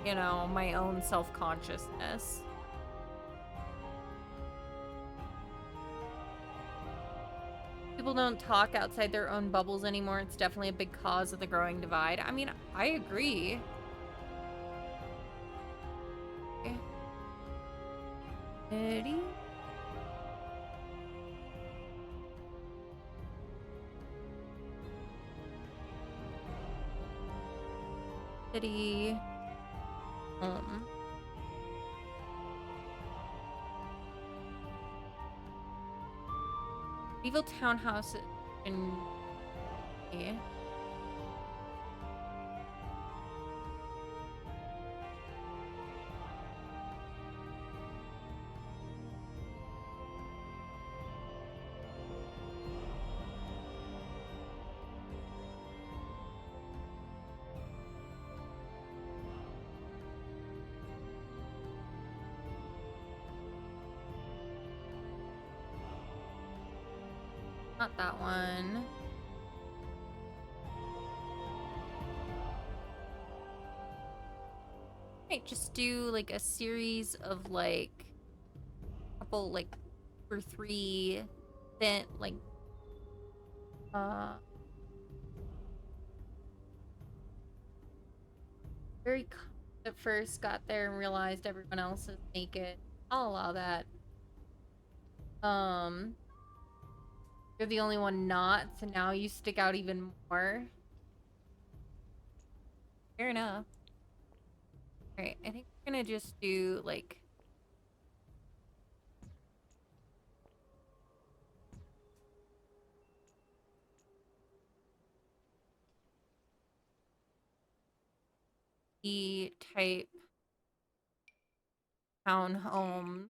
you know, my own self-consciousness. People don't talk outside their own bubbles anymore. It's definitely a big cause of the growing divide. I mean, I agree. Okay. Eddie? City. Evil townhouse in... Yeah. Not that one. Might just do like a series of like couple like 2 or 3 then like very at first got there and realized everyone else is naked. I'll allow that. You're the only one not, so now you stick out even more. Fair enough. Alright, I think we're gonna just do, like... E-type townhome.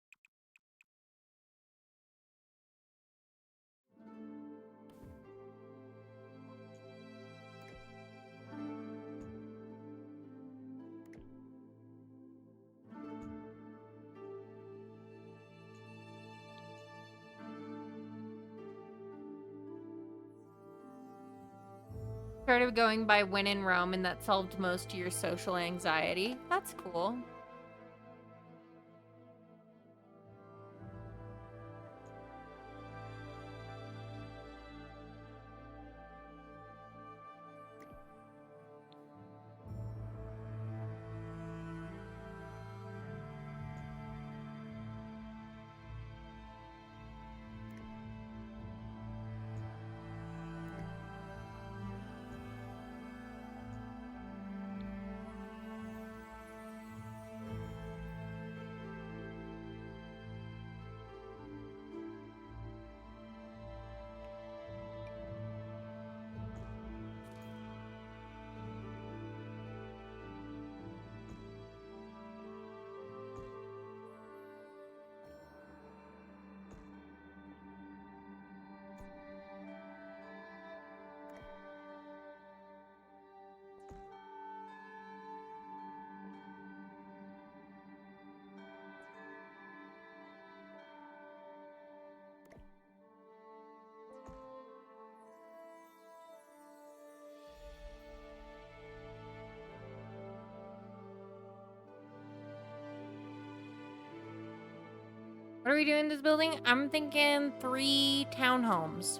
Started going by when in Rome, and that solved most of your social anxiety. That's cool. What are we doing in this building? I'm thinking 3 townhomes.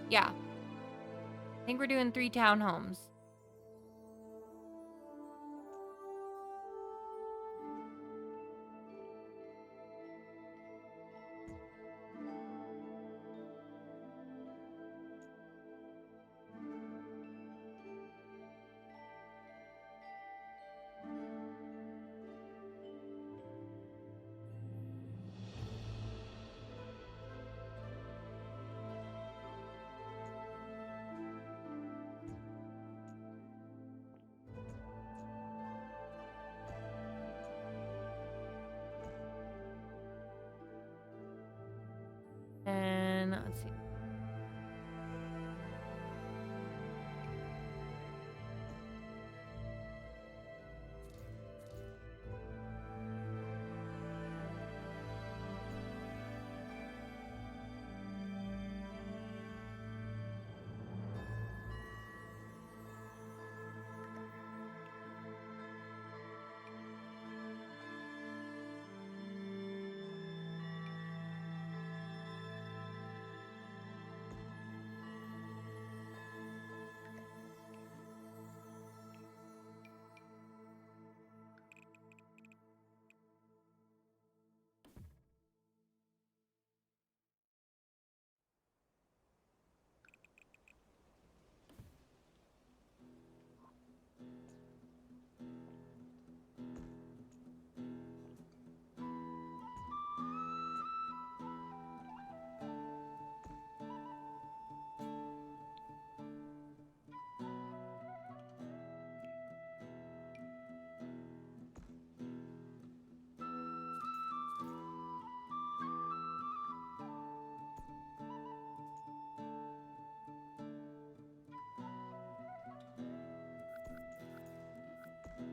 Yeah. I think we're doing 3 townhomes.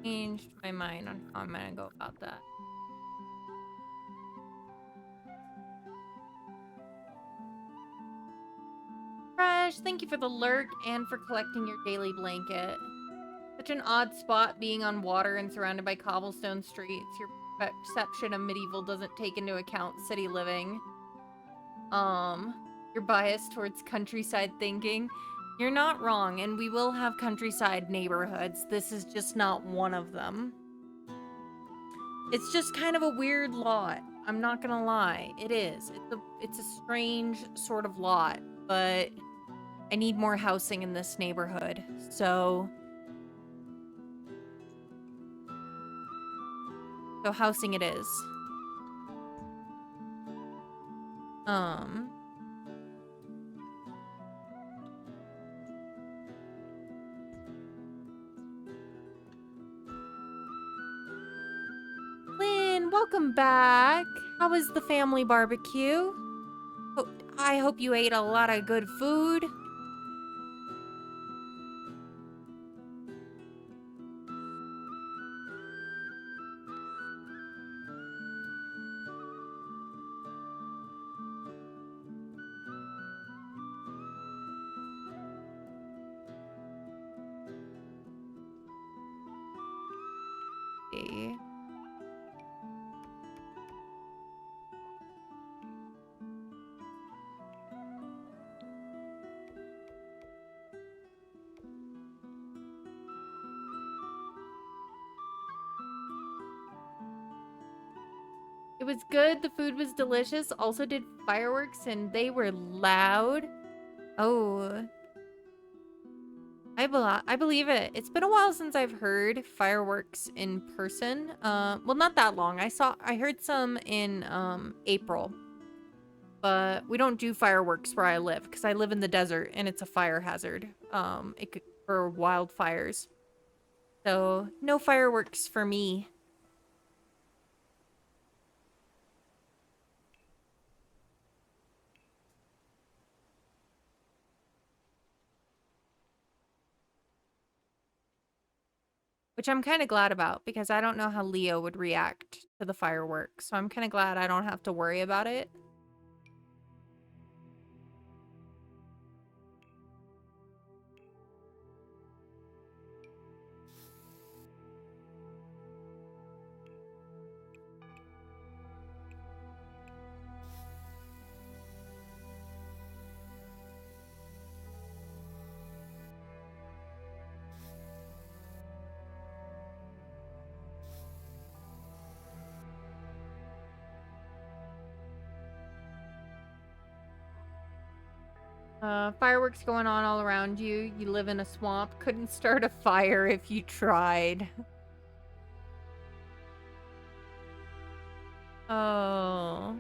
changed my mind on how I'm gonna go about that. Fresh, thank you for the lurk and for collecting your daily blanket. Such an odd spot being on water and surrounded by cobblestone streets. Your perception of medieval doesn't take into account city living. Your bias towards countryside thinking. You're not wrong, and we will have countryside neighborhoods. This is just not one of them. It's just kind of a weird lot. I'm not gonna lie. It is. It's a strange sort of lot, but I need more housing in this neighborhood. So housing it is. Lynn, welcome back. How was the family barbecue? I hope you ate a lot of good food. It was good. The food was delicious. Also did fireworks and they were loud. Oh. I believe it. It's been a while since I've heard fireworks in person. Well, not that long. I heard some in April. But we don't do fireworks where I live because I live in the desert and it's a fire hazard. For wildfires. So, no fireworks for me. Which I'm kind of glad about because I don't know how Leo would react to the fireworks. So I'm kind of glad I don't have to worry about it. Fireworks going on all around you. You live in a swamp. Couldn't start a fire if you tried. Oh.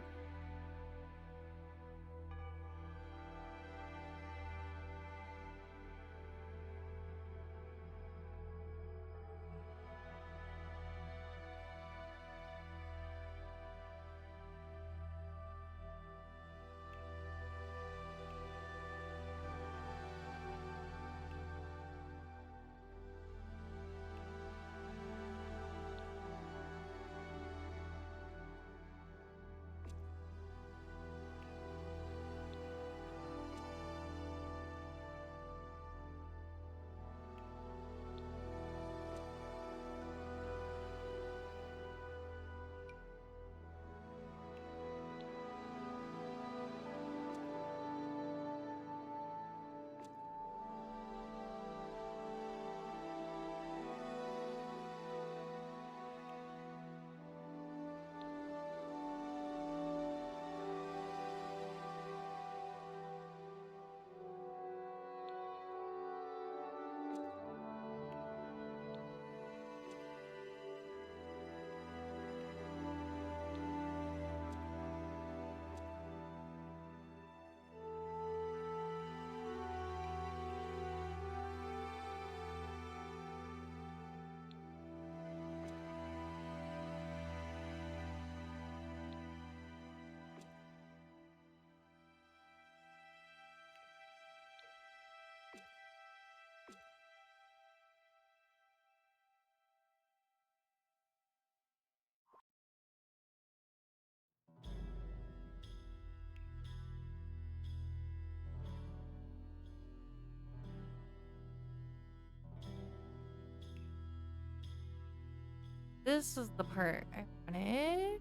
This is the part I wanted.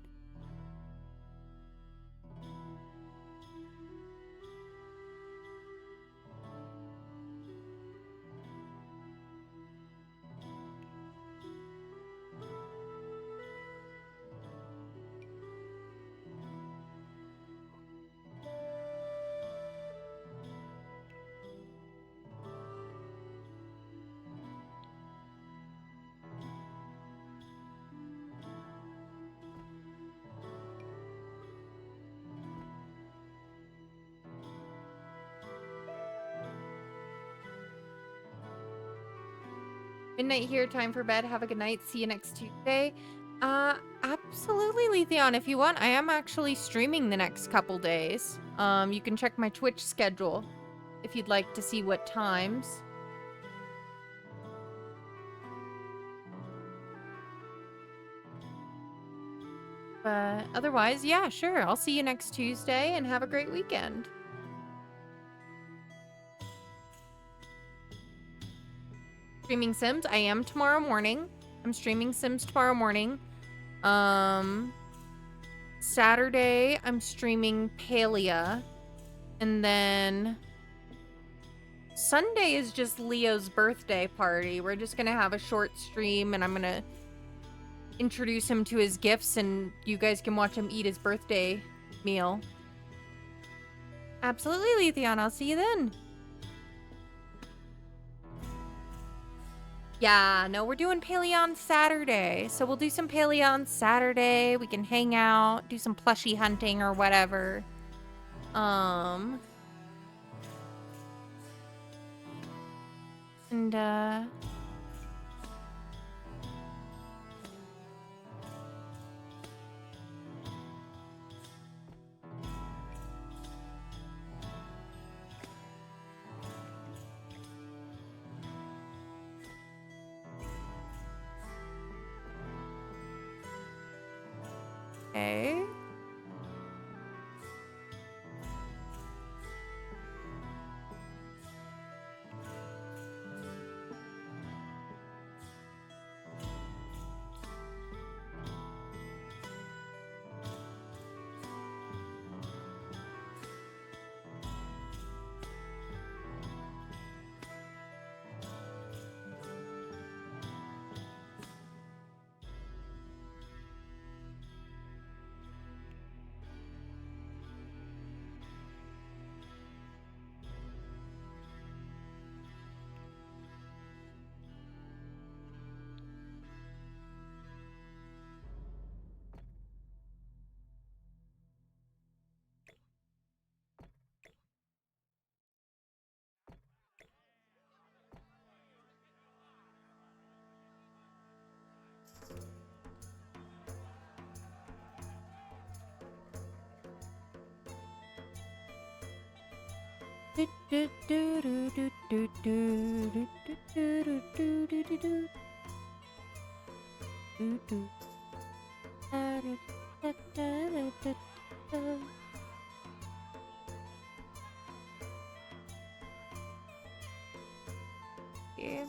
Midnight here, time for bed. Have a good night. See you next Tuesday. Absolutely, Letheon. If you want, I am actually streaming the next couple days. You can check my Twitch schedule if you'd like to see what times. But otherwise, yeah, sure. I'll see you next Tuesday and have a great weekend. Streaming Sims. I am tomorrow morning. I'm streaming Sims tomorrow morning. Saturday, I'm streaming Palia. And then Sunday is just Leo's birthday party. We're just gonna have a short stream and I'm gonna introduce him to his gifts and you guys can watch him eat his birthday meal. Absolutely, Letheon. I'll see you then. Yeah, no, we're doing Paleo on Saturday. So we'll do some Paleo on Saturday. We can hang out, do some plushie hunting or whatever. And okay. Yeah.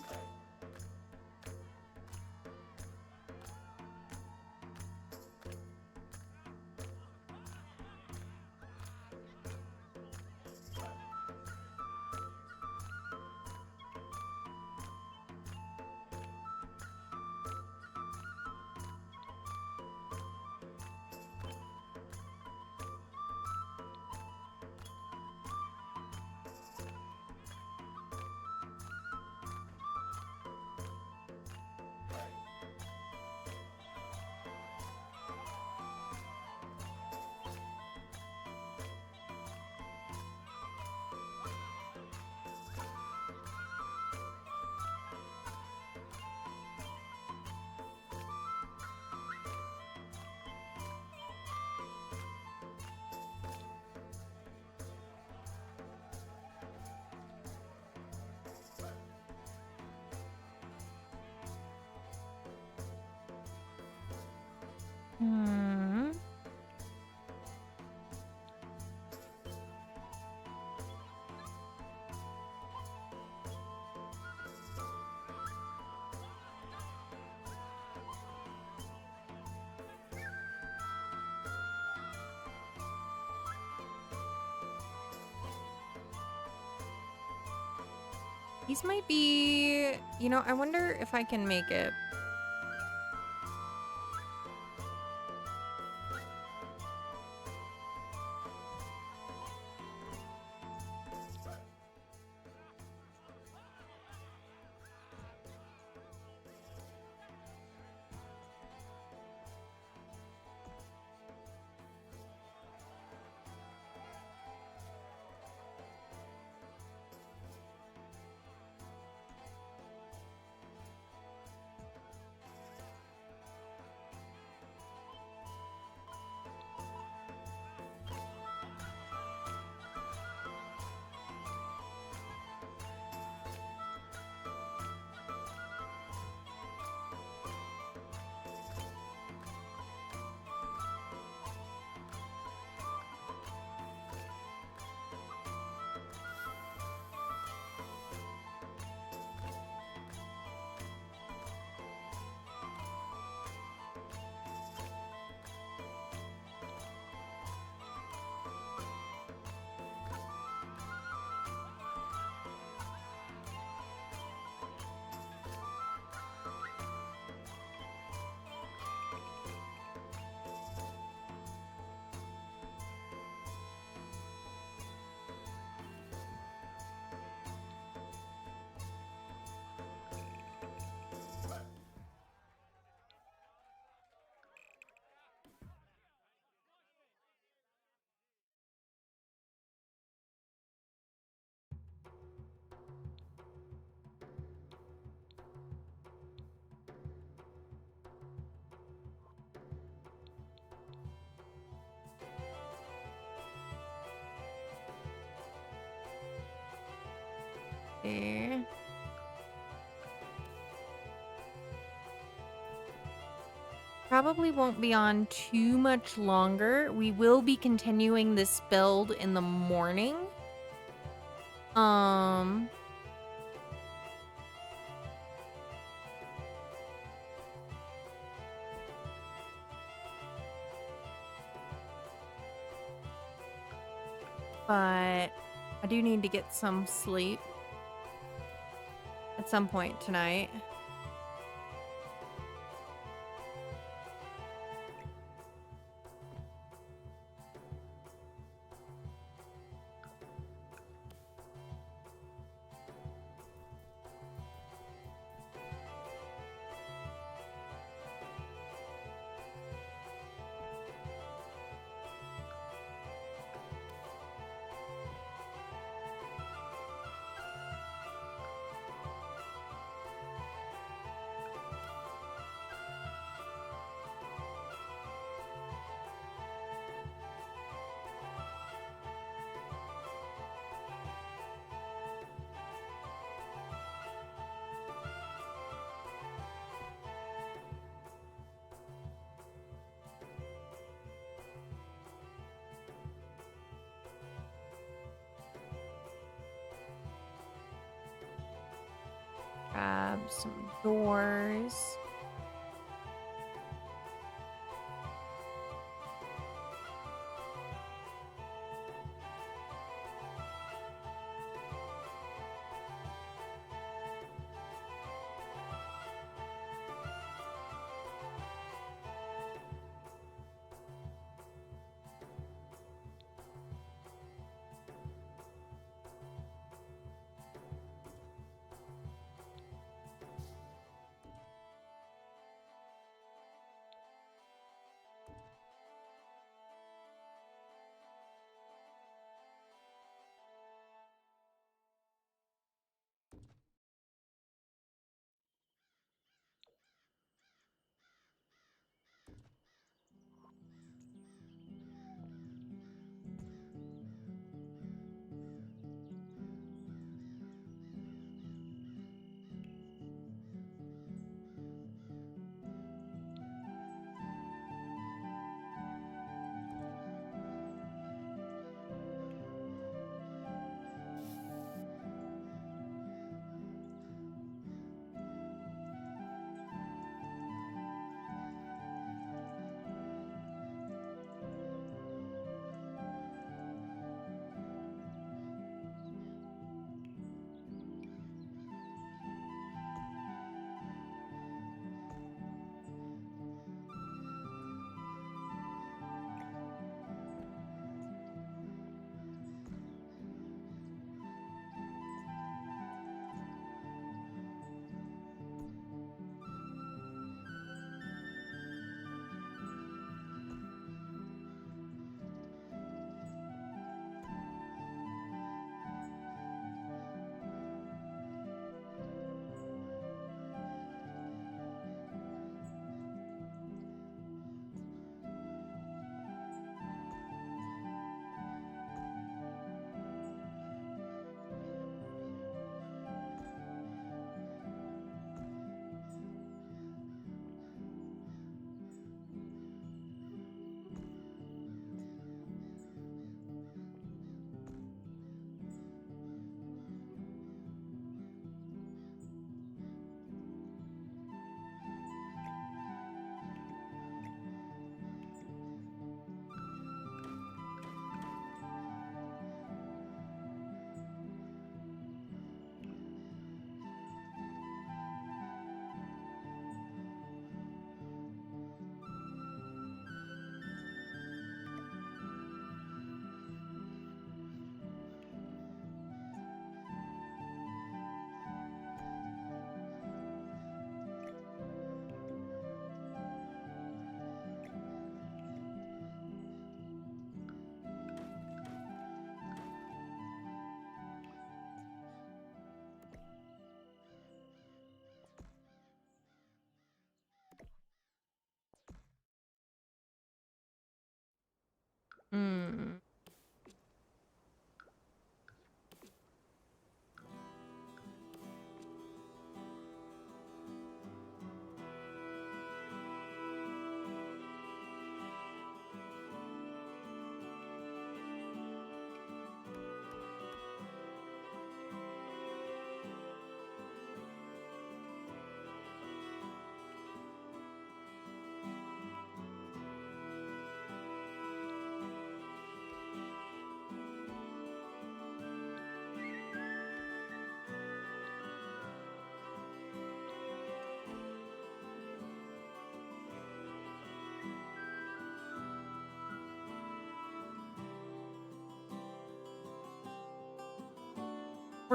Hmm. These might be, I wonder if I can make it. There. Probably won't be on too much longer. We will be continuing this build in the morning. But I do need to get some sleep at some point tonight. Grab some doors.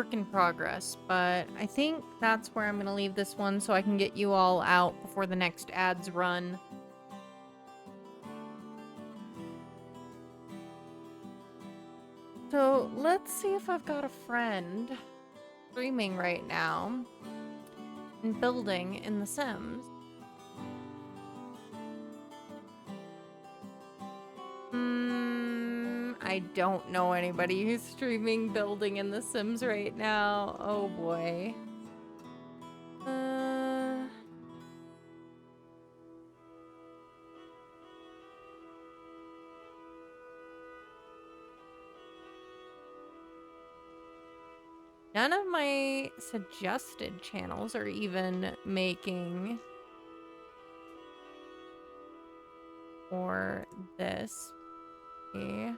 work in progress, but I think that's where I'm gonna leave this one so I can get you all out before the next ads run. So let's see if I've got a friend streaming right now and building in The Sims. I don't know anybody who's streaming building in The Sims right now. Oh boy. None of my suggested channels are even making for this. Okay.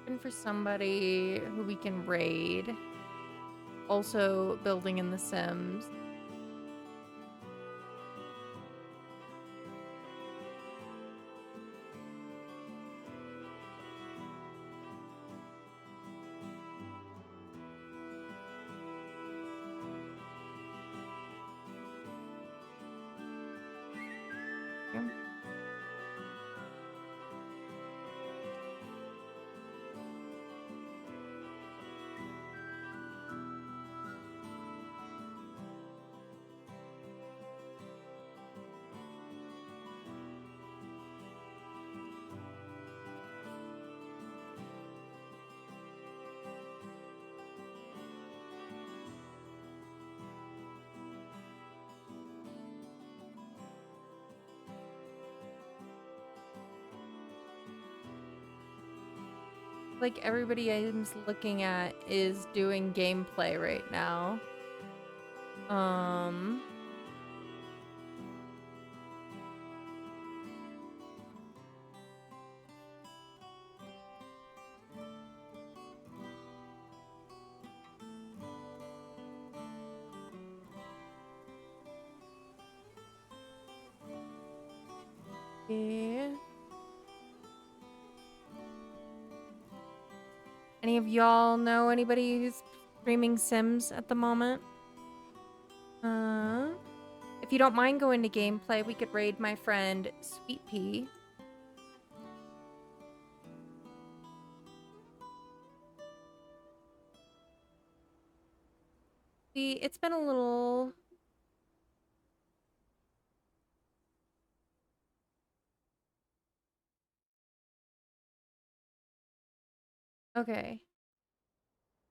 Looking for somebody who we can raid. Also building in The Sims. Okay. Like everybody I'm looking at is doing gameplay right now. Yeah. Any of y'all know anybody who's streaming Sims at the moment? If you don't mind going to gameplay, we could raid my friend Sweet Pea. See, it's been a little... Okay.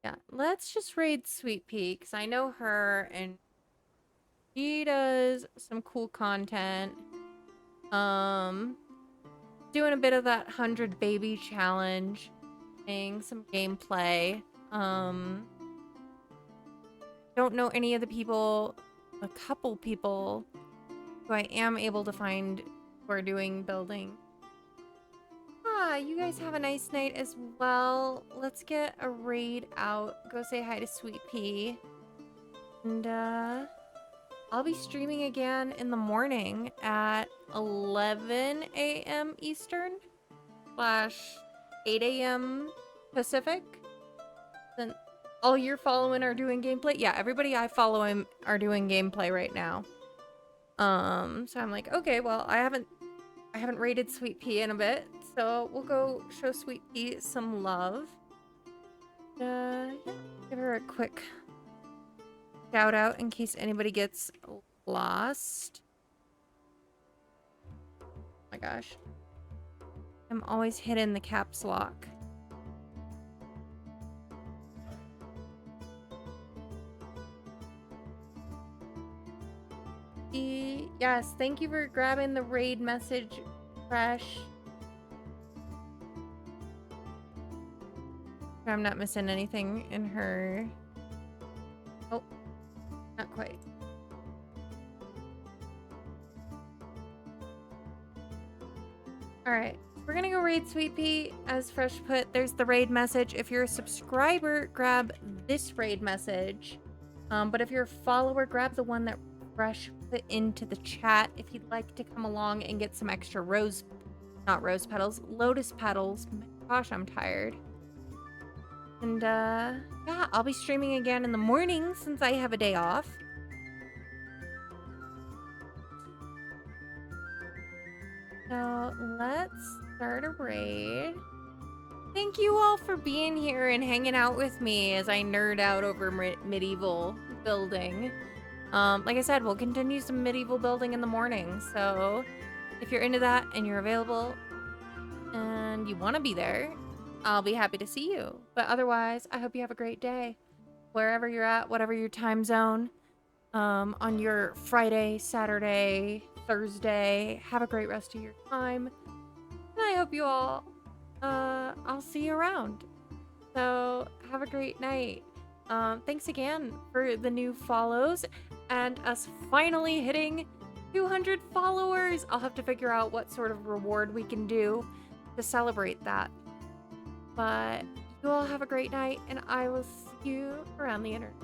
Yeah, let's just raid Sweet Pea, because I know her, and she does some cool content. Doing a bit of that 100 baby challenge, playing some gameplay. Don't know any of the people, a couple people who I am able to find who are doing building. Ah, you guys have a nice night as well. Let's get a raid out. Go say hi to Sweet Pea. And, I'll be streaming again in the morning at 11 a.m. Eastern / 8 a.m. Pacific. Then all you're following are doing gameplay. Yeah, everybody I follow are doing gameplay right now. So I'm like, okay, well, I haven't raided Sweet Pea in a bit, so we'll go show Sweet Pea some love. Yeah, give her a quick shout out in case anybody gets lost. Oh my gosh. I'm always hitting the caps lock. Yes, thank you for grabbing the raid message, Fresh. I'm not missing anything in her. Oh, not quite. All right, We're gonna go raid Sweet Pea. As Fresh put, there's the raid message. If you're a subscriber, grab this raid message. But if you're a follower, grab the one that Fresh put into the chat if you'd like to come along and get some extra lotus petals. Gosh, I'm tired. And yeah, I'll be streaming again in the morning since I have a day off. So let's start a raid. Thank you all for being here and hanging out with me as I nerd out over medieval building. Like I said, we'll continue some medieval building in the morning. So if you're into that and you're available and you want to be there, I'll be happy to see you. But otherwise, I hope you have a great day. Wherever you're at, whatever your time zone, on your Friday, Saturday, Thursday, have a great rest of your time. And I hope you all, I'll see you around. So have a great night. Thanks again for the new follows and us finally hitting 200 followers. I'll have to figure out what sort of reward we can do to celebrate that. But you all have a great night, and I will see you around the internet.